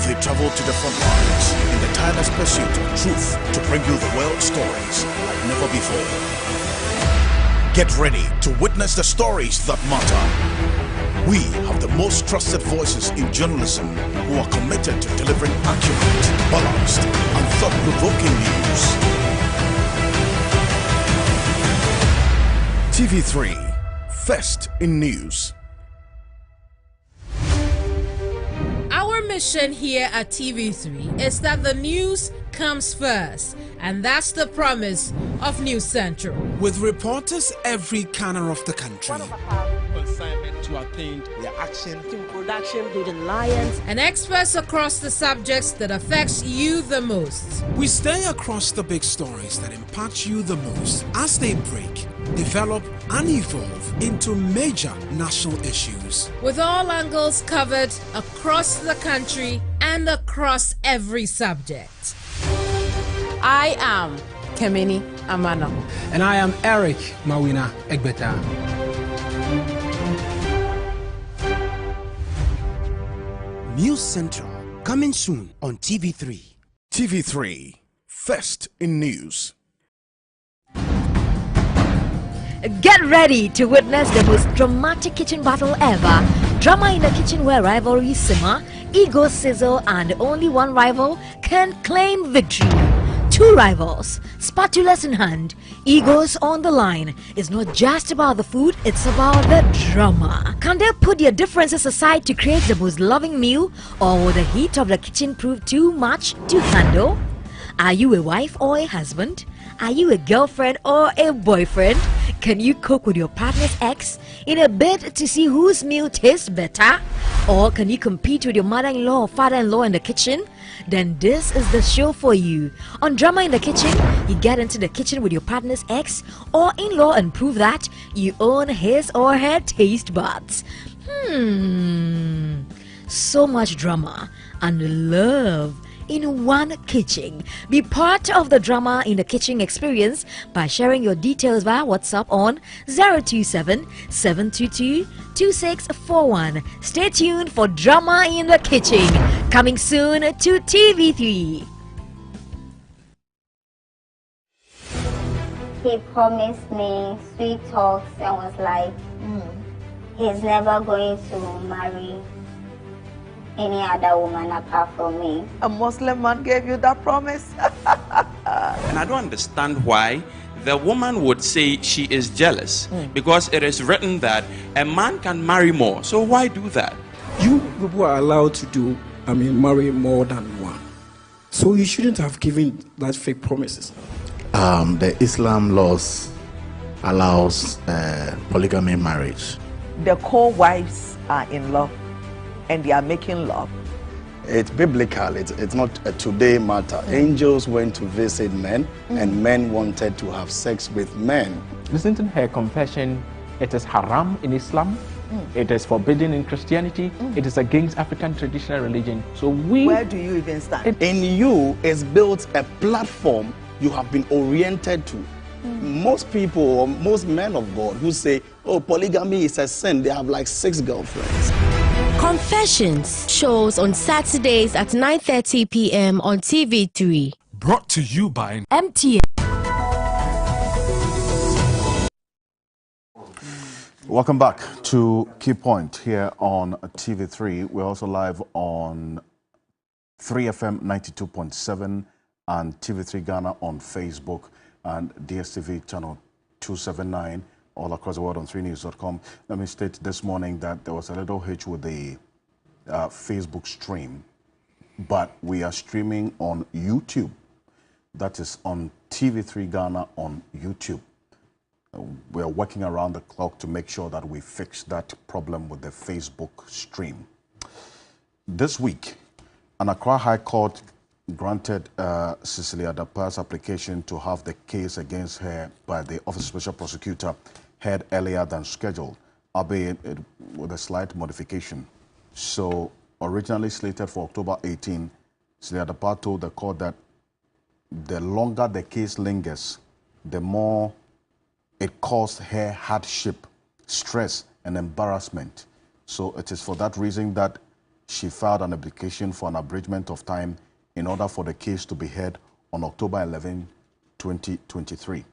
S22: They travel to the front lines in the tireless pursuit of truth to bring you the world stories like never before. Get ready to witness the stories that matter. We have the most trusted voices in journalism who are committed to delivering accurate, balanced, and thought-provoking news. TV3, first in news.
S23: Our mission here at TV3 is that the news comes first, and that's the promise of News Central.
S24: With reporters every corner of the country.
S7: Consignment to attend their action
S23: to production to the lions and experts across the subjects that affects you the most.
S24: We stay across the big stories that impact you the most as they break, develop and evolve into major national issues.
S23: With all angles covered across the country and across every subject. I am Kemini Amano.
S24: And I am Eric Mawina Egbeta.
S22: News Central, coming soon on TV3. TV3, first in news.
S25: Get ready to witness the most dramatic kitchen battle ever. Drama in the kitchen where rivalries simmer, egos sizzle, and only one rival can claim victory. Two rivals, spatulas in hand, egos on the line. It's not just about the food, it's about the drama. Can they put their differences aside to create the most loving meal, or will the heat of the kitchen prove too much to handle? Are you a wife or a husband? Are you a girlfriend or a boyfriend? Can you cook with your partner's ex in a bid to see whose meal tastes better? Or can you compete with your mother-in-law or father-in-law in the kitchen? Then this is the show for you. On Drama in the Kitchen, you get into the kitchen with your partner's ex or in-law and prove that you own his or her taste buds. So much drama and love in one kitchen. Be part of the Drama in the Kitchen experience by sharing your details via WhatsApp on 027-722-2641. Stay tuned for Drama in the Kitchen, coming soon to TV3.
S12: He promised me sweet talks and was like, he's never going to marry any other woman apart from me.
S13: A Muslim man gave you that promise?
S14: And I don't understand why the woman would say she is jealous, because it is written that a man can marry more. So why do that?
S15: You people are allowed to do, marry more than one. So you shouldn't have given that fake promises.
S26: The Islam laws allows polygamy marriage.
S13: The co-wives are in love and they are making love.
S17: It's biblical. It's not a today matter. Angels went to visit men and men wanted to have sex with men.
S18: Listen to her confession. It is haram in Islam. It is forbidden in Christianity. It is against African traditional religion. So
S13: where do you even stand?
S17: In you is built a platform you have been oriented to. Most people, or most men of God who say, oh, polygamy is a sin, they have like 6 girlfriends.
S10: Confessions shows on Saturdays at 9:30 p.m. on TV3.
S27: Brought to you by
S10: MTN.
S1: Welcome back to Key Point here on TV3. We're also live on 3FM 92.7 and TV3 Ghana on Facebook and DSTV channel 279 all across the world on 3news.com. Let me state this morning that there was a little hitch with the Facebook stream, but we are streaming on YouTube. That is on TV3 Ghana on YouTube. We are working around the clock to make sure that we fix that problem with the Facebook stream.
S16: This week, an Accra High Court granted Cecilia Dapa's application to have the case against her by the Office of Special Prosecutor heard earlier than scheduled, albeit with a slight modification. So, originally slated for October 18, Cecilia Dapa told the court that the longer the case lingers, the more it caused her hardship, stress, and embarrassment. So it is for that reason that she filed an application for an abridgment of time in order for the case to be heard on October 11, 2023.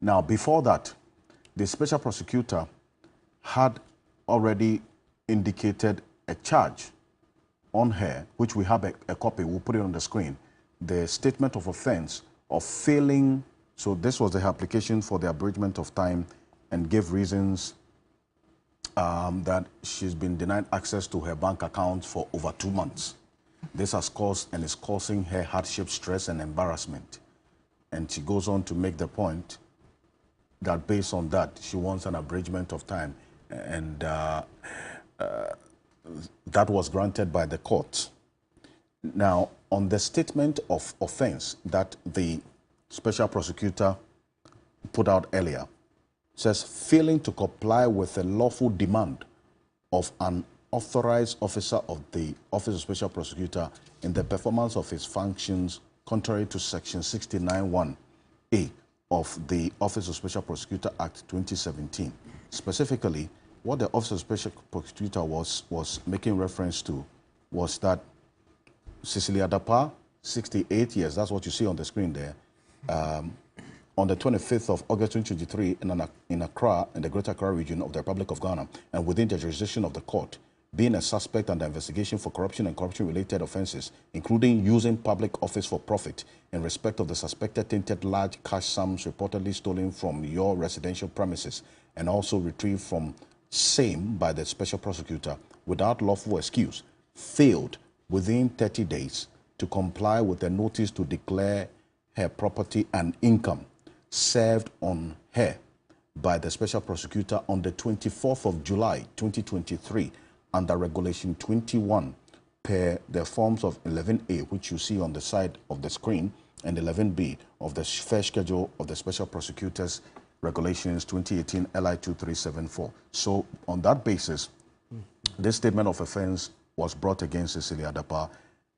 S16: Now, before that, the special prosecutor had already indicated a charge on her, which we have a copy, we'll put it on the screen, the statement of offense of failing. So this was the application for the abridgment of time and gave reasons that she's been denied access to her bank account for over 2 months. This has caused and is causing her hardship, stress, and embarrassment. And she goes on to make the point that based on that, she wants an abridgment of time. And that was granted by the court. Now, on the statement of offense that the special prosecutor put out earlier, says failing to comply with a lawful demand of an authorized officer of the Office of Special Prosecutor in the performance of his functions contrary to Section 69(1)(a) of the Office of Special Prosecutor Act 2017. Specifically, what the Office of Special Prosecutor was making reference to was that Cecilia Dapa, 68 years, that's what you see on the screen there, on the 25th of August 2023 in Accra, in the Greater Accra region of the Republic of Ghana, and within the jurisdiction of the court, being a suspect under investigation for corruption and corruption-related offenses, including using public office for profit in respect of the suspected tainted large cash sums reportedly stolen from your residential premises and also retrieved from same by the special prosecutor without lawful excuse, failed within 30 days to comply with the notice to declare her property and income served on her by the special prosecutor on the 24th of July 2023 under Regulation 21 per the forms of 11A, which you see on the side of the screen, and 11B of the first schedule of the special prosecutors Regulations 2018 LI 2374. So on that basis, this statement of offense was brought against Cecilia Dapa.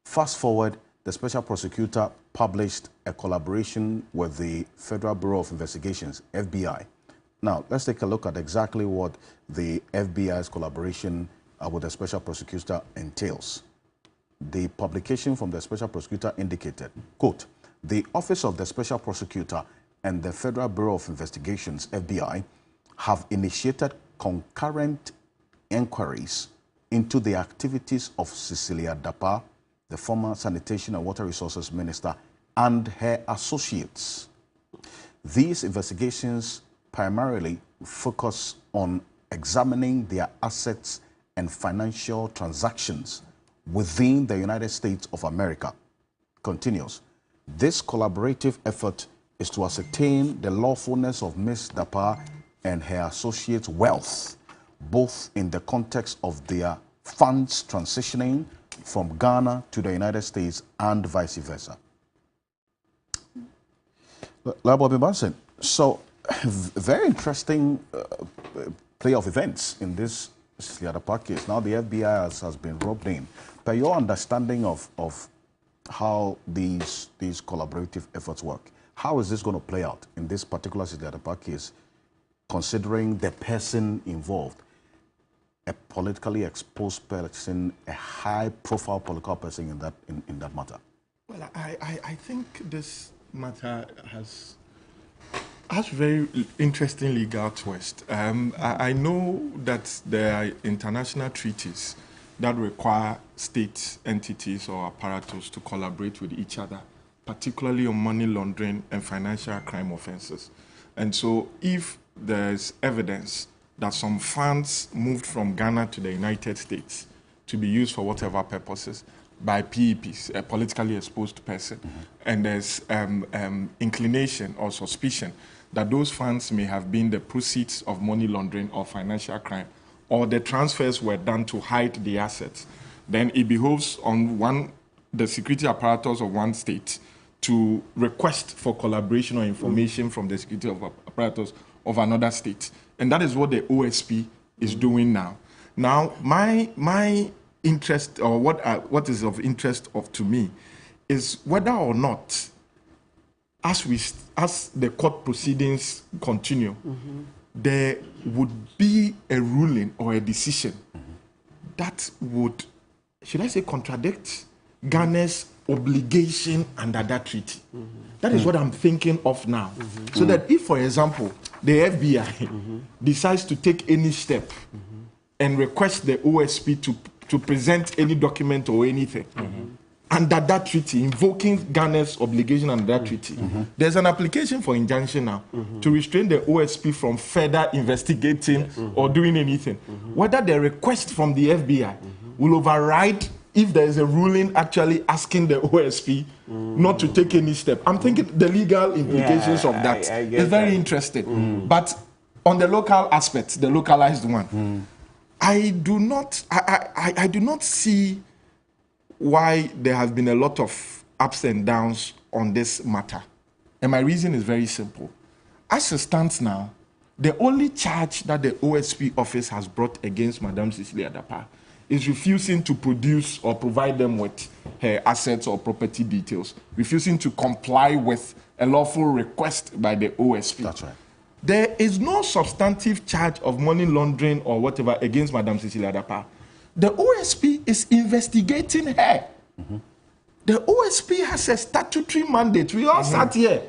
S16: Fast forward, the special prosecutor published a collaboration with the Federal Bureau of Investigations, FBI. Now, let's take a look at exactly what the FBI's collaboration with the special prosecutor entails. The publication from the special prosecutor indicated, quote, the Office of the Special Prosecutor and the Federal Bureau of Investigations, FBI, have initiated concurrent inquiries into the activities of Cecilia Dapa, the former Sanitation and Water Resources Minister, and her associates. These investigations primarily focus on examining their assets and financial transactions within the United States of America. Continues, this collaborative effort is to ascertain the lawfulness of Ms. Dapa and her associates' wealth, both in the context of their funds transitioning from Ghana to the United States and vice versa. Bobby Benson, so very interesting play of events in this Cecilia Dapa case. Now the FBI has been roped in. By your understanding of how these collaborative efforts work, how is this going to play out in this particular Cecilia Dapa case, considering the person involved, a politically exposed person, a high-profile political person in that matter?
S5: Well, I think this matter has very interesting legal twist. I know that there are international treaties that require state entities or apparatus to collaborate with each other, particularly on money laundering and financial crime offenses. And so if there's evidence that some funds moved from Ghana to the United States to be used for whatever purposes by PEPs, a politically exposed person, and there's inclination or suspicion that those funds may have been the proceeds of money laundering or financial crime, or the transfers were done to hide the assets, then it behoves on the security apparatus of one state to request for collaboration or information from the security apparatus of another state. And that is what the OSP is doing now. Now, my interest, or what is of interest to me, is whether or not, as the court proceedings continue, there would be a ruling or a decision that would, should I say, contradict Ghana's obligation under that treaty. That is what I'm thinking of now. So that if, for example, the FBI decides to take any step and request the OSP to present any document or anything under that treaty, invoking Ghana's obligation under that treaty, there's an application for injunction now to restrain the OSP from further investigating or doing anything. Whether the request from the FBI will override if there is a ruling actually asking the OSP not to take any step. I'm thinking the legal implications of that is very interesting. But on the local aspect, the localized one, I do not see why there has been a lot of ups and downs on this matter. And my reason is very simple. As it stands now, the only charge that the OSP office has brought against Madam Cecilia Dapaah is refusing to produce or provide them with her assets or property details, refusing to comply with a lawful request by the OSP.
S1: That's right.
S5: There is no substantive charge of money laundering or whatever against Madam Cecilia Dapaah. The OSP is investigating her. The OSP has a statutory mandate. We all sat here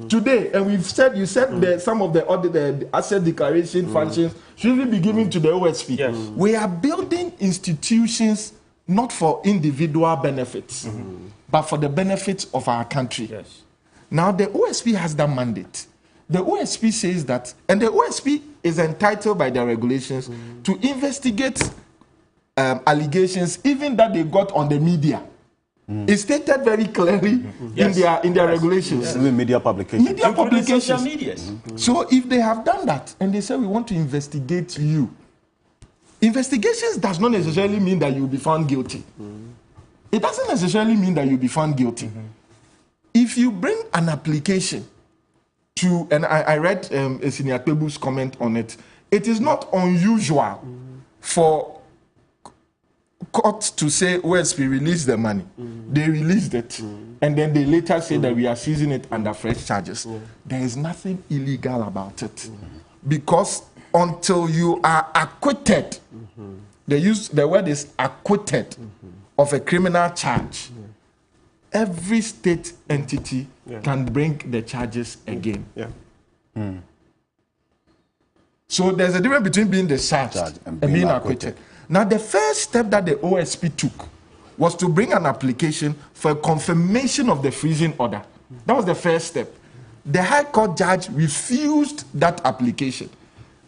S5: today, and we've said, you said that some of the asset declaration functions should really be given to the OSP.
S21: Yes.
S5: We are building institutions not for individual benefits, but for the benefits of our country.
S21: Yes.
S5: Now, the OSP has that mandate. The OSP says that, and the OSP is entitled by the regulations to investigate allegations, even that they got on the media. It's stated very clearly in their regulations.
S1: Yes. Media publications.
S5: Media publications.
S21: Social medias.
S5: So if they have done that and they say we want to investigate you, investigations does not necessarily mean that you'll be found guilty. It doesn't necessarily mean that you'll be found guilty. If you bring an application to, and I read Senior Kpebu's comment on it, it is not unusual for court to say, OSP release the money. They released it. And then they later say that we are seizing it under fresh charges. There is nothing illegal about it. Because until you are acquitted, the word is acquitted of a criminal charge, every state entity can bring the charges again. So there's a difference between being discharged and being acquitted. Now, the first step that the OSP took was to bring an application for a confirmation of the freezing order. That was the first step. The High Court judge refused that application.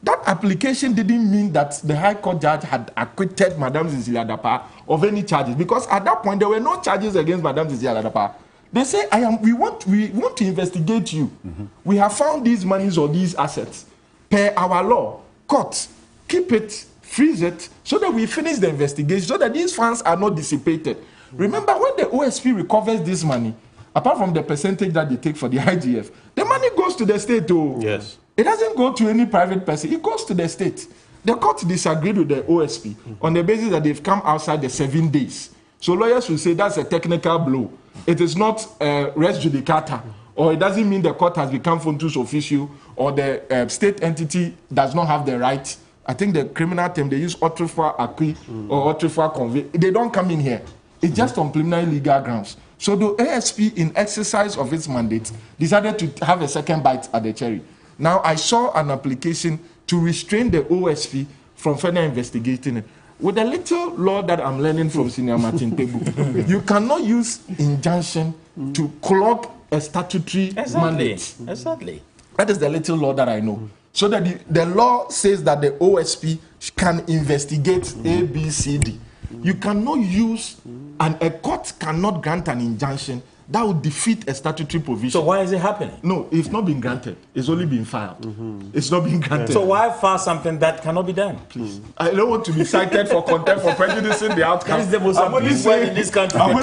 S5: That application didn't mean that the High Court judge had acquitted Madam Cecilia Dapaah of any charges, because at that point there were no charges against Madam Cecilia Dapaah. They say, we want to investigate you. We have found these monies or these assets. Per our law, court, keep it, freeze it, so that we finish the investigation, so that these funds are not dissipated. Remember, when the OSP recovers this money, apart from the percentage that they take for the IGF, the money goes to the state too.
S21: Yes.
S5: It doesn't go to any private person. It goes to the state. The court disagreed with the OSP on the basis that they've come outside the 7 days. So lawyers will say that's a technical blow. It is not res judicata, or it doesn't mean the court has become functus officio, or the state entity does not have the right. I think the criminal term, they use autrefois acquis or autrefois convict. They don't come in here. It's just on preliminary legal grounds. So the ASP, in exercise of its mandate, decided to have a second bite at the cherry. Now, I saw an application to restrain the OSP from further investigating it. With a little law that I'm learning from Senior Martin Kpebu, you cannot use injunction to clog a statutory mandate.
S21: Exactly.
S5: That is the little law that I know. So that the law says that the OSP can investigate A, B, C, D. You cannot use, and a court cannot grant an injunction that would defeat a statutory provision.
S6: So why is it happening?
S5: No, it's not been granted. It's only been filed. It's not been granted.
S6: So why file something that cannot be done?
S5: Please. I don't want to be cited for contempt for prejudicing the outcome.
S6: That is the most abused word in this country.
S5: I'm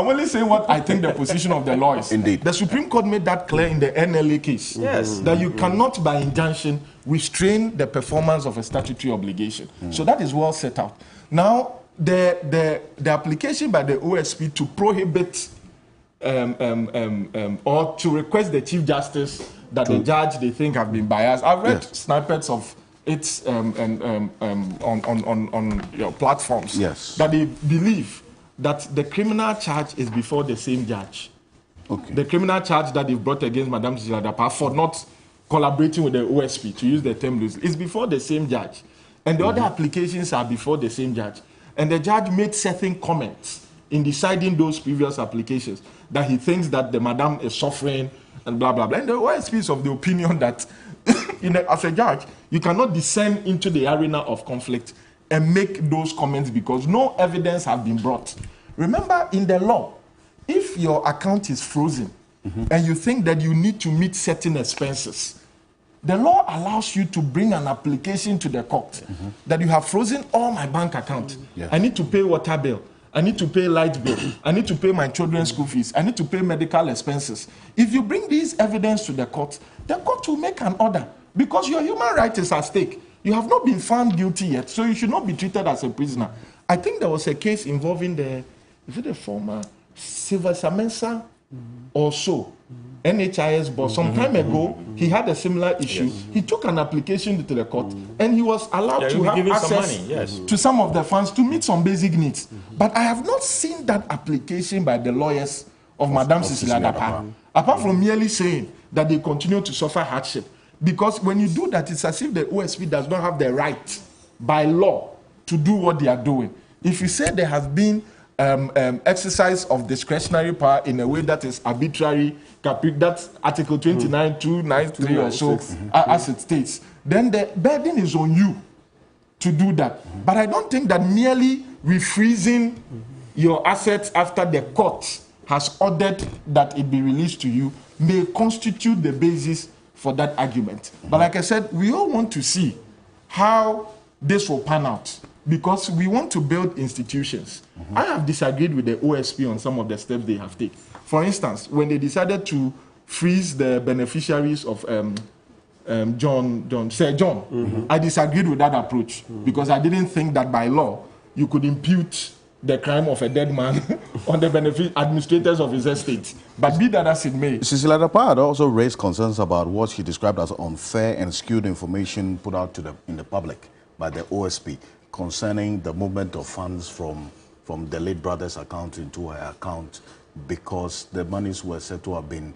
S5: only saying what I think the position of the law is.
S16: Indeed.
S5: The Supreme Court made that clear in the NLA case.
S6: Yes.
S5: That you cannot, by injunction, restrain the performance of a statutory obligation. So that is well set out. Now, the application by the OSP to prohibit or to request the Chief Justice that the judge they think have been biased. I've read snippets of it on your platforms.
S16: Yes.
S5: That they believe that the criminal charge is before the same judge.
S16: Okay.
S5: The criminal charge that they've brought against Madam Cecilia Dapaah for not collaborating with the OSP, to use the term loosely, is before the same judge. And the other applications are before the same judge. And the judge made certain comments in deciding those previous applications that he thinks that the madam is suffering and blah, blah, blah. And the OSP is of the opinion that as a judge, you cannot descend into the arena of conflict and make those comments because no evidence has been brought. Remember, in the law, if your account is frozen and you think that you need to meet certain expenses, the law allows you to bring an application to the court that you have frozen all my bank account. I need to pay water bill. I need to pay light bill. I need to pay my children's school fees. I need to pay medical expenses. If you bring these evidence to the court will make an order because your human right is at stake. You have not been found guilty yet, so you should not be treated as a prisoner. I think there was a case involving the former Sylvester Mensah or so, NHIS boss. Some time ago, he had a similar issue. Yes. He took an application to the court, and he was allowed to have access to some of the funds to meet some basic needs. But I have not seen that application by the lawyers of Madam Cecilia Dapaah, apart from merely saying that they continue to suffer hardship. Because when you do that, it's as if the OSP does not have the right by law to do what they are doing. If you say there has been exercise of discretionary power in a way that is arbitrary, that's Article 29, 293 or so, as it states, then the burden is on you to do that. But I don't think that merely refreezing your assets after the court has ordered that it be released to you may constitute the basis for that argument. But like I said, we all want to see how this will pan out because we want to build institutions. I have disagreed with the OSP on some of the steps they have taken. For instance, when they decided to freeze the beneficiaries of Sir John, I disagreed with that approach because I didn't think that by law you could impute the crime of a dead man on the administrators of his estate. But be that as it may.
S16: Cecilia Dapaah had also raised concerns about what she described as unfair and skewed information put out in the public by the OSP concerning the movement of funds from the late brother's account into her account because the monies were said to have been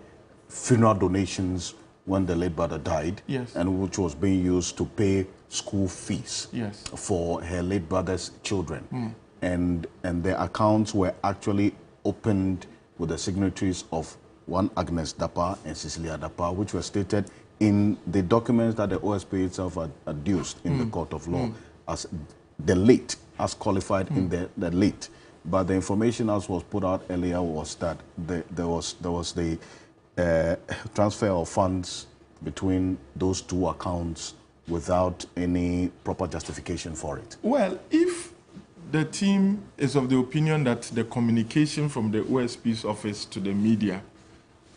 S16: funeral donations when the late brother died, and which was being used to pay school fees for her late brother's children. And the accounts were actually opened with the signatories of one Agnes Dapaah and Cecilia Dapaah, which were stated in the documents that the OSP itself had adduced in the court of law as the late, as qualified in the late. But the information as was put out earlier was that there was the transfer of funds between those two accounts without any proper justification for it.
S5: Well, if the team is of the opinion that the communication from the OSP's office to the media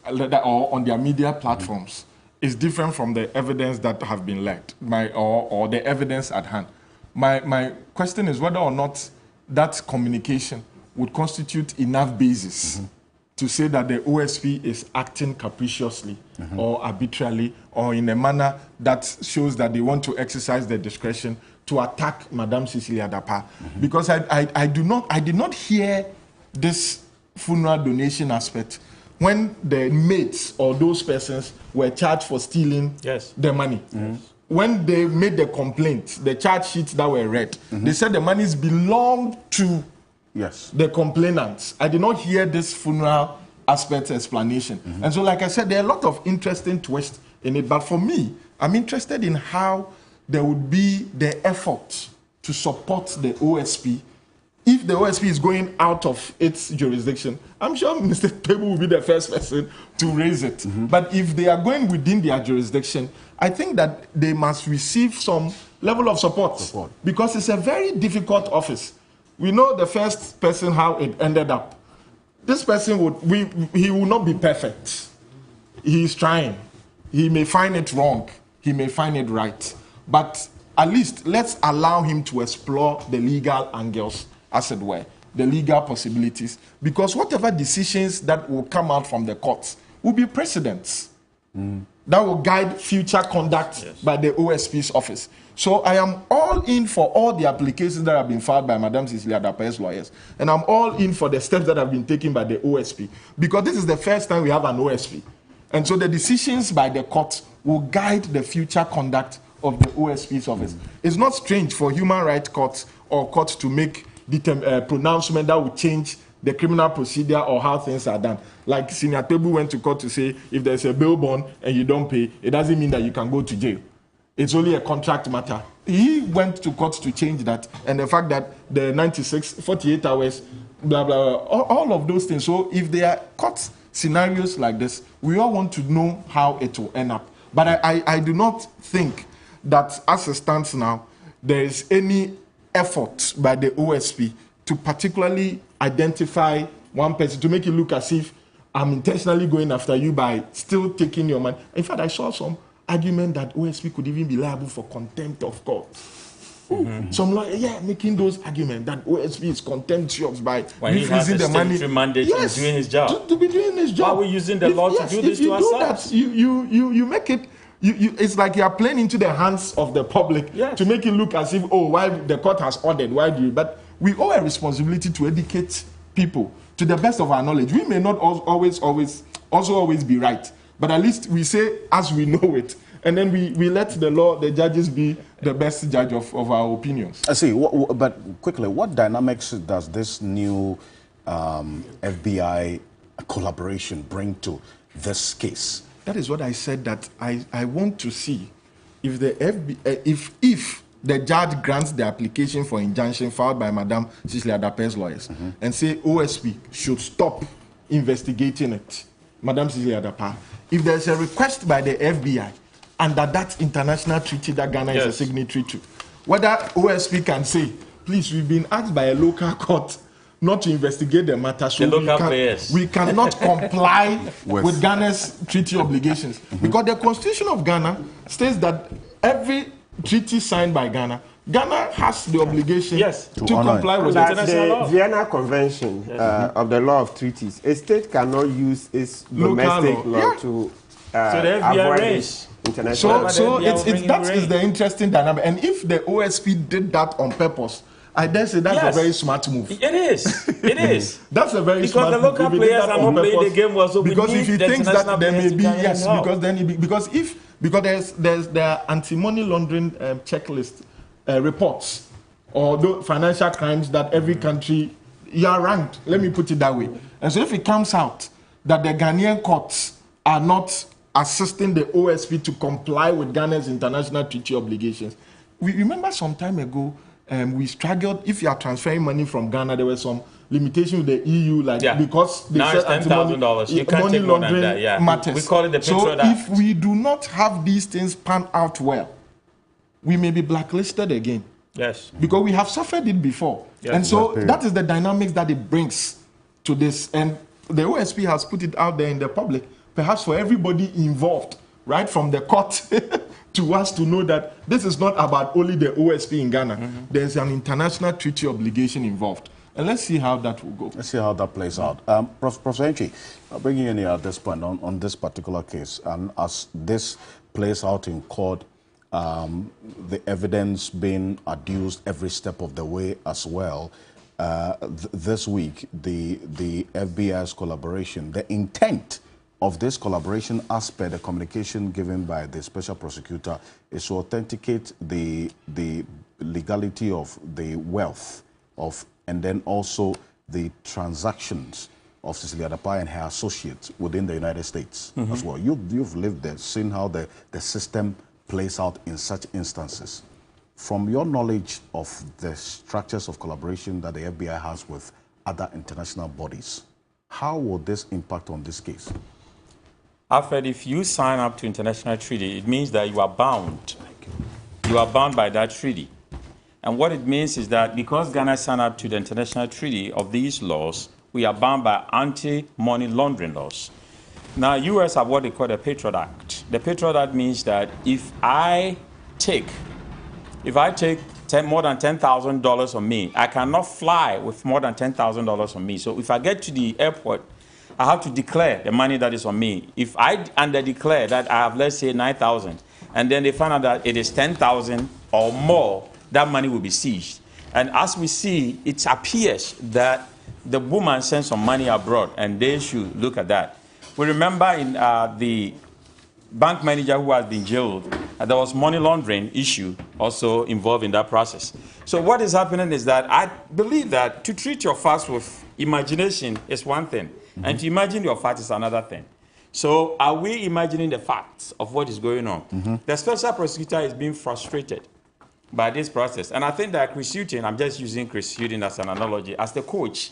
S5: or on their media platforms is different from the evidence that have been led or the evidence at hand. My question is whether or not that communication would constitute enough basis to say that the OSP is acting capriciously or arbitrarily or in a manner that shows that they want to exercise their discretion to attack Madam Cecilia Dapaah. Because I did not hear this funeral donation aspect when the mates or those persons were charged for stealing the money. When they made the complaint, the charge sheets that were read, they said the monies belonged to the complainants. I did not hear this funeral aspect explanation. And so, like I said, there are a lot of interesting twists in it. But for me, I'm interested in how there would be the effort to support the OSP if the OSP is going out of its jurisdiction, I'm sure Mr. Table will be the first person to raise it. But if they are going within their jurisdiction, I think that they must receive some level of support. Because it's a very difficult office. We know the first person how it ended up. This person he will not be perfect. He is trying. He may find it wrong. He may find it right. But at least let's allow him to explore the legal angles, as it were, the legal possibilities. Because whatever decisions that will come out from the courts will be precedents that will guide future conduct by the OSP's office. So I am all in for all the applications that have been filed by Madam Cecilia Dapa's lawyers. And I'm all in for the steps that have been taken by the OSP. Because this is the first time we have an OSP. And so the decisions by the court will guide the future conduct of the OSP's office. It's not strange for human rights courts or courts to make pronouncement that will change the criminal procedure or how things are done. Like Senior Tebu went to court to say, if there's a bail bond and you don't pay, it doesn't mean that you can go to jail. It's only a contract matter. He went to court to change that, and the fact that the 48 hours, blah, blah, blah, all of those things. So if there are court scenarios like this, we all want to know how it will end up. But I do not think that as it stands now, there is any effort by the OSP to particularly identify one person, to make it look as if I'm intentionally going after you by still taking your money. In fact, I saw some argument that OSP could even be liable for contempt of court. Some lawyers, making those arguments that OSP is contemptuous by refusing the money.
S21: Mandate doing his job.
S5: To be doing his job.
S21: Why are we using the law to do this to ourselves?
S5: You make it. It's like you are playing into the hands of the public to make it look as if, why the court has ordered, why do you? But we owe a responsibility to educate people to the best of our knowledge. We may not always be right, but at least we say as we know it, and then we let the judges be the best judge of our opinions.
S16: I see, but quickly, what dynamics does this new FBI collaboration bring to this case?
S5: That is what I said, that I want to see if the if the judge grants the application for injunction filed by Madam Cecilia Dapa's lawyers and say OSP should stop investigating it, Madam Cecilia Dapa, if there's a request by the FBI under that international treaty that Ghana is a signatory to, whether OSP can say, please, we've been asked by a local court not to investigate the matter, so we cannot comply with Ghana's treaty obligations. Because the Constitution of Ghana states that every treaty signed by Ghana has the obligation to comply with international law.
S2: The Vienna Convention of the Law of Treaties, a state cannot use its domestic law to avoid international.
S5: So that is the interesting dynamic. And if the OSP did that on purpose, I dare say that's a very smart move.
S21: It is. It is.
S5: That's a very smart move.
S21: Because the local players are not playing the game well, so
S5: because if he thinks that there may be, because there are anti-money laundering checklist reports or financial crimes that every country, you are ranked. Let me put it that way. And so if it comes out that the Ghanaian courts are not assisting the OSP to comply with Ghana's international treaty obligations, we remember some time ago, we struggled. If you are transferring money from Ghana, there were some limitations with the EU, because they said
S21: $10,000. You can't take more than that.
S5: Matters.
S21: We call it the Patriot Act.
S5: If we do not have these things pan out well, we may be blacklisted again.
S21: Yes.
S5: Because we have suffered it before. Yes. And so that is the dynamics that it brings to this. And the OSP has put it out there in the public, perhaps for everybody involved, right from the court to us to know that this is not about only the OSP in Ghana. There's an international treaty obligation involved. And let's see how that will go.
S16: Let's see how that plays out. Professor Antwi, I'll bring you in here at this point on this particular case. And as this plays out in court, the evidence being adduced every step of the way as well, this week, the FBI's collaboration, the intent of this collaboration, as per the communication given by the special prosecutor, is to authenticate the legality of the wealth of, and then also the transactions of Cecilia Dapa and her associates within the United States as well. You've lived there, seen how the system plays out in such instances. From your knowledge of the structures of collaboration that the FBI has with other international bodies, how will this impact on this case?
S21: Alfred, if you sign up to international treaty, it means that you are bound. You are bound by that treaty. And what it means is that because Ghana signed up to the international treaty of these laws, we are bound by anti-money laundering laws. Now, U.S. have what they call the Patriot Act. The Patriot Act means that if I take more than $10,000 on me, I cannot fly with more than $10,000 on me. So if I get to the airport, I have to declare the money that is on me. If I under-declare that I have, let's say, 9,000, and then they find out that it is 10,000 or more, that money will be seized. And as we see, it appears that the woman sent some money abroad, and they should look at that. We remember in the bank manager who has been jailed, there was money laundering issue also involved in that process. So what is happening is that I believe that to treat your facts with imagination is one thing, and to imagine your facts is another thing. So are we imagining the facts of what is going on? The special prosecutor is being frustrated by this process. And I think that Chris Hughton, I'm just using Chris Hughton as an analogy, as the coach,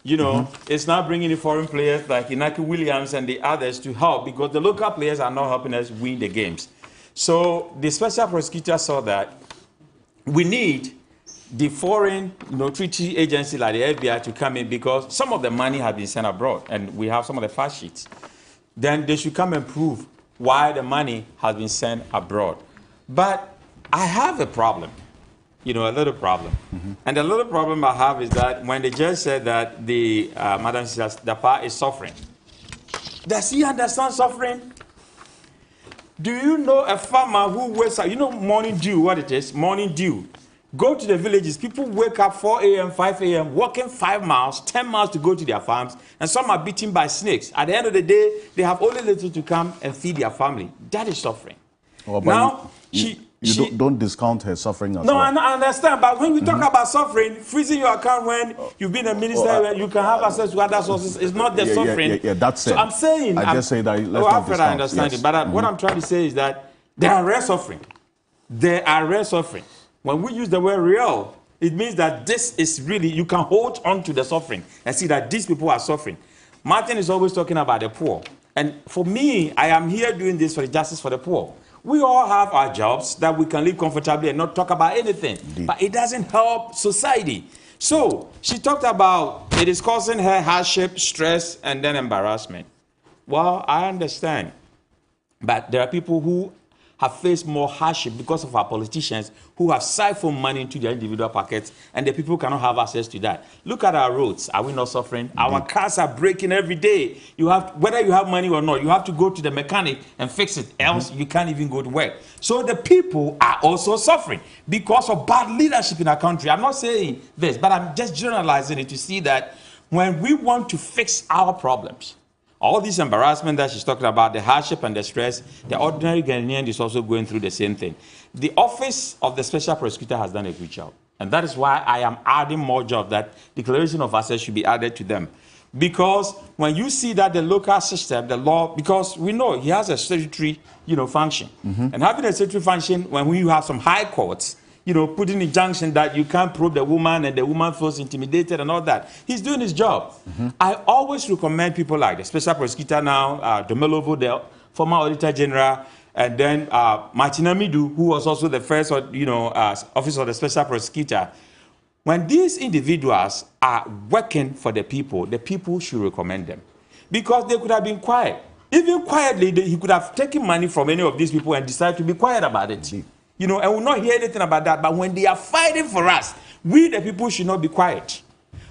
S21: you know, it's now bringing in foreign players like Inaki Williams and the others to help, because the local players are not helping us win the games. So the special prosecutor saw that we need the foreign treaty agency like the FBI to come in, because some of the money has been sent abroad and we have some of the fact sheets. Then they should come and prove why the money has been sent abroad. But I have a problem, a little problem. And the little problem I have is that when the judge said that the Madam Dapa is suffering, does he understand suffering? Do you know a farmer who wakes up, morning dew, what it is? Morning dew. Go to the villages, people wake up 4 a.m., 5 a.m., walking 5 miles, 10 miles to go to their farms, and some are beaten by snakes. At the end of the day, they have only little to come and feed their family. That is suffering.
S16: Oh,
S21: now,
S16: you don't discount her suffering as
S21: well.
S16: No,
S21: I understand, but when we talk about suffering, freezing your account when you've been a minister, you can have access to other sources, it's not the suffering.
S16: Yeah, that's it.
S21: So I'm saying...
S16: I just say that let's not discount.
S21: I understand it, but what I'm trying to say is that there are rare suffering. There are rare suffering. When we use the word real, it means that this is really, you can hold on to the suffering and see that these people are suffering. Martin is always talking about the poor. And for me, I am here doing this for the justice for the poor. We all have our jobs that we can live comfortably and not talk about anything. Indeed. But it doesn't help society. So she talked about it is causing her hardship, stress, and then embarrassment. Well, I understand. But there are people who have faced more hardship because of our politicians who have siphoned money into their individual pockets, and the people cannot have access to that. Look at our roads. Are we not suffering? Indeed. Our cars are breaking every day. Whether you have money or not, you have to go to the mechanic and fix it, else you can't even go to work. So the people are also suffering because of bad leadership in our country. I'm not saying this, but I'm just generalizing it to see that when we want to fix our problems, all this embarrassment that she's talking about, the hardship and the stress, the ordinary Ghanaian is also going through the same thing. The office of the special prosecutor has done a good job. And that is why I am adding more jobs, that declaration of assets should be added to them. Because when you see that the local system, the law, because we know he has a statutory, function. And having a statutory function, when you have some high courts, putting injunction that you can't probe the woman and the woman feels intimidated and all that. He's doing his job. I always recommend people like the special prosecutor now, Domelovo, the former auditor general, and then Martin Amidu, who was also the first, office of the special prosecutor. When these individuals are working for the people should recommend them. Because they could have been quiet. Even quietly, he could have taken money from any of these people and decided to be quiet about it. And we'll not hear anything about that. But when they are fighting for us, we, the people, should not be quiet.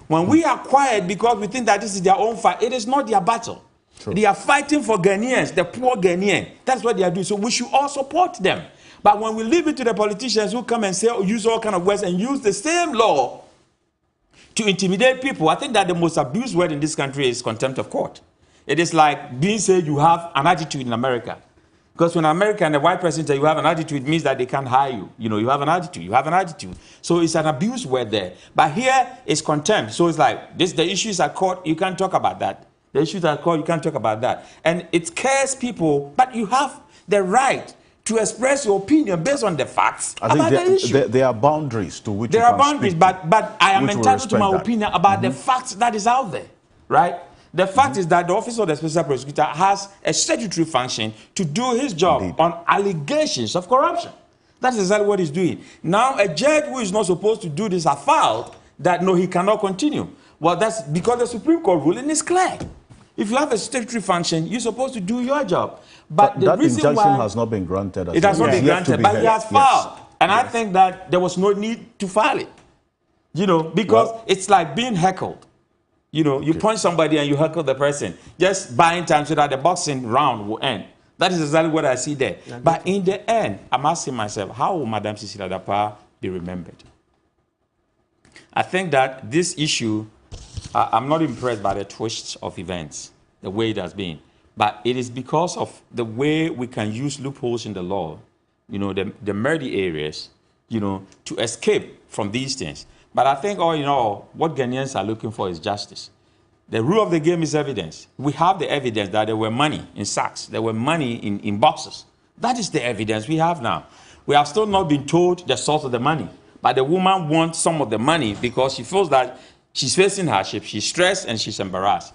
S21: When we are quiet because we think that this is their own fight, it is not their battle. True. They are fighting for Ghanaians, the poor Ghanaian. That's what they are doing. So we should all support them. But when we leave it to the politicians who come and say, use all kind of words and use the same law to intimidate people, I think that the most abused word in this country is contempt of court. It is like being said you have an attitude in America. Because when America and a white person say you have an attitude, it means that they can't hire you. You have an attitude. So it's an abuse word there. But here it's contempt. So it's like, the issues at court, you can't talk about that. The issues at court, you can't talk about that. And it scares people, but you have the right
S6: to express your opinion based on the facts
S16: I think
S6: about the issue.
S16: there are boundaries to which
S6: There
S16: you
S6: are
S16: can
S6: boundaries,
S16: speak,
S6: but I am
S16: which will
S6: entitled to my
S16: respect that.
S6: opinion about the facts that is out there, right? The fact is that the Office of the Special Prosecutor has a statutory function to do his job on allegations of corruption. That is exactly what he's doing. Now, a judge who is not supposed to do this has filed that, no, he cannot continue. Well, that's because the Supreme Court ruling is clear. If you have a statutory function, you're supposed to do your job. But the
S16: that
S6: reason
S16: injunction
S6: why
S16: has not been granted.
S6: it has not been granted, but he has filed.
S16: Yes.
S6: And I think that there was no need to file it. You know, because it's like being heckled. You know, you punch somebody and you heckle the person, just buying time so that the boxing round will end. That is exactly what I see there. But in the end, I'm asking myself, how will Madam Cecilia Dapaah be remembered? I think that this issue, I'm not impressed by the twists of events, the way it has been. But it is because of the way we can use loopholes in the law, you know, the murdy areas, you know, to escape from these things. But I think, all in all, what Ghanaians are looking for is justice. The rule of the game is evidence. We have the evidence that there were money in sacks, there were money in boxes. That is the evidence we have now. We have still not been told the source of the money. But the woman wants some of the money because she feels that she's facing hardship, she's stressed, and she's embarrassed.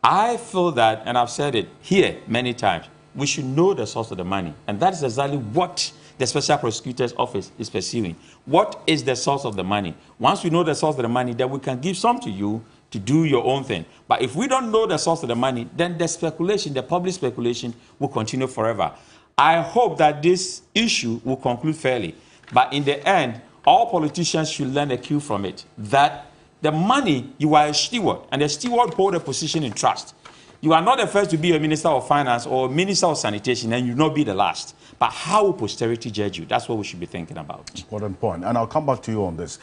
S6: I feel that, and I've said it here many times, we should know the source of the money. And that is exactly what the Special Prosecutor's Office is pursuing. What is the source of the money? Once we know the source of the money, then we can give some to you to do your own thing. But if we don't know the source of the money, then the speculation, the public speculation, will continue forever. I hope that this issue will conclude fairly. But in the end, all politicians should learn a cue from it, that the money, you are a steward, and the steward hold a position in trust. You are not the first to be a minister of finance or minister of sanitation, and you will not be the last. But how will posterity judge you? That's what we should be thinking about.
S16: Important point. And I'll come back to you on this.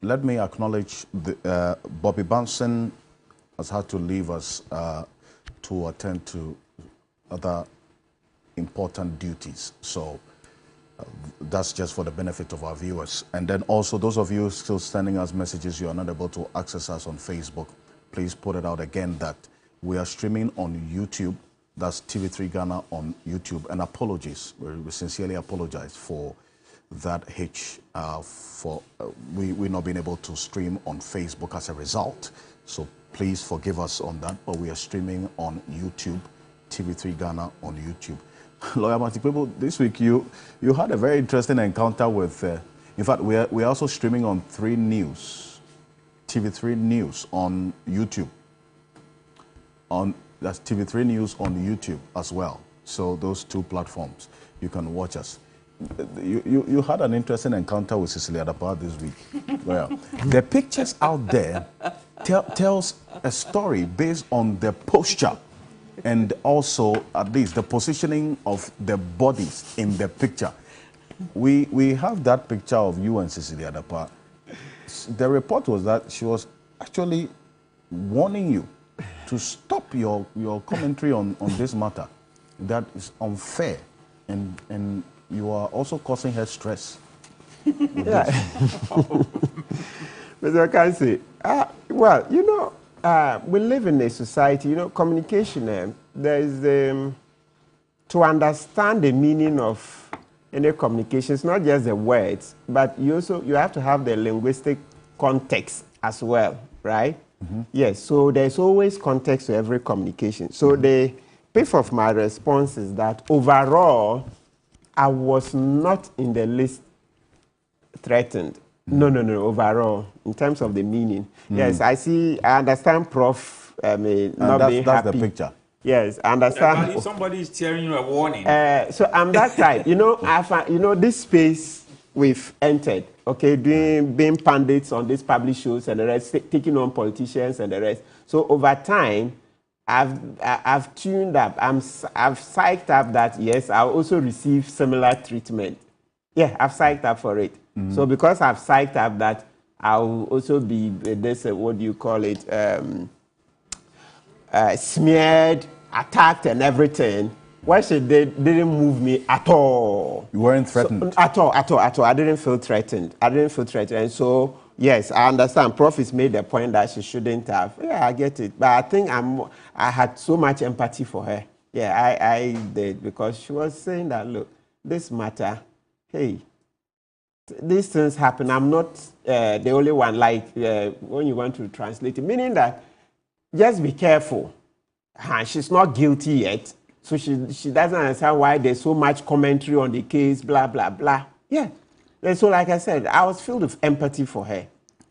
S16: Let me acknowledge Bobby Banson has had to leave us to attend to other important duties. So that's just for the benefit of our viewers. And then also those of you still sending us messages, you are not able to access us on Facebook. Please put it out again that we are streaming on YouTube. That's TV3 Ghana on YouTube. And apologies, we sincerely apologize for that hitch, we not being able to stream on Facebook as a result. So please forgive us on that. But we are streaming on YouTube, TV3 Ghana on YouTube. Lawyer Martin Kpebu, this week you had a very interesting encounter with, in fact, we are also streaming on 3 News, TV3 News on YouTube. That's TV3 News on YouTube as well. So those 2 platforms, you can watch us. You had an interesting encounter with Cecilia Dapaah this week. Well, the pictures out there tells a story based on the posture and also at least the positioning of the bodies in the picture. We have that picture of you and Cecilia Dapaah. The report was that she was actually warning you to stop your commentary on this matter. That is unfair, and you are also causing her stress.
S2: Yeah. Mr. Kansi, well, you know, we live in a society, you know, communication, there is, to understand the meaning of any communication, it's not just the words, but you have to have the linguistic context as well, right? Mm-hmm. Yes, so there's always context to every communication. So the pith of my response is that overall, I was not in the least threatened. No, overall, in terms of the meaning. Yes, I understand Prof may not be happy.
S16: That's the picture.
S2: Yes, I understand.
S6: If somebody is tearing you a warning.
S2: So I'm that type. You know, this space we've entered, okay, being pundits on these public shows and the rest, taking on politicians and the rest. So over time, I've tuned up. I've psyched up that, yes, I'll also receive similar treatment. Yeah, I've psyched up for it. Mm-hmm. So because I've psyched up that, I'll also be this, what do you call it, smeared, attacked and everything. What she did didn't move me at all.
S16: You weren't threatened?
S2: So, at all. I didn't feel threatened. And so, yes, I understand. Prof has made the point that she shouldn't have. Yeah, I get it. But I think I had so much empathy for her. Yeah, I did, because she was saying that, look, this matter, hey, these things happen. I'm not the only one, like when you want to translate it, meaning that just be careful. She's not guilty yet, so she doesn't understand why there's so much commentary on the case, blah, blah, blah. Yeah. And so, like I said, I was filled with empathy for her.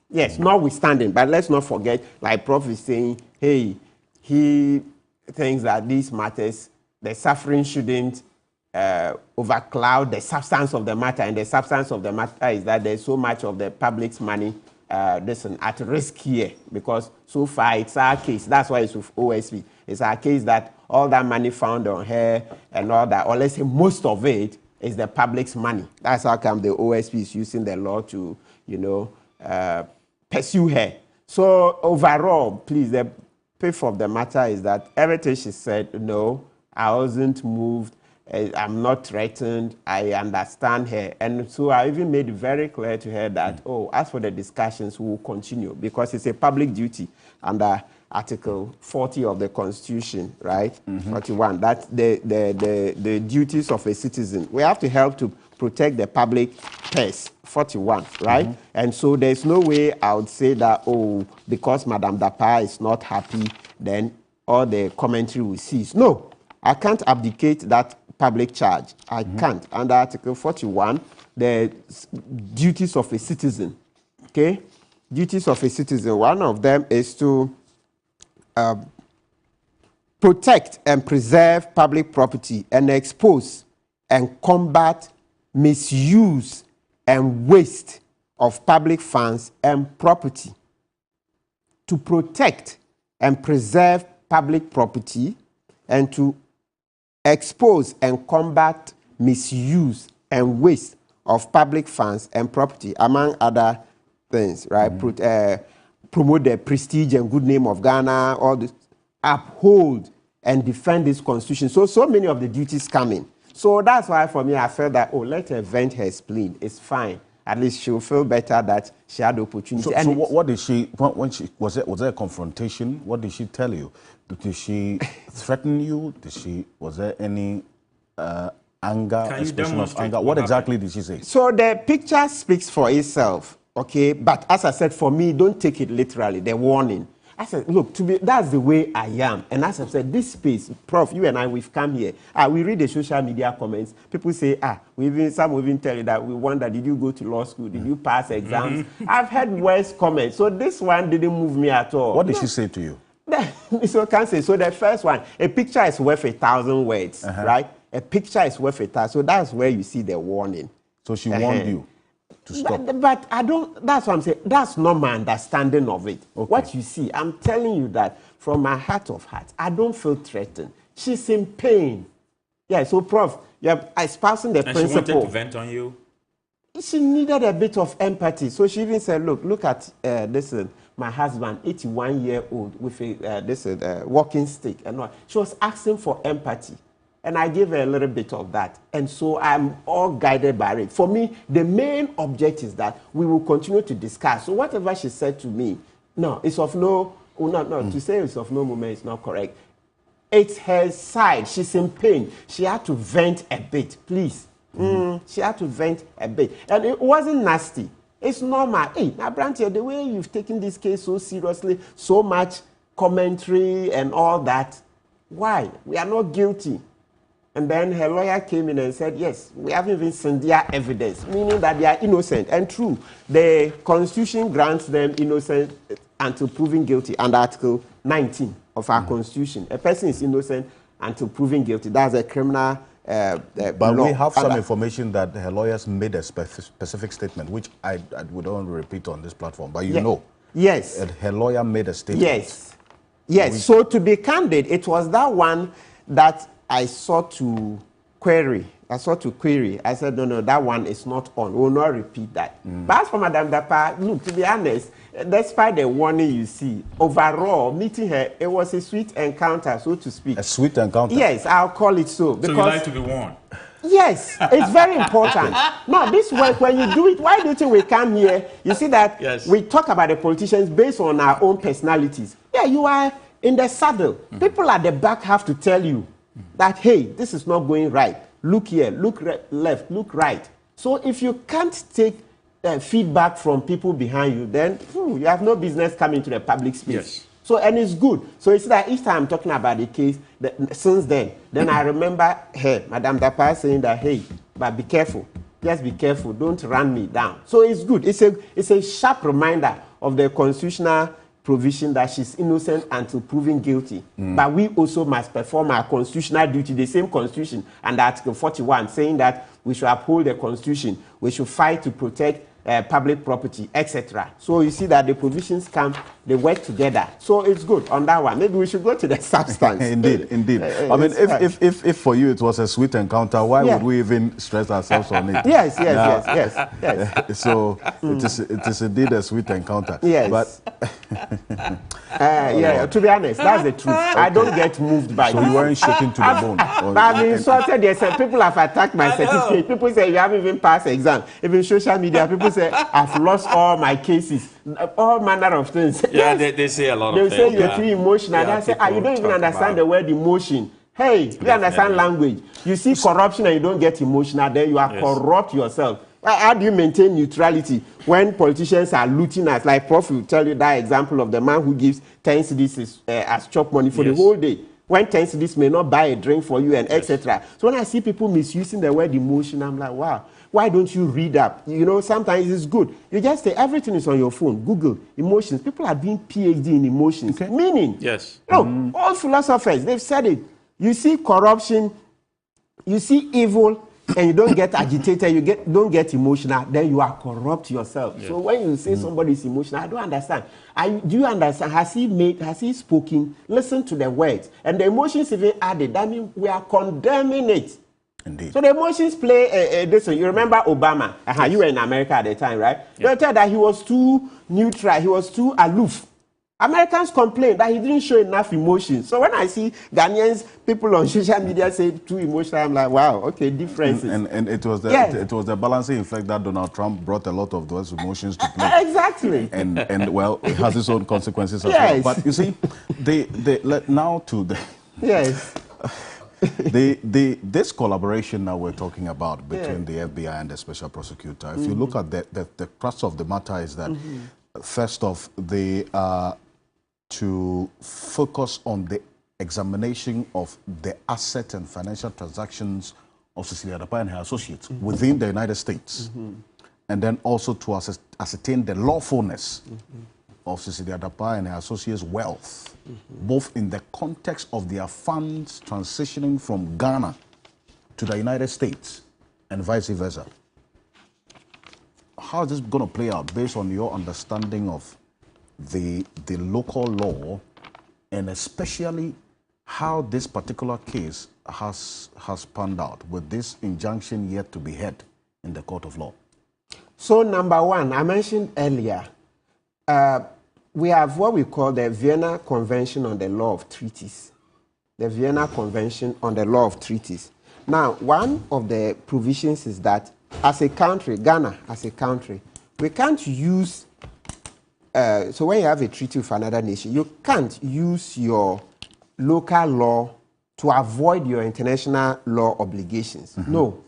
S2: Yes, notwithstanding, but let's not forget, like Prof is saying, hey, he thinks that these matters, the suffering shouldn't overcloud the substance of the matter, and the substance of the matter is that there's so much of the public's money at risk here, because so far it's our case. That's why it's with OSP. It's our case that all that money found on her and all that, or let's say most of it, is the public's money. That's how come the OSP is using the law to, pursue her. So overall, please, the pith of the matter is that everything she said, no, I wasn't moved. I'm not threatened. I understand her. And so I even made it very clear to her that, as for the discussions, we will continue, because it's a public duty under Article 40 of the Constitution, right? 41. That's the duties of a citizen. We have to help to protect the public purse, 41, right? And so there's no way I would say that, because Madame Dapaah is not happy, then all the commentary will cease. No, I can't abdicate that public charge. I can't. Under Article 41, the duties of a citizen, okay? Duties of a citizen, one of them is to protect and preserve public property and expose and combat misuse and waste of public funds and property. To protect and preserve public property and to expose and combat misuse and waste of public funds and property, among other things, right? Promote the prestige and good name of Ghana, all this, uphold and defend this constitution. So many of the duties come in. So that's why for me, I felt that, let her vent her spleen. It's fine. At least she'll feel better that she had the opportunity.
S1: So what did she, when she, was there a confrontation? What did she tell you? Did she threaten you? Was there any anger, expression of anger? What exactly did she say?
S2: So the picture speaks for itself, okay? But as I said, for me, don't take it literally, the warning. I said, look, that's the way I am. And as I said, this space, Prof, you and I, we've come here. We read the social media comments. People say, some will even tell you that we wonder, did you go to law school? Did you pass exams? I've had worse comments. So this one didn't move me at all.
S1: What did she say to you?
S2: So I can't say. So the first one, a picture is worth 1,000 words, right? A picture is worth 1,000. So that's where you see the warning.
S1: So she warned you to stop.
S2: But I don't, that's what I'm saying. That's not my understanding of it. Okay. What you see, I'm telling you that from my heart of hearts, I don't feel threatened. She's in pain. Yeah, so Prof, you're espousing the principle.
S6: And she wanted to vent on you?
S2: She needed a bit of empathy. So she even said, look at this, my husband, 81-year-old, with a walking stick and all. She was asking for empathy. And I gave her a little bit of that. And so I'm all guided by it. For me, the main object is that we will continue to discuss. So whatever she said to me, no, it's of no, to say it's of no moment is not correct. It's her side. She's in pain. She had to vent a bit, please. She had to vent a bit. And it wasn't nasty. It's normal. Hey, now, Brantia, the way you've taken this case so seriously, so much commentary and all that, why? We are not guilty. And then her lawyer came in and said, yes, we haven't even seen their evidence, meaning that they are innocent. And true, the Constitution grants them innocent until proven guilty under Article 19 of our Constitution. A person is innocent until proven guilty. That's a criminal
S1: but
S2: law.
S1: We have some information that her lawyers made a specific statement, which I would not repeat on this platform, but you know.
S2: Yes.
S1: Her lawyer made a statement.
S2: Yes. Yes. So to be candid, it was that one that I sought to query. I said, no, that one is not on. We will not repeat that. But as for Madame Dapaah, look, to be honest, despite the warning you see, overall, meeting her, it was a sweet encounter, so to speak.
S1: A sweet encounter?
S2: Yes, I'll call it so.
S6: So you like to be warned?
S2: Yes, it's very important. No, this work, when you do it, why do you think we come here? You see that we talk about the politicians based on our own personalities. Yeah, you are in the saddle. People at the back have to tell you, that, hey, this is not going right. Look here, look left, look right. So if you can't take feedback from people behind you, then you have no business coming to the public space.
S5: Yes.
S2: So, and it's good. So it's that each time I'm talking about the case, since then I remember her, Madame Dapa, saying that, hey, but be careful. Just be careful. Don't run me down. So it's good. It's a sharp reminder of the constitutional provision that she's innocent until proven guilty. But we also must perform our constitutional duty, the same constitution, and Article 41, saying that we should uphold the constitution, we should fight to protect public property, etc. So you see that the provisions come, they work together. So it's good on that one. Maybe we should go to the substance.
S16: Indeed. I mean, if for you it was a sweet encounter, why would we even stress ourselves on it?
S2: Yes.
S16: So it is indeed a sweet encounter.
S2: Yes.
S16: But
S2: to be honest, that's the truth. I don't get moved by
S16: so you weren't shaken to the bone.
S2: I've been insulted. People have attacked my certificate. People say you haven't even passed the exam. Even social media, people say I've lost all my cases, all manner of things.
S21: Yeah, they say a lot
S2: things.
S21: of things.
S2: They say you're too emotional.
S21: Yeah,
S2: They say, you don't even understand the word emotion. Hey, you understand language. You see corruption and you don't get emotional, then you are corrupt yourself. How do you maintain neutrality when politicians are looting us? Like Prof will tell you that example of the man who gives 10 cedis as chop money for the whole day. When 10 cedis may not buy a drink for you and etc. So when I see people misusing the word emotion, I'm like, wow. Why don't you read up? You know, sometimes it's good. You just say everything is on your phone. Google emotions. People are doing PhD in emotions. Meaning, no, all philosophers, they've said it. You see corruption, you see evil, and you don't get agitated, you don't get emotional, then you are corrupt yourself. So when you say somebody is emotional, I don't understand. Do you understand? Has he spoken? Listen to the words. And the emotions even added. That means we are condemning it.
S16: Indeed.
S2: So the emotions play this. You remember Obama? You were in America at the time, right? They tell that he was too neutral, he was too aloof. Americans complain that he didn't show enough emotion. So when I see Ghanaians, people on social media say too emotional, I'm like, wow, okay, differences.
S16: And it was the balancing effect that Donald Trump brought a lot of those emotions to play.
S2: Exactly.
S16: And well, it has its own consequences as well. But you see, now to the this collaboration that we're talking about between the FBI and the special prosecutor, if you look at the crux of the matter is that first off, they are to focus on the examination of the asset and financial transactions of Cecilia Dapaah and her associates within the United States, and then also to ascertain the lawfulness of Cecilia Dapaah and her associates' wealth, both in the context of their funds transitioning from Ghana to the United States and vice versa. How is this going to play out based on your understanding of the local law, and especially how this particular case has panned out with this injunction yet to be heard in the court of law?
S2: So number one, I mentioned earlier, we have what we call the Vienna Convention on the Law of Treaties. The Vienna Convention on the Law of Treaties. Now, one of the provisions is that as a country, Ghana as a country, we can't use, so when you have a treaty with another nation, you can't use your local law to avoid your international law obligations. No.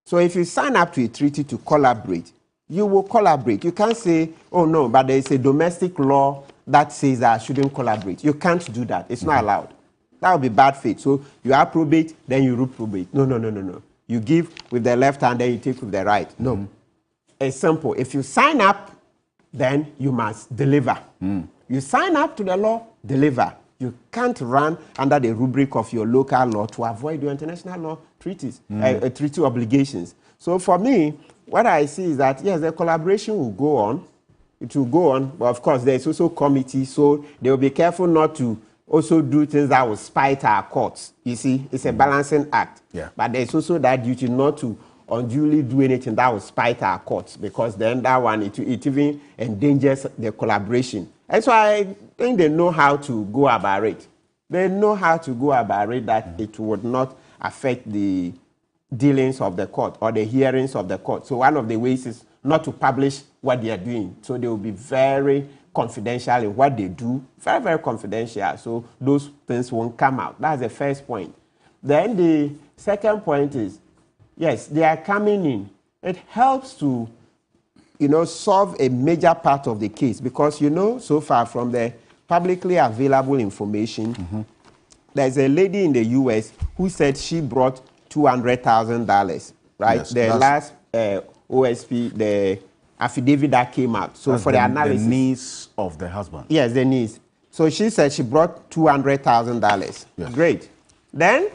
S2: So if you sign up to a treaty to collaborate, you will collaborate. You can't say, oh no, but there is a domestic law that says that I shouldn't collaborate. You can't do that. It's not allowed. That would be bad faith. So you approbate, then you reprobate. No. You give with the left hand, then you take with the right. No. It's simple. If you sign up, then you must deliver. You sign up to the law, deliver. You can't run under the rubric of your local law to avoid your international law treaties, treaty obligations. So for me, what I see is that, yes, the collaboration will go on. It will go on. But of course, there's also committee, so they will be careful not to also do things that will spite our courts. You see, it's a balancing act. But there's also that duty not to unduly do anything that will spite our courts, because then that one, it even endangers the collaboration. And so I think they know how to go about it. They know how to go about it that it would not affect the dealings of the court or the hearings of the court. So one of the ways is not to publish what they are doing. So they will be very confidential in what they do, very, very confidential. So those things won't come out. That's the first point. Then the second point is, yes, they are coming in. It helps to, solve a major part of the case because, so far from the publicly available information, there's a lady in the U.S. who said she brought $200,000, right?
S16: Yes,
S2: the last OSP, the affidavit that came out. So for the analysis.
S16: The niece of the husband.
S2: Yes, the niece. So she said she brought $200,000. Yes. Great. Then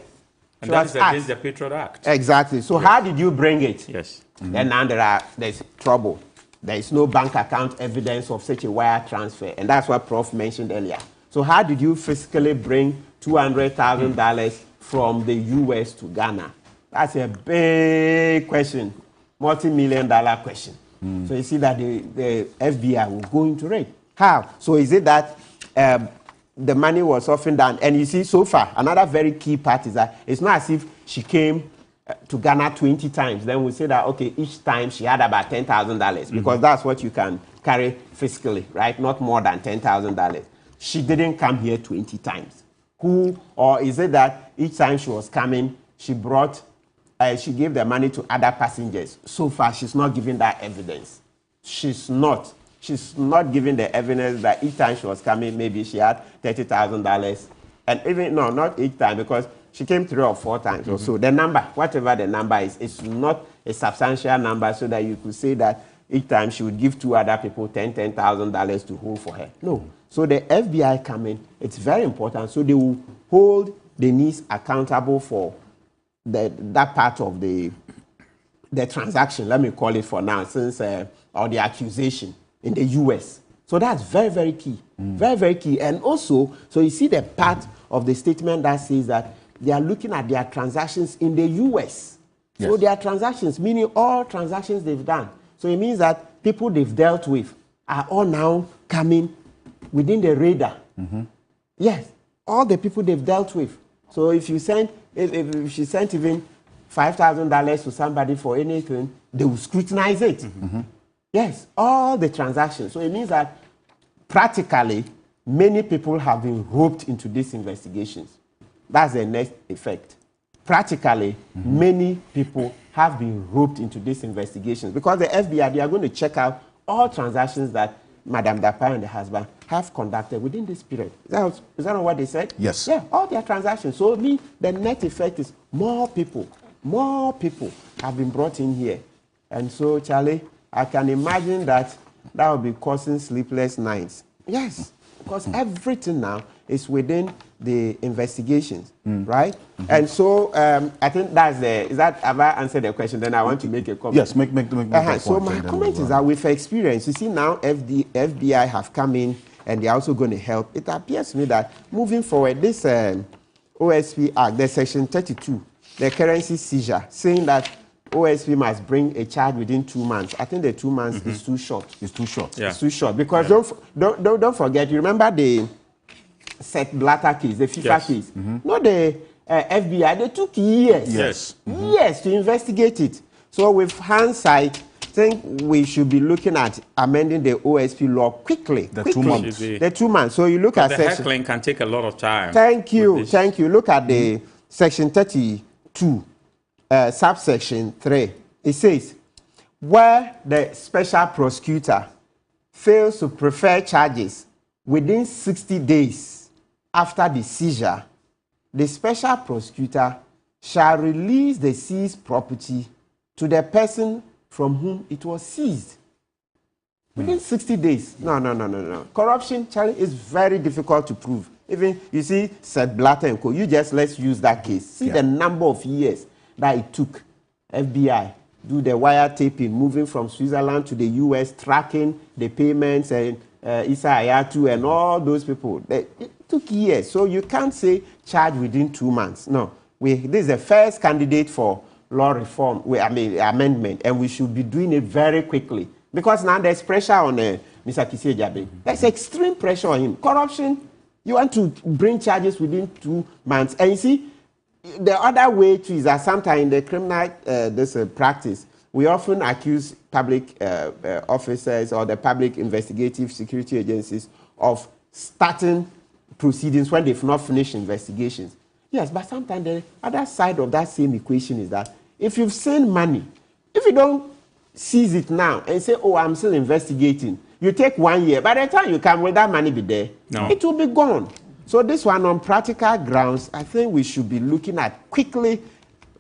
S21: and that is against the Patriot Act.
S2: Exactly. So how did you bring it?
S21: Yes.
S2: Then now there's trouble. There is no bank account evidence of such a wire transfer. And that's what Prof mentioned earlier. So how did you physically bring $200,000 from the U.S. to Ghana? That's a big question, multi-million-dollar question. So you see that the FBI will go into it. How? So is it that the money was often done? And you see, so far, another very key part is that it's not as if she came to Ghana 20 times. Then we say that, okay, each time she had about $10,000 because that's what you can carry fiscally, right? Not more than $10,000. She didn't come here 20 times. Or is it that each time she was coming, she gave the money to other passengers? So far, she's not giving that evidence. She's not giving the evidence that each time she was coming, maybe she had $30,000. And even, no, not each time, because she came 3 or 4 times or so. The number, whatever the number is, it's not a substantial number so that you could say that each time she would give 2 other people $10,000 to hold for her. No. So the FBI come in, it's very important. So they will hold the niece accountable for that part of the transaction, let me call it for now, since or the accusation in the U.S. So that's very, very key. Very, very key. And also, so you see the part of the statement that says that they are looking at their transactions in the U.S. Yes. So their transactions, meaning all transactions they've done. So it means that people they've dealt with are all now coming within the radar. Yes, all the people they've dealt with. So if you send, if she sent even $5,000 to somebody for anything, they will scrutinize it. Yes, all the transactions. So it means that practically many people have been roped into these investigations. That's the next effect. Practically, many people have been roped into these investigations because the FBI, they are going to check out all transactions that Madam Dapai and the husband have conducted within this period. Is that not what they said?
S16: Yes.
S2: Yeah, all their transactions. So the net effect is more people have been brought in here. And so, Charlie, I can imagine that will be causing sleepless nights. Yes, because everything now is within the investigations, right? And so I think have I answered the question? Then I want to make a comment.
S16: Yes, make the
S2: So my comment is that with experience, you see now FBI have come in and they're also going to help. It appears to me that moving forward, this OSP Act, the Section 32, the currency seizure, saying that OSP must bring a charge within 2 months. I think the 2 months is too short.
S16: It's too short.
S2: Yeah. It's too short because don't forget. You remember the Sepp Blatter case, the FIFA case. Not the FBI. They took years. Years to investigate it. So with hindsight, I think we should be looking at amending the OSP law quickly.
S16: 2 months.
S2: The 2 months. So you look at
S21: the heckling can take a lot of time.
S2: Thank you. Look at the Section 32. Subsection 3, it says, where the special prosecutor fails to prefer charges within 60 days after the seizure, the special prosecutor shall release the seized property to the person from whom it was seized. Within 60 days. No. Corruption, Charlie, is very difficult to prove. Even, you see, Sepp Blatter and co. Let's use that case. See the number of years that it took FBI do the wiretapping, moving from Switzerland to the U.S., tracking the payments and Issa Hayatou and all those people. It took years. So you can't say charge within 2 months. No. This is the first candidate for law reform, amendment, and we should be doing it very quickly. Because now there's pressure on Mr. Kissi Ejabe. There's extreme pressure on him. Corruption, you want to bring charges within 2 months. And you see, the other way too is that sometimes in the criminal practice, we often accuse public officers or the public investigative security agencies of starting proceedings when they've not finished investigations. Yes, but sometimes the other side of that same equation is that if you've sent money, if you don't seize it now and say, oh, I'm still investigating, you take 1 year. By the time you come, will that money be there?
S21: No.
S2: It will be gone. So this one, on practical grounds, I think we should be looking at quickly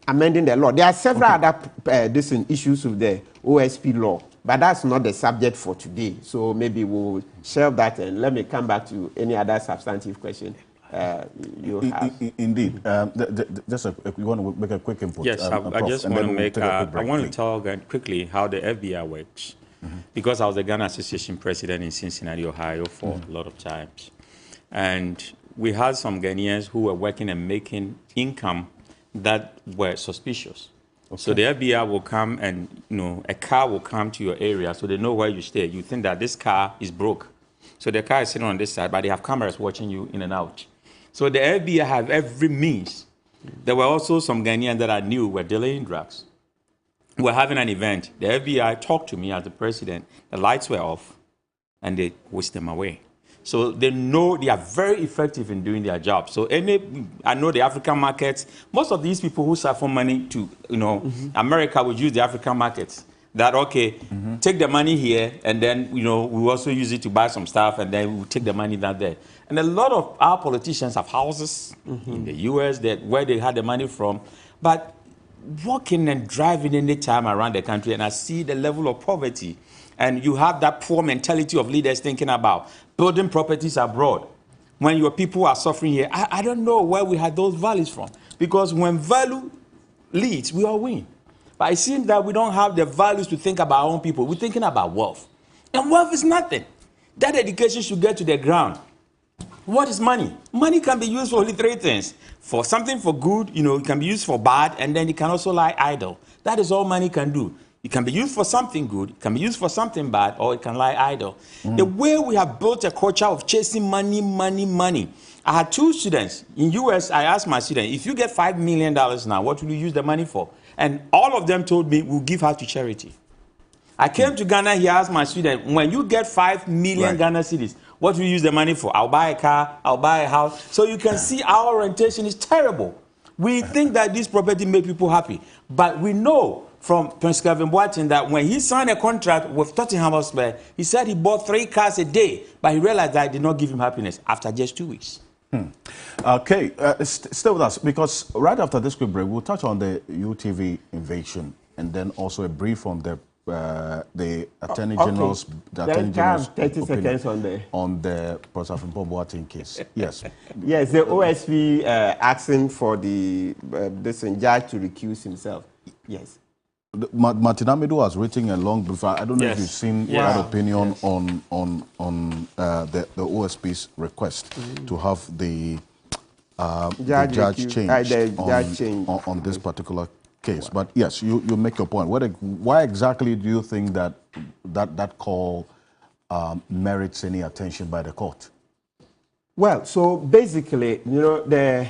S2: amending the law. There are several other issues with the OSP law, but that's not the subject for today. So maybe we'll shelve that and let me come back to any other substantive question you have.
S16: Indeed. You want to make a quick input?
S21: Yes, I just want to make, I want to talk quickly how the FBI works. Because I was the Ghana Association president in Cincinnati, Ohio for a lot of times. And we had some Ghanaians who were working and making income that were suspicious. Okay. So the FBI will come and, a car will come to your area so they know where you stay. You think that this car is broke. So the car is sitting on this side, but they have cameras watching you in and out. So the FBI have every means. There were also some Ghanaians that I knew were dealing in drugs. We're having an event. The FBI talked to me as the president. The lights were off, and they whisked them away. So they know they are very effective in doing their job. So I know the African markets. Most of these people who siphon money to, America would use the African markets. That take the money here, and then we also use it to buy some stuff, and then we take the money down there. And a lot of our politicians have houses in the U.S. where they had the money from, but walking and driving any time around the country, and I see the level of poverty. And you have that poor mentality of leaders thinking about building properties abroad. When your people are suffering here, I don't know where we had those values from. Because when value leads, we all win. But it seems that we don't have the values to think about our own people. We're thinking about wealth. And wealth is nothing. That education should get to the ground. What is money? Money can be used for only three things. For something for good, it can be used for bad, and then it can also lie idle. That is all money can do. It can be used for something good, it can be used for something bad, or it can lie idle. The way we have built a culture of chasing money, money, money. I had 2 students. In US, I asked my student, if you get $5 million now, what will you use the money for? And all of them told me, we'll give half to charity. I came to Ghana, he asked my student, when you get 5 million Ghana cedis, what will you use the money for? I'll buy a car, I'll buy a house. So you can see our orientation is terrible. We think that this property make people happy. But we know from Prince Kevin Boateng that when he signed a contract with Tottenham Hotspur, he said he bought 3 cars a day, but he realized that it did not give him happiness after just 2 weeks.
S16: Okay, stay with us, because right after this quick break, we'll touch on the UTV invasion and then also a brief on the Attorney General's, the Attorney General's
S2: 30 seconds
S16: on the Professor Frimpong Boateng case. Yes.
S2: Yes, the OSP asking for the judge to recuse himself. Yes.
S16: Martin Amidu has written a long brief. I don't know if you've seen that opinion on the OSP's request to have the judge changed on this particular case. But yes, you make your point. Why exactly do you think that call merits any attention by the court?
S2: Well, so basically, the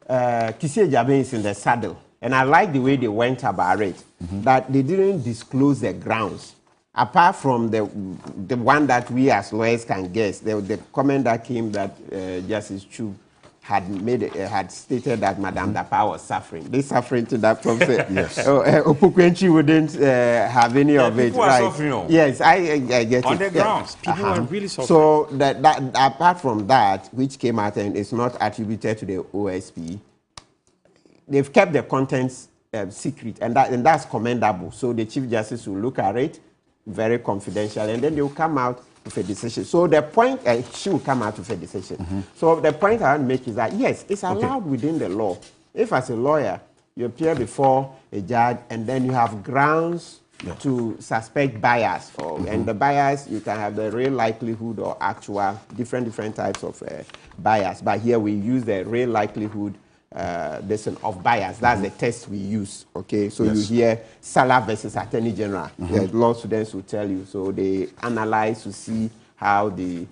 S2: Kissie Jabe is in the saddle. And I like the way they went about it, that they didn't disclose the grounds. Apart from the one that we as lawyers can guess, the comment that came that Justice Chu had stated that Madame Dapa was suffering. They suffering to that from yes. Opukwenchi wouldn't have any of it.
S21: People are suffering.
S2: Yes, I get it.
S21: On the grounds, people are really suffering.
S2: So that apart from that, which came out and it's not attributed to the OSP, they've kept the contents secret, and that's commendable. So the Chief Justice will look at it very confidential, and then they will come out with a decision. So the point, she will come out with a decision. So the point I want to make is that, yes, it's allowed within the law. If as a lawyer, you appear before a judge, and then you have grounds to suspect bias, and the bias, you can have the real likelihood or actual, different types of bias. But here we use the real likelihood of bias. That's the test we use. Okay, so you hear Salah versus Attorney General. The law students will tell you. So they analyze to see how the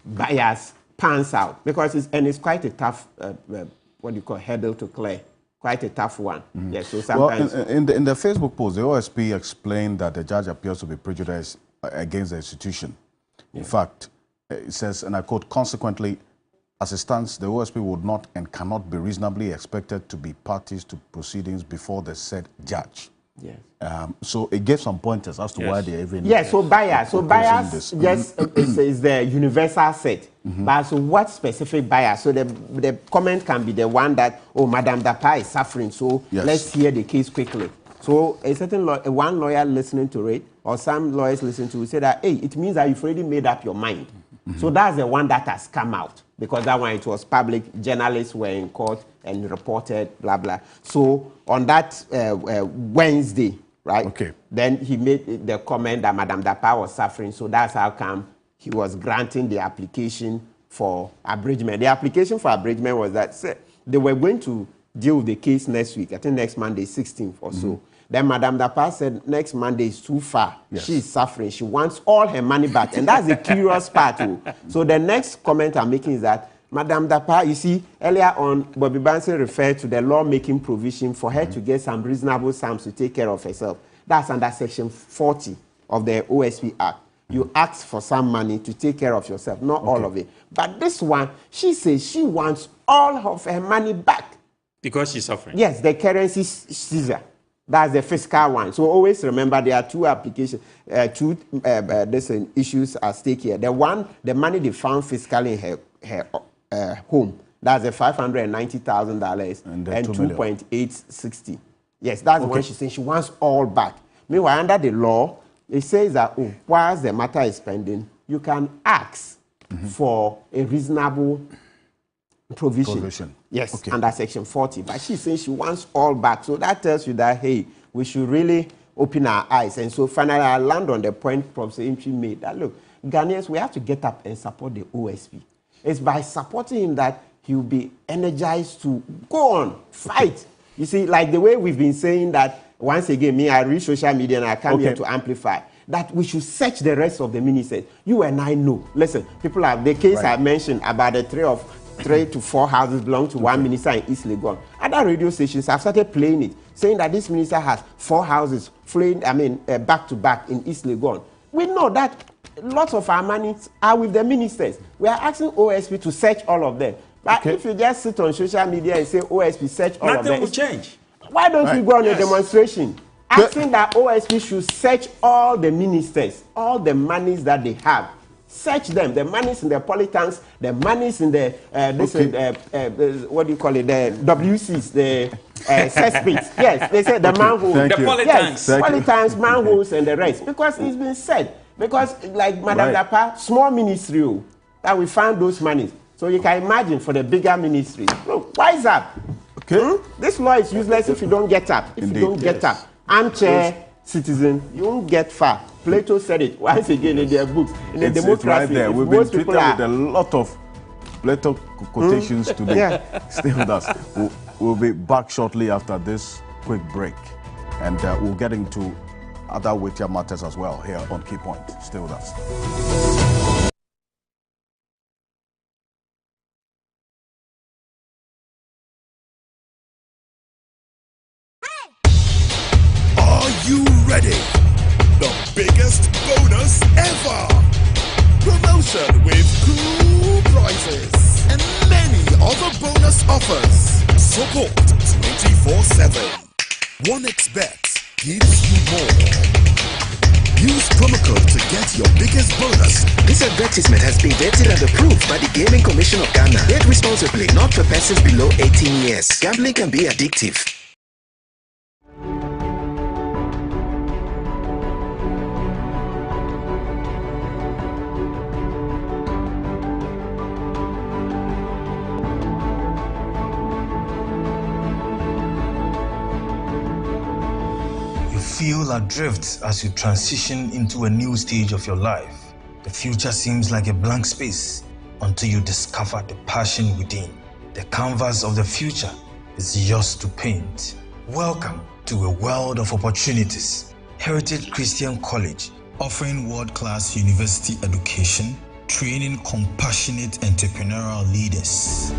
S2: bias pans out, because it's quite a tough what do you call hurdle to clear. Quite a tough one. Yes. So sometimes
S16: in the Facebook post, the OSP explained that the judge appears to be prejudiced against the institution. In fact, it says, and I quote, consequently, as it stands, the OSP would not and cannot be reasonably expected to be parties to proceedings before the said judge.
S2: Yes.
S16: So it gave some pointers as to why they even.
S2: Yes, so bias. So bias, yes, is the universal set. But so what specific bias? So the comment can be the one that, oh, Madam Dapa is suffering, so let's hear the case quickly. So a certain one lawyer listening to it, or some lawyers listening to it, say that, hey, it means that you've already made up your mind. So that's the one that has come out, because that one, it was public, journalists were in court and reported, blah, blah. So on that Wednesday, right? Okay. Then he made the comment that Madam Dapa was suffering, so that's how come he was granting the application for abridgment. The application for abridgment was that they were going to deal with the case next week, I think next Monday, 16th or so. Then Madam Dapa said next Monday is too far. Yes. She is suffering. She wants all her money back. And that's the curious part too. So the next comment I'm making is that Madam Dapa, you see, earlier on, Bobby Bansi referred to the law-making provision for her to get some reasonable sums to take care of herself. That's under Section 40 of the OSP Act. You ask for some money to take care of yourself, not all of it. But this one, she says she wants all of her money back.
S21: Because she's suffering?
S2: Yes, the currency seizure. That's the fiscal one. So always remember there are two applications, issues at stake here. The one, the money they found fiscally in her home, that's the $590,000 and 2.860. Yes, that's the one she's saying she wants all back. Meanwhile, under the law, it says that whilst the matter is pending, you can ask for a reasonable provision. Yes, under Section 40. But she's saying she wants all back. So that tells you that, hey, we should really open our eyes. And so finally, I land on the point Professor Imchi made that, look, Ghanaians, we have to get up and support the OSP. It's by supporting him that he'll be energized to go on, fight. You see, like the way we've been saying that, once again, I read social media and I come here to amplify, that we should search the rest of the ministers. You and I know. Listen, people have, the case I mentioned about the 3 to 4 houses belong to one minister in East Legon. Other radio stations have started playing it, saying that this minister has 4 houses back to back in East Legon. We know that lots of our money are with the ministers. We are asking OSP to search all of them. But if you just sit on social media and say OSP search all of them,
S21: nothing will change.
S2: Why don't you go on a demonstration asking that OSP should search all the ministers, all the monies that they have? Search them, the monies in the polytanks, the monies in the, what do you call it, the WCs, the cesspits. Yes, they said the manholes. The polytanks. Yes, polytanks, manholes, and the rest. Because it's been said. Because, like Madam Dapa, small ministry, that we found those monies. So you can imagine for the bigger ministry. Look, wise up. This law is useless if you don't get up. If you don't get up. Armchair citizen, you won't get far. Plato said it once again in their books. In the democracy,
S16: right there. We've been treated with a lot of Plato quotations today. Stay with us. We'll be back shortly after this quick break. And we'll get into other weightier matters as well here on Key Point. Stay with us.
S22: You ready? The biggest bonus ever! Promotion with cool prizes and many other bonus offers. Support 24/7. 1xBet gives you more. Use promo code to get your biggest bonus.
S3: This advertisement has been vetted and approved by the Gaming Commission of Ghana. Bet responsibly, not for persons below 18 years. Gambling can be addictive.
S4: Feel adrift as you transition into a new stage of your life. The future seems like a blank space until you discover the passion within. The canvas of the future is yours to paint. Welcome to a world of opportunities. Heritage Christian College, offering world-class university education, training compassionate entrepreneurial leaders.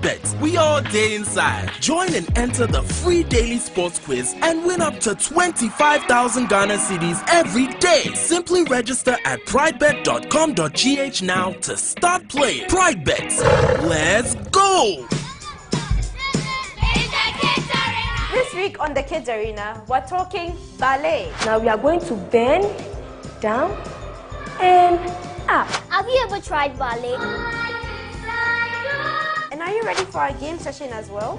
S7: Bet. We all day inside. Join and enter the free daily sports quiz and win up to 25,000 Ghana cedis every day. Simply register at pridebet.com.gh now to start playing. Pride Bets. Let's go!
S8: This week on the Kids Arena, we're talking ballet. Now we are going to bend, down, and up.
S9: Have you ever tried ballet?
S8: And are you ready for our game session as well?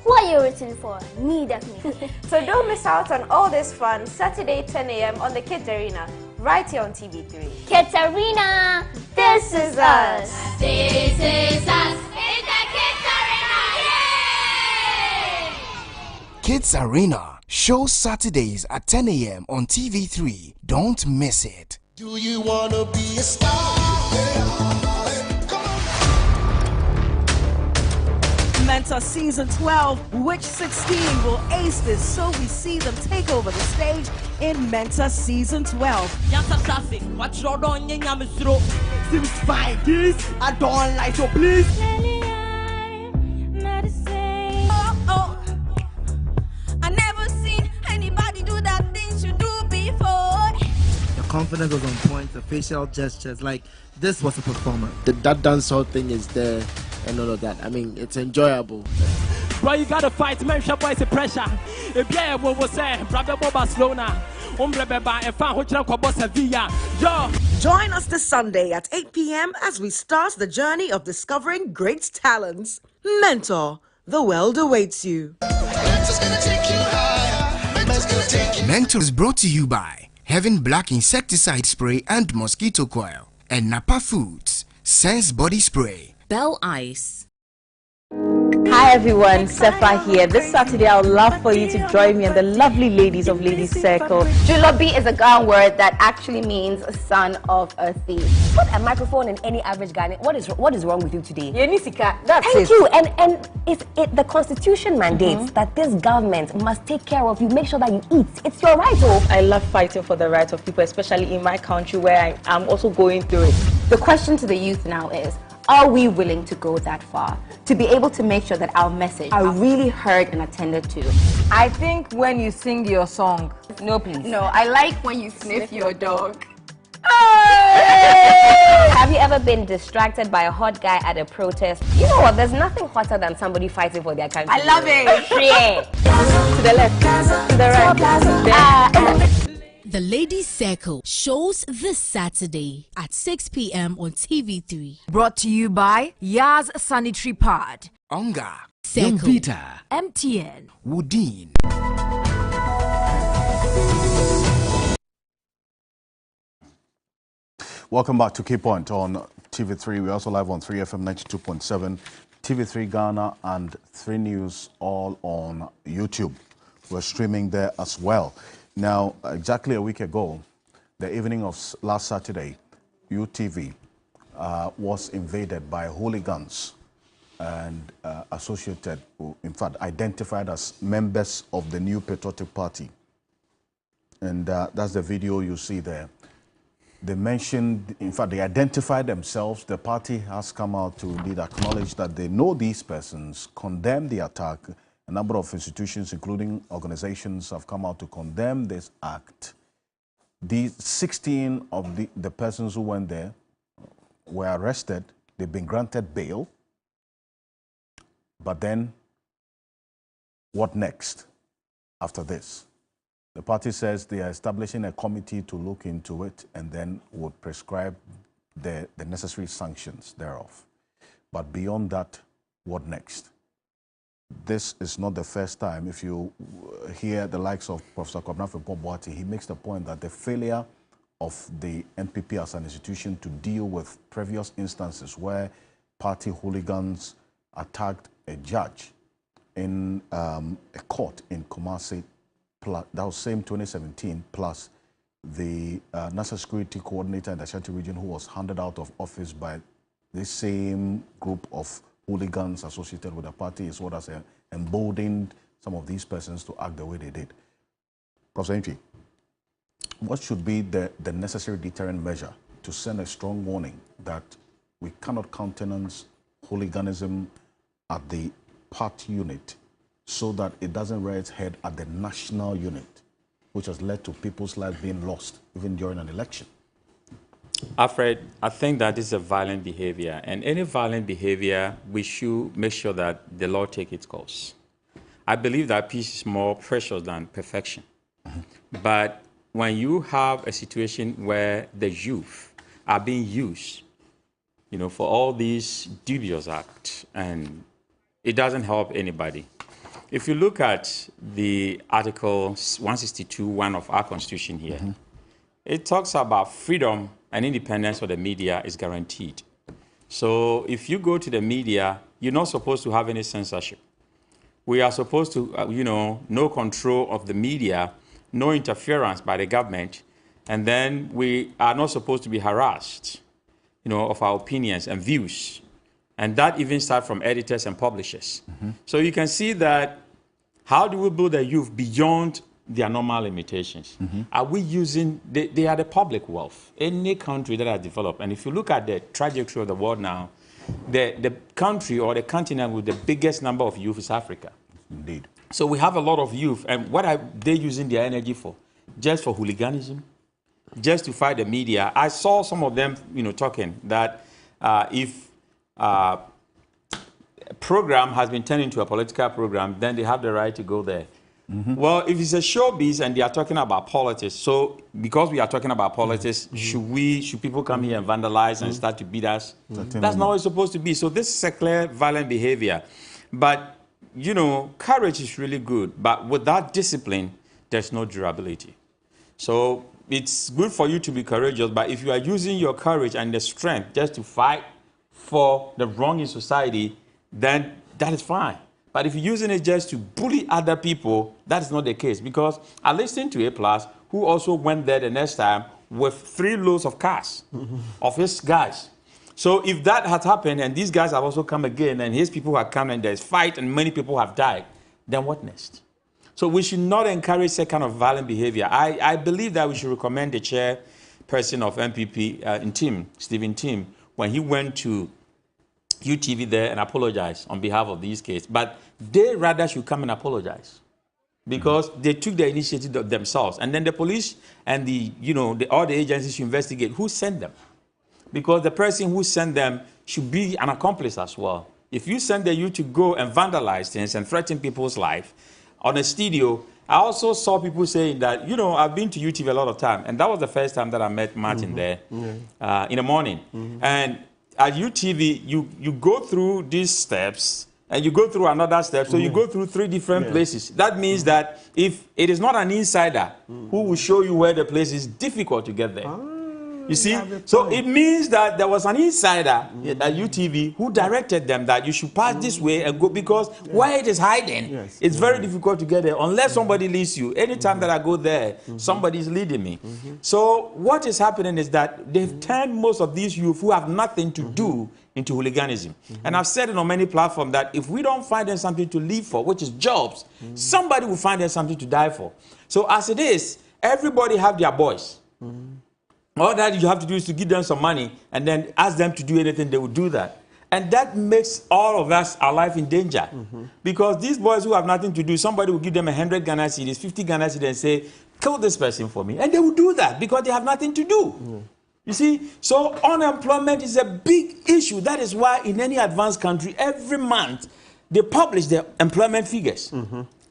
S9: Who are you rooting for? Me, definitely.
S8: So don't miss out on all this fun Saturday 10 a.m. on the Kids Arena, right here on TV3.
S9: Kids Arena, this is us.
S8: This is us.
S9: It's the Kids Arena, yay!
S11: Kids Arena shows Saturdays at 10 a.m. on TV3. Don't miss it.
S19: Do you want to be a star?
S13: Mentor Season 12, which 16 will ace this so we see them take over the stage in Mentor Season 12.
S20: Yanta traffic, what you on in Yamisro? Seems fine, this I don't like so please. I never seen anybody do that thing you do before.
S27: The confidence was on point, the facial gestures, like this was a performance. That dancehall thing is there and all of that. I mean, it's enjoyable.
S20: Bro, you gotta fight, man, shop boys the pressure. If yeah, what was saying, brother Barcelona.
S13: Join us this Sunday at 8 p.m. as we start the journey of discovering great talents. Mentor, the world awaits you.
S11: Mentor is brought to you by Heaven Black Insecticide Spray and Mosquito Coil and Napa Foods Sense Body Spray.
S28: Bell Ice.
S29: Hi everyone, Sefa here. This Saturday I would love for you to join me and the lovely ladies of Ladies Circle.
S30: Julabi is a Ghanaian word that actually means son of a thief. Put a microphone in any average Ghanaian. What is wrong with you today? Thank you. And if the constitution mandates that this government must take care of you, make sure that you eat. It's your right.
S29: I love fighting for the rights of people, especially in my country where I'm also going through it.
S30: The question to the youth now is, are we willing to go that far to be able to make sure that our message are really heard and attended to?
S13: I think when you sing your song.
S30: No, please.
S9: No, I like when you sniff your dog.
S30: Have you ever been distracted by a hot guy at a protest? You know what? There's nothing hotter than somebody fighting for their country.
S9: I love it.
S30: Yeah. To the left, to the right.
S10: The Ladies Circle shows this Saturday at 6 p.m. on TV3.
S25: Brought to you by Yaz Sanitary Pad,
S11: Onga,
S10: Circle,
S11: Vita,
S25: MTN,
S11: Woodin.
S1: Welcome back to Key Point on TV3. We're also live on 3FM 92.7, TV3 Ghana, and 3 News all on YouTube. We're streaming there as well. Now, exactly a week ago, the evening of last Saturday, UTV was invaded by hooligans and associated, in fact, identified as members of the New Patriotic Party. And that's the video you see there. They mentioned, in fact, they identified themselves. The party has come out to acknowledge that they know these persons, condemn the attack. A number of institutions, including organizations, have come out to condemn this act. These 16 of the persons who went there were arrested. They've been granted bail. But then, what next after this? The party says they are establishing a committee to look into it and then would prescribe the necessary sanctions thereof. But beyond that, what next? This is not the first time. If you hear the likes of Professor Kwabena Boati, he makes the point that the failure of the NPP as an institution to deal with previous instances where party hooligans attacked a judge in a court in Kumasi, that was same 2017, plus the National Security Coordinator in the Ashanti region who was handed out of office by the same group of hooligans associated with the party, is what has emboldened some of these persons to act the way they did. Professor Ntwi, what should be the necessary deterrent measure to send a strong warning that we cannot countenance hooliganism at the party unit so that it doesn't rear its head at the national unit, which has led to people's lives being lost even during an election?
S21: Alfred, I think that is a violent behavior, and any violent behavior, we should make sure that the law take its course. I believe that peace is more precious than perfection. But when you have a situation where the youth are being used, for all these dubious acts, and it doesn't help anybody. If you look at the Article 162(1) of our Constitution here, it talks about freedom and independence of the media is guaranteed. So if you go to the media, you're not supposed to have any censorship. We are supposed to, no control of the media, no interference by the government, and then we are not supposed to be harassed, of our opinions and views. And that even starts from editors and publishers. So you can see that, how do we build the youth beyond their normal limitations? Are we using, they are the public wealth. Any country that has developed, and if you look at the trajectory of the world now, the country or the continent with the biggest number of youth is Africa.
S1: Indeed.
S21: So we have a lot of youth, and what are they using their energy for? Just for hooliganism? Just to fight the media? I saw some of them, talking that if a program has been turned into a political program, then they have the right to go there. Well, if it's a showbiz and they are talking about politics, so because we are talking about politics, should people come here and vandalize and start to beat us? That's not what it's supposed to be. So this is a clear violent behavior. But, courage is really good. But without discipline, there's no durability. So it's good for you to be courageous, but if you are using your courage and the strength just to fight for the wrong in society, then that is fine. But if you're using it just to bully other people, that's not the case. Because I listened to A+, who also went there the next time with 3 loads of cars of his guys. So if that had happened and these guys have also come again and his people have come and there's fight and many people have died, then what next? So we should not encourage that kind of violent behavior. I believe that we should recommend the chairperson of MPP in Tim, Stephen Tim, when he went to UTV there and apologize on behalf of these cases. But they rather should come and apologize because they took the initiative themselves. And then the police and all the agencies should investigate who sent them. Because the person who sent them should be an accomplice as well. If you send the youth to go and vandalize things and threaten people's life on a studio, I also saw people saying that, I've been to UTV a lot of time. And that was the first time that I met Martin there in the morning. And at UTV, you go through these steps and you go through another step. So you go through 3 different places. That means that if it is not an insider who will show you where the place is, difficult to get there. You see? So it means that there was an insider at UTV who directed them that you should pass this way and go, because where it is hiding, it's very difficult to get there unless somebody leads you. Anytime that I go there, somebody is leading me. So what is happening is that they've turned most of these youth who have nothing to do into hooliganism. And I've said it on many platforms that if we don't find them something to live for, which is jobs, somebody will find them something to die for. So as it is, everybody have their boys. All that you have to do is to give them some money and then ask them to do anything, they will do that. And that makes all of us, our life in danger. Because these boys who have nothing to do, somebody will give them 100 Ghana cedis, 50 Ghana cedis and say, kill this person for me. And they will do that because they have nothing to do. You see? So unemployment is a big issue. That is why in any advanced country, every month, they publish their employment figures.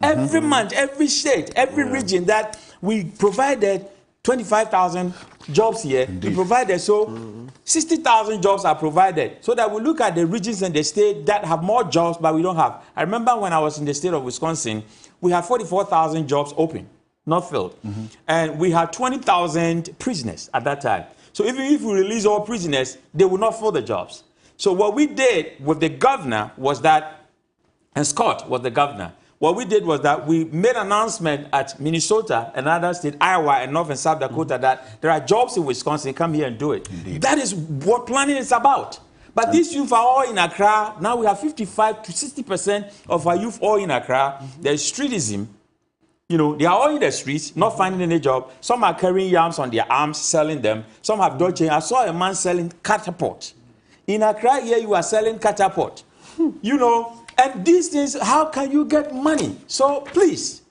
S21: Every month, every state, every region that we provided 25,000 jobs here. We provided, so 60,000 jobs are provided. So that we look at the regions and the state that have more jobs, but we don't have. I remember when I was in the state of Wisconsin, we had 44,000 jobs open, not filled. And we had 20,000 prisoners at that time. So even if we release all prisoners, they will not fill the jobs. So what we did with the governor was that, and Scott was the governor, what we did was that we made an announcement at Minnesota, another state, Iowa, and North and South Dakota, that there are jobs in Wisconsin, come here and do it. That is what planning is about. But these youth are all in Accra. Now we have 55 to 60% of our youth all in Accra. There's streetism. They are all in the streets, not finding any job. Some are carrying yams on their arms, selling them. Some have dodging. I saw a man selling catapult. In Accra here, you are selling catapult. You know, and these things, how can you get money? So please,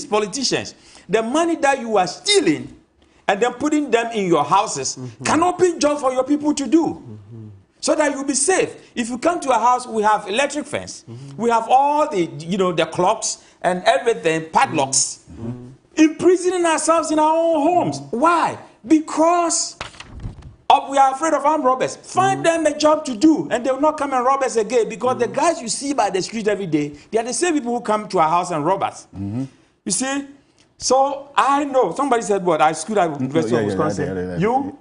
S21: politicians, the money that you are stealing and then putting them in your houses can open jobs for your people to do. So that you'll be safe. If you come to a house, we have electric fence. We have all the, the clocks and everything, padlocks. Imprisoning ourselves in our own homes. Why? Because we are afraid of armed robbers. Find them a job to do, and they will not come and rob us again. Because the guys you see by the street every day, they are the same people who come to our house and rob us. You see? So I know. Somebody said, what? I schooled at University of Wisconsin. You?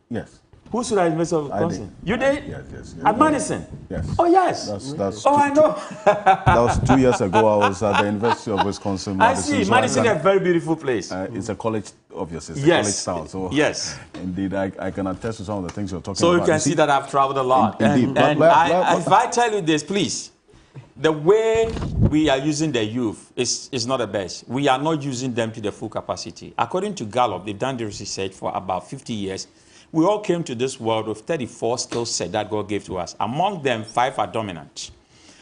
S16: Yes.
S21: Who should I University of Wisconsin? You did?
S16: Yes.
S21: At Madison?
S16: Yes.
S21: Oh, yes. I know.
S16: That was 2 years ago. I was at the University of Wisconsin. Madison.
S21: I see. Madison is a very beautiful place.
S16: It's a college, obviously. It's a college town. So
S21: yes.
S16: Indeed, I can attest to some of the things you're talking
S21: about.
S16: So
S21: you can see that I've traveled a lot.
S16: Indeed.
S21: And if I tell you this, please, the way we are using the youth is not the best. We are not using them to the full capacity. According to Gallup, they've done this research for about 50 years. We all came to this world with 34 skill sets that God gave to us. Among them, 5 are dominant.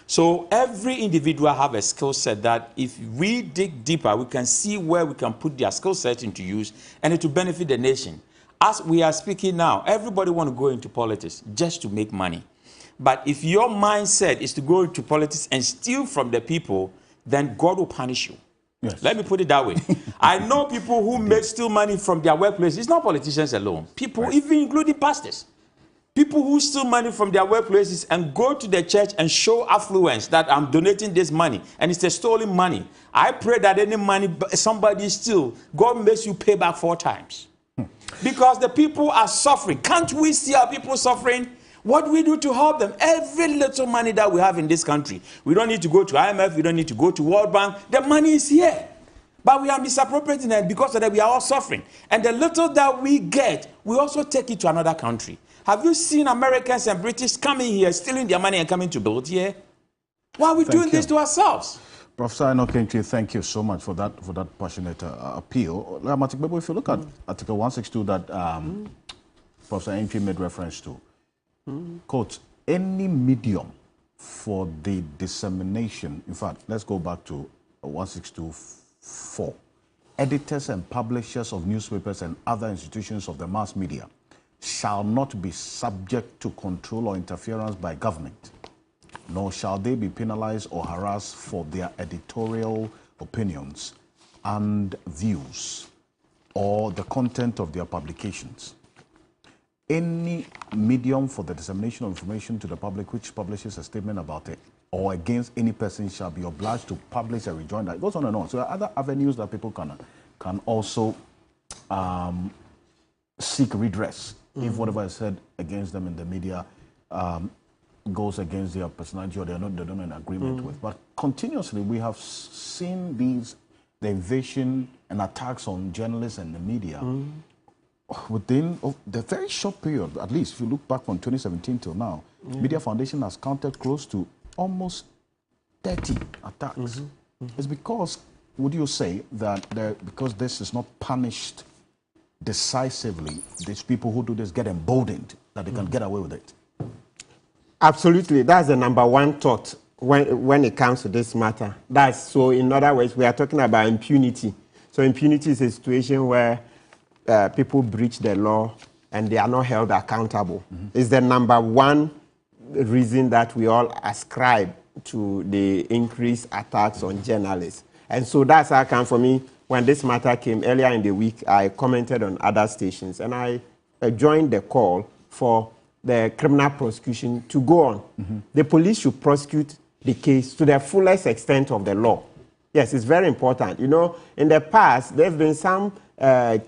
S21: So every individual have a skill set that if we dig deeper, we can see where we can put their skill set into use and it will benefit the nation. As we are speaking now, everybody want to go into politics just to make money. But if your mindset is to go into politics and steal from the people, then God will punish you. Yes. Let me put it that way. I know people who steal money from their workplace. It's not politicians alone. People, even including pastors. People who steal money from their workplaces and go to the church and show affluence that I'm donating this money. And it's a stolen money. I pray that any money somebody steals, God makes you pay back 4 times. Because the people are suffering. Can't we see our people suffering? What do we do to help them? Every little money that we have in this country, we don't need to go to IMF, we don't need to go to World Bank. The money is here. But we are misappropriating it because of that we are all suffering. And the little that we get, we also take it to another country. Have you seen Americans and British coming here, stealing their money and coming to build here? Why are we doing this to ourselves?
S16: Professor Enoch, thank you so much for that passionate appeal. If you look at Article 162 that Professor Enoch made reference to, quote, any medium for the dissemination, in fact, let's go back to 162.4. Editors and publishers of newspapers and other institutions of the mass media shall not be subject to control or interference by government, nor shall they be penalized or harassed for their editorial opinions and views or the content of their publications. Any medium for the dissemination of information to the public which publishes a statement about it or against any person shall be obliged to publish a rejoinder. It goes on and on. So there are other avenues that people can also seek redress if whatever is said against them in the media goes against their personality or they're not in agreement with. But continuously we have seen the invasion and attacks on journalists and the media within the very short period, at least if you look back from 2017 till now. Media Foundation has counted close to almost 30 attacks. It's because, would you say that because this is not punished decisively, these people who do this get emboldened that they can get away with it?
S2: Absolutely. That's the number one thought when it comes to this matter. So in other words, we are talking about impunity. So impunity is a situation where people breach the law and they are not held accountable. It's the number one reason that we all ascribe to the increased attacks on journalists. And so that's how come for me, when this matter came earlier in the week, I commented on other stations and I joined the call for the criminal prosecution to go on. The police should prosecute the case to the fullest extent of the law. Yes, it's very important. You know, in the past, there have been some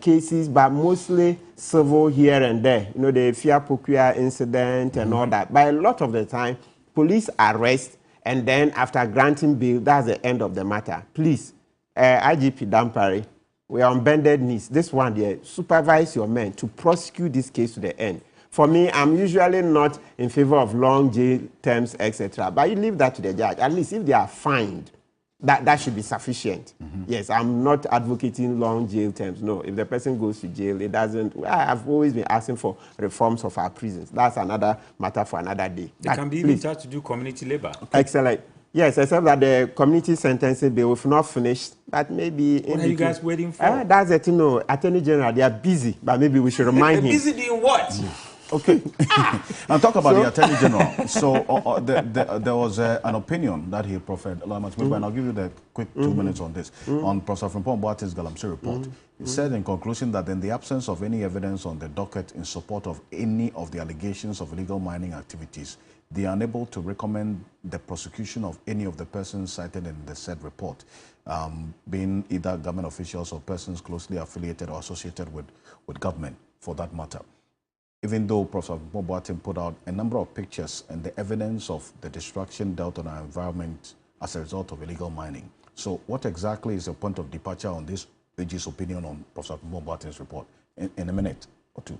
S2: cases, but mostly civil here and there. You know, the Fia Pokua incident and all that. But a lot of the time, police arrest, and then after granting bail, that's the end of the matter. Please, IGP Dampare, we are on bended knees. This one here, supervise your men to prosecute this case to the end. For me, I'm usually not in favor of long jail terms, etc. But you leave that to the judge. At least if they are fined, that should be sufficient. Yes, I'm not advocating long jail terms. No, if the person goes to jail, it doesn't. I've always been asking for reforms of our prisons. That's another matter for another day.
S21: They can be even charged to do community labor.
S2: Okay. Excellent. Yes, except that the community sentencing bill, we've not finished, but maybe...
S21: What are you guys waiting for?
S2: That's the thing, no. Attorney General, they are busy, but maybe we should remind him.
S21: Busy doing what?
S16: Okay. Now talk about the Attorney General. So there was an opinion that he proffered, and I'll give you the quick 2 minutes on this, on Professor Frimpong Boateng's Galamsey report. He said in conclusion that in the absence of any evidence on the docket in support of any of the allegations of illegal mining activities, they are unable to recommend the prosecution of any of the persons cited in the said report, being either government officials or persons closely affiliated or associated with government, for that matter. Even though Professor Boateng put out a number of pictures and the evidence of the destruction dealt on our environment as a result of illegal mining. So what exactly is the point of departure on this AG's opinion on Professor Boateng's report? In a minute or two.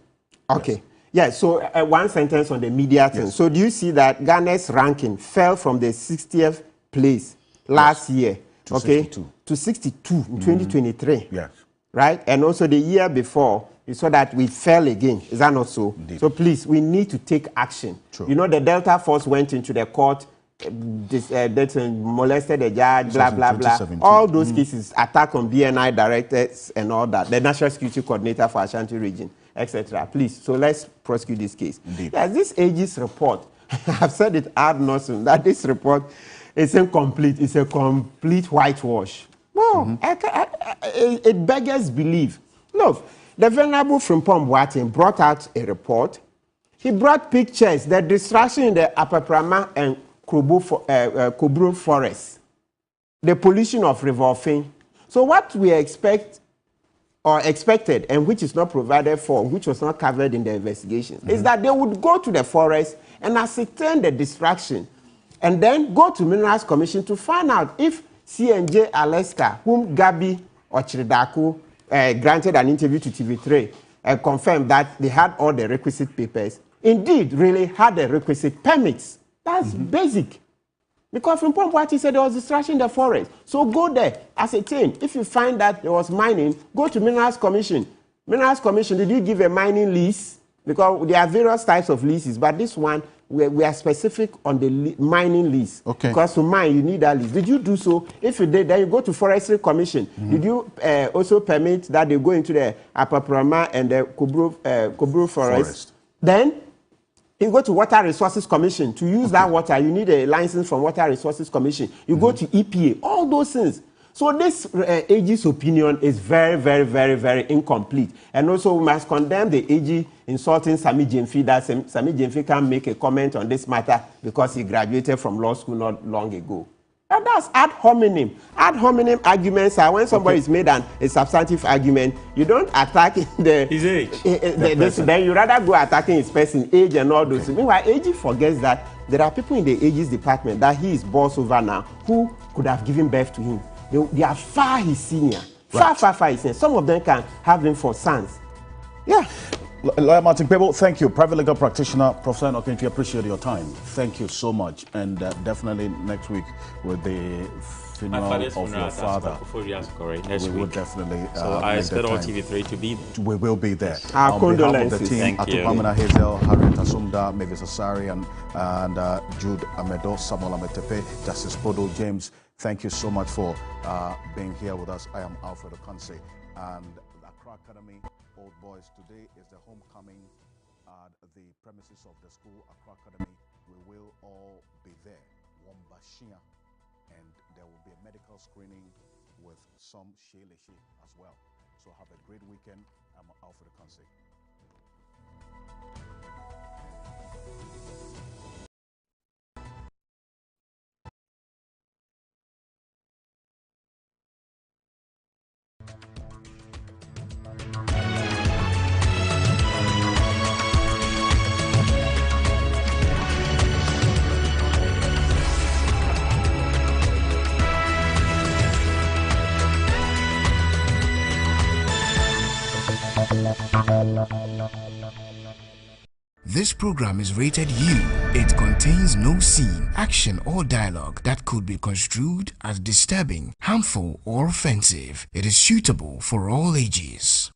S2: Okay. Yes. Yeah, so one sentence on the media thing. Yes. So do you see that Ghana's ranking fell from the 60th place last year,
S16: to 62.
S2: To 62 in 2023?
S16: Yes.
S2: Right? And also the year before, you saw that we fell again. Is that not so?
S16: Indeed.
S2: So please, we need to take action.
S16: True.
S2: You know, the Delta Force went into the court, molested the judge, blah, blah, blah. All those cases, attack on BNI directors and all that, the National Security Coordinator for Ashanti Region, etc. Please, so let's prosecute this case.
S16: Indeed.
S2: Yes, this AG's report, I've said it ad nauseum, that this report is incomplete. It's a complete whitewash. Well, it beggars belief. Look, the Venerable Frimpong Boateng brought out a report. He brought pictures, the destruction in the Upper Prama and Kobro Forest, the pollution of River Ofin. So what we expected, and which is not provided for, which was not covered in the investigations, is that they would go to the forest and ascertain the destruction, and then go to Minerals Commission to find out if CNJ Alaska, whom Gabi Ochiridaku granted an interview to TV3 and confirmed that they had all the requisite papers, indeed really had the requisite permits. That's basic. Because Frimpong Boateng said there was destruction in the forest. So go there, ascertain. If you find that there was mining, go to Minerals Commission. Minerals Commission, did you give a mining lease? Because there are various types of leases, but this one, we are specific on the mining lease.
S16: Okay.
S2: Because to mine, you need that lease. Did you do so? If you did, then you go to Forestry Commission. Did you also permit that they go into the Upper Prama and the Kobro Forest? Then you go to Water Resources Commission. To use that water, you need a license from Water Resources Commission. You go to EPA, all those things. So this AG's opinion is very, very, very, very incomplete. And also we must condemn the AG insulting Sami Gyamfi, that Sami Gyamfi can make a comment on this matter because he graduated from law school not long ago. And that's ad hominem. Ad hominem arguments are when somebody is made a substantive argument, you don't attack his age. Then you rather go attacking his person, age and all those things. Meanwhile, AG forgets that there are people in the AG's department that he is boss over now who could have given birth to him. They are far his senior. Far his senior. Some of them can have him for sons. Yeah.
S16: Lawyer Martin Pebo, thank you. Private legal practitioner, Professor Enokinfi, appreciate your time. Thank you so much. And definitely next week with the funeral of your father.
S21: We
S16: will definitely.
S21: So I expect all TV3 to be there.
S16: We will be there.
S2: Our
S16: on
S2: condolences.
S16: Behalf of the team,
S21: Thank you.
S16: Atupamina Hazel, Harriet Asumda, Mavis Asari, and Jude Amedo, Samuel Ametepe, Justice Podo, James. Thank you so much for being here with us. I am Alfred Okansey, and Accra Academy Old Boys. Today is the homecoming at the premises of the school, Accra Academy. We will all be there, Wombashia, and there will be a medical screening with some Sheleshi as well. So have a great weekend. I'm Alfred Okansey.
S11: This program is rated U. It contains no scene, action, or dialogue that could be construed as disturbing, harmful, or offensive. It is suitable for all ages.